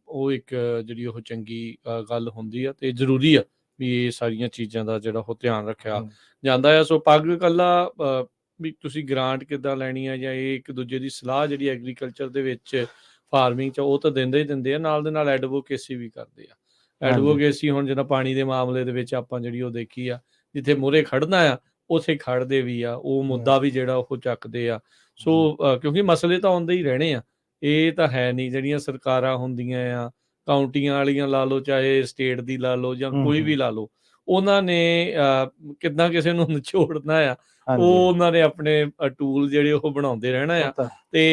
ਉਹ ਇੱਕ ਜਿਹੜੀ ਉਹ ਚੰਗੀ ਗੱਲ ਹੁੰਦੀ ਆ ਤੇ ਜ਼ਰੂਰੀ ਆ ਵੀ ਇਹ ਸਾਰੀਆਂ ਚੀਜ਼ਾਂ ਦਾ ਜਿਹੜਾ ਉਹ ਧਿਆਨ ਰੱਖਿਆ ਜਾਂਦਾ ਆ। ਸੋ ਪੱਗ ਇਕੱਲਾ ਵੀ ਤੁਸੀਂ ਗ੍ਰਾਂਟ ਕਿੱਦਾਂ ਲੈਣੀ ਆ ਜਾਂ ਇਹ ਇੱਕ ਦੂਜੇ ਦੀ ਸਲਾਹ ਜਿਹੜੀ ਐਗਰੀਕਲਚਰ ਦੇ ਵਿੱਚ ਫਾਰਮਿੰਗ 'ਚ ਉਹ ਤਾਂ ਦਿੰਦੇ ਹੀ ਦਿੰਦੇ ਆ, ਨਾਲ ਦੇ ਨਾਲ ਐਡਵੋਕੇਸੀ ਵੀ ਕਰਦੇ ਆ। ਐਡਵੋਕੇਸੀ ਹੁਣ ਜਿੱਦਾਂ ਪਾਣੀ ਦੇ ਮਾਮਲੇ ਦੇ ਵਿੱਚ ਆਪਾਂ ਜਿਹੜੀ ਉਹ ਦੇਖੀ ਆ, ਜਿੱਥੇ ਮੂਹਰੇ ਖੜਨਾ ਆ ਉੱਥੇ ਖੜਦੇ ਵੀ ਆ, ਉਹ ਮੁੱਦਾ ਵੀ ਜਿਹੜਾ ਉਹ ਚੱਕਦੇ ਆ। ਸੋ ਕਿਉਂਕਿ ਮਸਲੇ ਤਾਂ ਆਉਂਦੇ ਹੀ ਰਹਿਣੇ ਆ, ਇਹ ਤਾਂ ਹੈ ਨਹੀਂ। ਜਿਹੜੀਆਂ ਸਰਕਾਰਾਂ ਹੁੰਦੀਆਂ ਆ, ਕਾਊਂਟੀਆਂ ਵਾਲੀਆਂ ਲਾ ਲਓ, ਚਾਹੇ ਸਟੇਟ ਦੀ ਲਾ ਲਓ ਜਾਂ ਕੋਈ ਵੀ ਲਾ ਲਓ, ਉਹਨਾਂ ਨੇ ਕਿੱਦਾਂ ਕਿਸੇ ਨੂੰ ਨਿਚੋੜਨਾ ਆ, ਉਹ ਉਹਨਾਂ ਨੇ ਆਪਣੇ ਟੂਲ ਜਿਹੜੇ ਉਹ ਬਣਾਉਂਦੇ ਰਹਿਣਾ ਆ। ਤੇ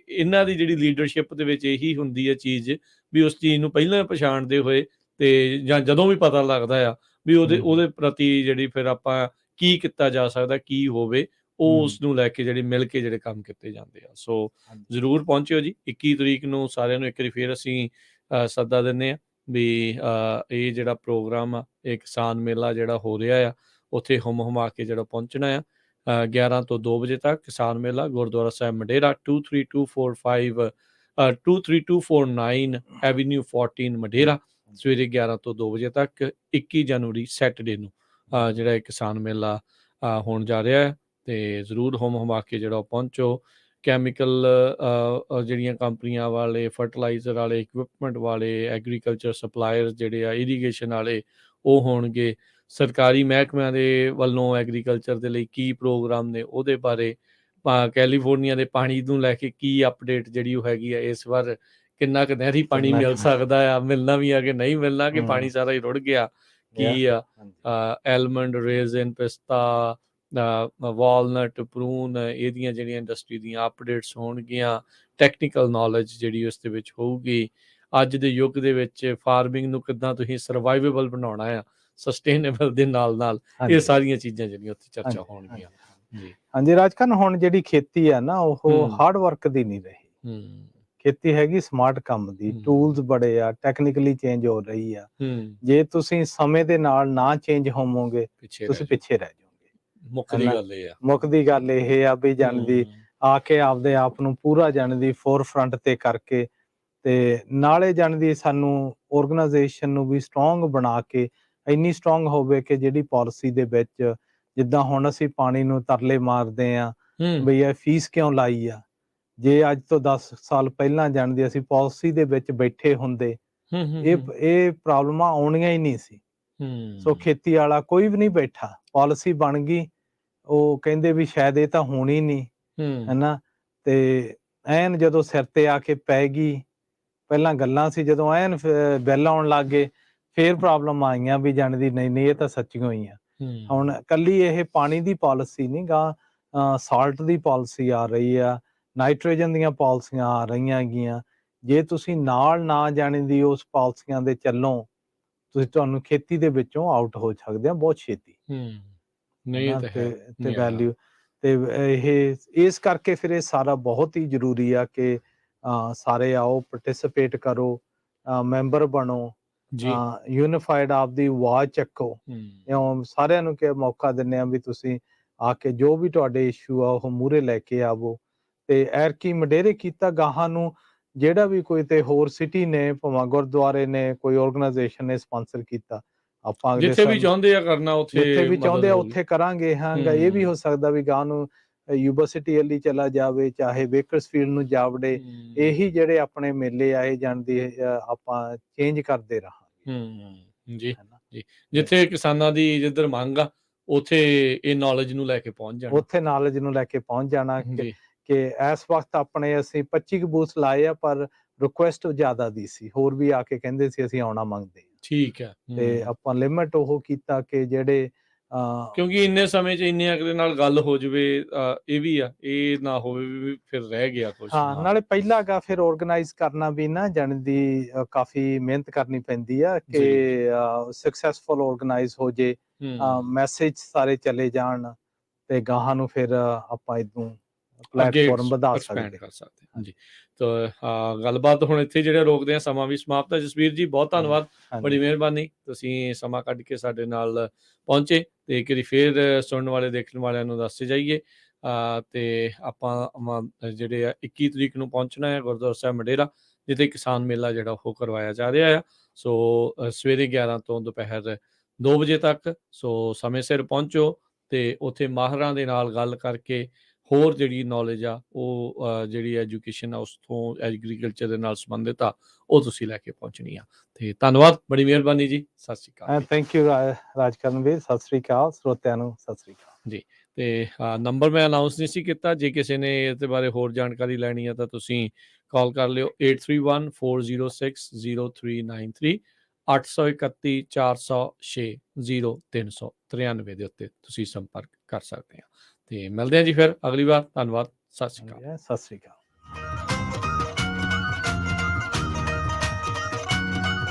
ਇਹਨਾਂ ਦੀ ਜਿਹੜੀ ਲੀਡਰਸ਼ਿਪ ਦੇ ਵਿੱਚ ਇਹੀ ਹੁੰਦੀ ਹੈ ਚੀਜ਼ ਵੀ ਉਸ ਚੀਜ਼ ਨੂੰ ਪਹਿਲਾਂ ਪਛਾਣਦੇ ਹੋਏ ਤੇ ਜਾਂ ਜਦੋਂ ਵੀ ਪਤਾ ਲੱਗਦਾ ਆ ਵੀ ਉਹਦੇ ਪ੍ਰਤੀ ਜਿਹੜੀ ਫਿਰ ਆਪਾਂ ਕੀ ਕੀਤਾ ਜਾ ਸਕਦਾ, ਕੀ ਹੋਵੇ, ਉਹ ਉਸ ਨੂੰ ਲੈ ਕੇ ਜਿਹੜੇ ਮਿਲ ਕੇ ਜਿਹੜੇ ਕੰਮ ਕੀਤੇ ਜਾਂਦੇ ਆ। ਸੋ ਜ਼ਰੂਰ ਪਹੁੰਚਿਓ ਜੀ 21 ਤਰੀਕ ਨੂੰ, ਸਾਰਿਆਂ ਨੂੰ ਇੱਕ ਵਾਰੀ ਫਿਰ ਅਸੀਂ ਸੱਦਾ ਦਿੰਦੇ ਆ ਵੀ ਇਹ ਜਿਹੜਾ ਪ੍ਰੋਗਰਾਮ ਆ, ਇਹ ਕਿਸਾਨ ਮੇਲਾ ਜਿਹੜਾ ਹੋ ਰਿਹਾ ਆ, ਉੱਥੇ ਹੁਮਾ ਕੇ ਜਿਹੜਾ ਪਹੁੰਚਣਾ ਆ 11 ਤੋਂ 2 ਵਜੇ ਤੱਕ। ਕਿਸਾਨ ਮੇਲਾ ਗੁਰਦੁਆਰਾ ਸਾਹਿਬ ਮਡੇਰਾ 23249 ਐਵੀਨਿਊ 14 ਮਡੇਰਾ, ਸਵੇਰੇ 11 ਤੋਂ 2 ਵਜੇ ਤੱਕ, 21 ਜਨਵਰੀ ਸੈਟਰਡੇ ਨੂੰ ਜਿਹੜਾ ਇਹ ਕਿਸਾਨ ਮੇਲਾ ਹੋਣ ਜਾ ਰਿਹਾ ਹੈ। ਤੇ ਜ਼ਰੂਰ ਹੁਮਾ ਕੇ ਜਿਹੜਾ ਪਹੁੰਚੋ। ਕੈਮੀਕਲ ਜਿਹੜੀਆਂ ਕੰਪਨੀਆਂ ਵਾਲੇ, ਫਰਟੀਲਾਈਜ਼ਰ ਵਾਲੇ, ਇਕਵਿਪਮੈਂਟ ਵਾਲੇ, ਐਗਰੀਕਲਚਰ ਸਪਲਾਇਰ ਜਿਹੜੇ ਆ, ਇਰੀਗੇਸ਼ਨ ਵਾਲੇ, ਉਹ ਹੋਣਗੇ। ਸਰਕਾਰੀ ਮਹਿਕਮਿਆਂ ਦੇ ਵੱਲੋਂ ਐਗਰੀਕਲਚਰ ਦੇ ਲਈ ਕੀ ਪ੍ਰੋਗਰਾਮ ਨੇ ਉਹਦੇ ਬਾਰੇ, ਕੈਲੀਫੋਰਨੀਆ ਦੇ ਪਾਣੀ ਨੂੰ ਲੈ ਕੇ ਕੀ ਅਪਡੇਟ ਜਿਹੜੀ ਉਹ ਹੈਗੀ ਆ, ਇਸ ਵਾਰ ਕਿੰਨਾ ਕੁ ਨਹਿਰੀ ਪਾਣੀ ਮਿਲ ਸਕਦਾ ਆ, ਮਿਲਣਾ ਵੀ ਆ ਕਿ ਨਹੀਂ ਮਿਲਣਾ, ਕਿ ਪਾਣੀ ਸਾਰਾ ਹੀ ਰੁੜ ਗਿਆ, ਕੀ ਆ ਐਲਮੰਡ, ਰੇਜ਼ਨ, ਪਿਸਤਾ, ਵਾਲਨਟ, ਪ੍ਰੂਨ, ਇਹਦੀਆਂ ਜਿਹੜੀਆਂ ਇੰਡਸਟਰੀ ਦੀਆਂ ਅਪਡੇਟਸ ਹੋਣਗੀਆਂ। ਟੈਕਨੀਕਲ ਨੌਲੇਜ ਜਿਹੜੀ ਉਸ ਦੇ ਵਿੱਚ ਹੋਊਗੀ। ਅੱਜ ਦੇ ਯੁੱਗ ਦੇ ਵਿੱਚ ਫਾਰਮਿੰਗ ਨੂੰ ਕਿੱਦਾਂ ਤੁਸੀਂ ਸਰਵਾਈਵੇਬਲ ਬਣਾਉਣਾ ਆ, ਸਸਟੇਨੇਬਲ ਦੇ ਨਾਲ, ਇਹ ਸਾਰੀਆਂ ਚੀਜ਼ਾਂ ਜਿਹੜੀਆਂ ਉੱਥੇ ਚਰਚਾ ਹੋਣਗੀਆਂ। ਹਾਂਜੀ ਰਾਜਕਰਨ, ਹੁਣ ਜਿਹੜੀ ਖੇਤੀ ਆ ਨਾ ਉਹ ਹਾਰਡ ਵਰਕ ਦੀ ਨਹੀਂ ਰਹੀ, ਖੇਤੀ ਹੈਗੀ ਸਮਾਰਟ ਕੰਮ ਦੀ। ਟੂਲਸ ਬੜੇ ਆ, ਟੈਕਨੀਕਲੀ ਚੇਂਜ ਹੋ ਰਹੀ ਆ। ਜੇ ਤੁਸੀਂ ਸਮੇਂ ਦੇ ਨਾਲ ਨਾ ਚੇਂਜ ਹੋਵੋਗੇ ਤੁਸੀਂ ਪਿੱਛੇ ਰਹਿ ਜਾਓਗੇ। ਮੁੱਕਦੀ ਗੱਲ ਇਹ ਆ ਵੀ ਜਾਣਦੀ ਆ ਕੇ ਆਪਦੇ ਆਪ ਨੂੰ ਪੂਰਾ ਜਾਣਦੀ ਫੋਰਫਰੰਟ ਤੇ ਕਰਕੇ, ਤੇ ਨਾਲੇ ਜਾਣਦੀ ਸਾਨੂੰ ਆਰਗੇਨਾਈਜੇਸ਼ਨ ਨੂੰ ਵੀ ਸਟਰੋਂਗ ਬਣਾ ਕੇ, ਇੰਨੀ ਸਟਰੋਂਗ ਹੋਵੇ ਕਿ ਜਿਹੜੀ ਪਾਲਿਸੀ ਦੇ ਵਿੱਚ, ਜਿੱਦਾਂ ਹੁਣ ਅਸੀਂ ਪਾਣੀ ਨੂੰ ਤਰਲੇ ਮਾਰਦੇ ਆ ਬਈ ਇਹ ਫੀਸ ਕਿਉਂ ਲਾਈ ਆ, ਜੇ ਅੱਜ ਤੋਂ 10 ਸਾਲ ਪਹਿਲਾਂ ਜਾਣਦੇ ਅਸੀਂ ਪਾਲਿਸੀ ਦੇ ਵਿੱਚ ਬੈਠੇ ਹੁੰਦੇ, ਇਹ ਪ੍ਰੋਬਲਮਾਂ ਆਉਣੀਆਂ ਹੀ ਨਹੀਂ ਸੀ। ਸੋ ਖੇਤੀ ਵਾਲਾ ਕੋਈ ਵੀ ਨਹੀਂ ਬੈਠਾ, ਪਾਲਿਸੀ ਬਣ ਗਈ, ਉਹ ਕਹਿੰਦੇ ਵੀ ਸ਼ਾਇਦ ਇਹ ਤਾਂ ਹੋਣੀ ਨਹੀਂ, ਹੈ ਨਾ। ਤੇ ਐਨ ਜਦੋਂ ਸਿਰ ਤੇ ਆ ਕੇ ਪੈ ਗਈ, ਪਹਿਲਾਂ ਗੱਲਾਂ ਸੀ, ਜਦੋਂ ਐਨ ਬਿੱਲ ਆਉਣ ਲੱਗ ਗਏ ਫੇਰ ਪ੍ਰੋਬਲਮ ਆਈਆਂ ਵੀ ਜਾਣਦੀ ਨਹੀਂ ਇਹ ਤਾਂ ਸੱਚੀਆਂ ਹੀ ਆ। ਹੁਣ ਕੱਲੀ ਇਹ ਪਾਣੀ ਦੀ ਪਾਲਿਸੀ ਨਹੀਂ ਗਾ, ਸਾਲਟ ਦੀ ਪਾਲਿਸੀ ਆ ਰਹੀ ਆ, ਨਾਈਟ੍ਰੋਜਨ ਦੀਆਂ ਪਾਲਿਸੀਆਂ ਆ ਰਹੀਆਂ ਹੈਗੀਆਂ। ਜੇ ਤੁਸੀਂ ਨਾਲ ਨਾ ਜਾਣਦੀ ਉਸ ਪਾਲਿਸੀਆਂ ਦੇ ਚੱਲੋਂ, ਤੁਹਾਨੂੰ ਖੇਤੀ ਦੇ ਵਿੱਚੋਂ ਆਊਟ ਹੋ ਸਕਦੇ ਆ ਬਹੁਤ ਛੇਤੀ। ਤੇ ਵੈਲਿਊ ਤੇ ਇਹ ਇਸ ਕਰਕੇ ਫਿਰ ਇਹ ਸਾਰਾ ਬਹੁਤ ਹੀ ਜ਼ਰੂਰੀ ਆ ਕਿ ਸਾਰੇ ਆਓ, ਪਾਰਟਿਸਿਪੇਟ ਕਰੋ, ਮੈਂਬਰ ਬਣੋ, ਜੀ। ਯੂਨੀਫਾਈਡ ਆਪਦੀ ਆਵਾਜ਼ ਚੱਕੋ। ਇਉਂ ਸਾਰਿਆਂ ਨੂੰ ਕਿ ਮੌਕਾ ਦਿੰਦੇ ਆ ਵੀ ਤੁਸੀਂ ਆ ਕੇ ਜੋ ਵੀ ਤੁਹਾਡੇ ਇਸ਼ੂ ਆ ਉਹ ਮੂਹਰੇ ਲੈ ਕੇ ਆਵੋ। ਤੇ ਐਰਕੀ ਮਡੇਰੇ ਕੀਤਾ ਗਾਹਾਂ ਨੂੰ ਜਿਹੜਾ ਵੀ ਕੋਈ ਤੇ ਹੋਰ ਸਿਟੀ ਨੇ, ਭਾਵੇਂ ਗੁਰਦੁਆਰੇ ਨੇ, ਕੋਈ ਆਰਗੇਨਾਈਜੇਸ਼ਨ ਨੇ ਸਪਾਂਸਰ ਕੀਤਾ, ਆਪਾਂ ਅਗਲੇ ਜਿੱਥੇ ਵੀ ਸਾਲ ਚਾਹੁੰਦੇ ਆ ਕਰਨਾ ਜਿੱਥੇ ਉੱਥੇ ਵੀ ਮਦਦ ਚਾਹੁੰਦੇ ਆ ਹੋਊਗੀ। ਉੱਥੇ ਕਰਾਂਗੇ। ਹਾਂਗਾ ਇਹ ਵੀ ਹੋ ਸਕਦਾ ਵੀ ਗਾਂ ਨੂੰ ਯੂਬਾ ਸਿਟੀ ਵੱਲ ਚਲਾ ਜਾਵੇ, ਚਾਹੇ ਬੇਕਰਸਫੀਲਡ ਨੂੰ ਜਾ ਵੜੇ। ਇਹੀ ਜਿਹੜੇ ਆਪਣੇ ਮੇਲੇ ਆਏ ਜਾਣ ਦੀ ਆਪਾਂ ਚੇਂਜ ਕਰਦੇ ਰਹਾਂਗੇ। ਜੀ ਹਨਾ ਜੀ, ਜਿੱਥੇ ਕਿਸਾਨਾਂ ਦੀ ਜਿੱਧਰ ਮੰਗ ਆ ਉੱਥੇ ਇਹ ਨੌਲੇਜ ਨੂੰ ਲੈ ਕੇ ਪਹੁੰਚ ਜਾਣਾ। ਉੱਥੇ ਨੌਲੇਜ ਨੂੰ ਲੈ ਕੇ ਪਹੁੰਚ ਜਾਣਾ ਜੀ। ਕਿ ਇਸ ਵਕਤ ਆਪਣੇ ਅਸੀਂ 25 ਬੂਥ ਲਾਏ ਆ, ਪਰ ਰਿਕੁਐਸਟ ਜ਼ਿਆਦਾ ਦੀ ਸੀ, ਹੋਰ ਵੀ ਆ ਕੇ ਕਹਿੰਦੇ ਸੀ ਅਸੀਂ ਆਉਣਾ ਮੰਗਦੇ ਹਾਂ। ਠੀਕ ਹੈ। ਤੇ ਆਪਾਂ ਲਿਮਿਟ ਉਹ ਕੀਤਾ ਕਿ ਜਿਹੜੇ ਕਿਉਂਕਿ ਇੰਨੇ ਸਮੇਂ 'ਚ ਇੰਨੇ ਅਗਲੇ ਨਾਲ ਗੱਲ ਹੋ ਜਾਵੇ, ਇਹ ਵੀ ਆ, ਇਹ ਨਾ ਹੋਵੇ ਵੀ ਫਿਰ ਰਹਿ ਗਿਆ ਕੁਛ। ਹਾਂ, ਨਾਲੇ ਪਹਿਲਾ ਗਾ ਫਿਰ ਆਰਗੇਨਾਈਜ਼ ਕਰਨਾ ਵੀ ਨਾ ਜਾਣੀ ਦੀ ਕਾਫੀ ਮਿਹਨਤ ਕਰਨੀ ਪੈਂਦੀ ਆ ਕਿ ਸਕਸੈਸਫੁਲ ਆਰਗੇਨਾਈਜ਼ ਹੋ ਜੇ, ਮੈਸੇਜ ਸਾਰੇ ਚਲੇ ਜਾਣ ਤੇ ਗਾਹਾਂ ਨੂੰ ਫਿਰ ਆਪਾਂ ਇਦੋਂ ਪਲੇਟਫਾਰਮ ਵਧਾ ਸਕਦੇ ਹਾਂ ਜੀ। ਤਾਂ ਗੱਲਬਾਤ ਹੁਣ ਇੱਥੇ ਜਿਹੜੇ ਰੋਕਦੇ ਆ, ਸਮਾਂ ਵੀ ਸਮਾਪਤ ਹੈ। ਜਸਵੀਰ ਜੀ ਬਹੁਤ ਧੰਨਵਾਦ, ਬੜੀ ਮਿਹਰਬਾਨੀ, ਤੁਸੀਂ ਸਮਾਂ ਕੱਢ ਕੇ ਸਾਡੇ ਨਾਲ ਪਹੁੰਚੇ। ਤੇ ਇੱਕ ਵਾਰੀ ਫੇਰ ਸੁਣਨ ਵਾਲੇ ਦੇਖਣ ਵਾਲਿਆਂ ਨੂੰ ਦੱਸਦੇ ਜਾਈਏ ਤੇ ਆਪਾਂ ਜਿਹੜੇ ਆ 21 ਤਰੀਕ ਨੂੰ ਪਹੁੰਚਣਾ ਹੈ ਗੁਰਦੁਆਰਾ ਸਾਹਿਬ ਮਡੇਰਾ, ਜਿੱਥੇ ਕਿਸਾਨ ਮੇਲਾ ਜਿਹੜਾ ਉਹ ਕਰਵਾਇਆ ਜਾ ਰਿਹਾ ਆ। ਸੋ ਸਵੇਰੇ 11 ਤੋਂ ਦੁਪਹਿਰ 2 ਵਜੇ ਤੱਕ। ਸੋ ਸਮੇਂ ਸਿਰ ਪਹੁੰਚੋ ਤੇ ਉੱਥੇ ਮਾਹਰਾਂ ਦੇ ਨਾਲ ਗੱਲ ਕਰਕੇ ਹੋਰ ਜਿਹੜੀ ਨੌਲੇਜ ਆ ਉਹ ਜਿਹੜੀ ਐਜੂਕੇਸ਼ਨ ਆ ਉਸ ਤੋਂ ਐਗਰੀਕਲਚਰ ਦੇ ਨਾਲ ਸੰਬੰਧਿਤ ਆ ਉਹ ਤੁਸੀਂ ਲੈ ਕੇ ਪਹੁੰਚਣੀ ਆ। ਤੇ ਧੰਨਵਾਦ, ਬੜੀ ਮਿਹਰਬਾਨੀ ਜੀ, ਸਤਿ ਸ਼੍ਰੀ ਅਕਾਲ। ਥੈਂਕ ਯੂ ਰਾਜਕਰਨ ਵੀਰ, ਸਤਿ ਸ਼੍ਰੀ ਅਕਾਲ, ਸਰੋਤਿਆਂ ਨੂੰ ਸਤਿ ਸ਼੍ਰੀ ਅਕਾਲ ਜੀ। ਤੇ ਨੰਬਰ ਮੈਂ ਅਨਾਊਂਸ ਨਹੀਂ ਸੀ ਕੀਤਾ, ਜੇ ਕਿਸੇ ਨੇ ਇਸ ਦੇ ਬਾਰੇ ਹੋਰ ਜਾਣਕਾਰੀ ਲੈਣੀ ਆ ਤਾਂ ਤੁਸੀਂ ਕਾਲ ਕਰ ਲਿਓ 8314060393 831 406 0393 ਦੇ ਉੱਤੇ ਤੁਸੀਂ ਸੰਪਰਕ ਕਰ ਸਕਦੇ ਆ। ਤੇ ਮਿਲਦੇ ਆ ਜੀ ਫਿਰ ਅਗਲੀ ਵਾਰ। ਧੰਨਵਾਦ, ਸਤਿ ਸ਼੍ਰੀ ਅਕਾਲ। ਸਤਿ ਸ਼੍ਰੀ ਅਕਾਲ।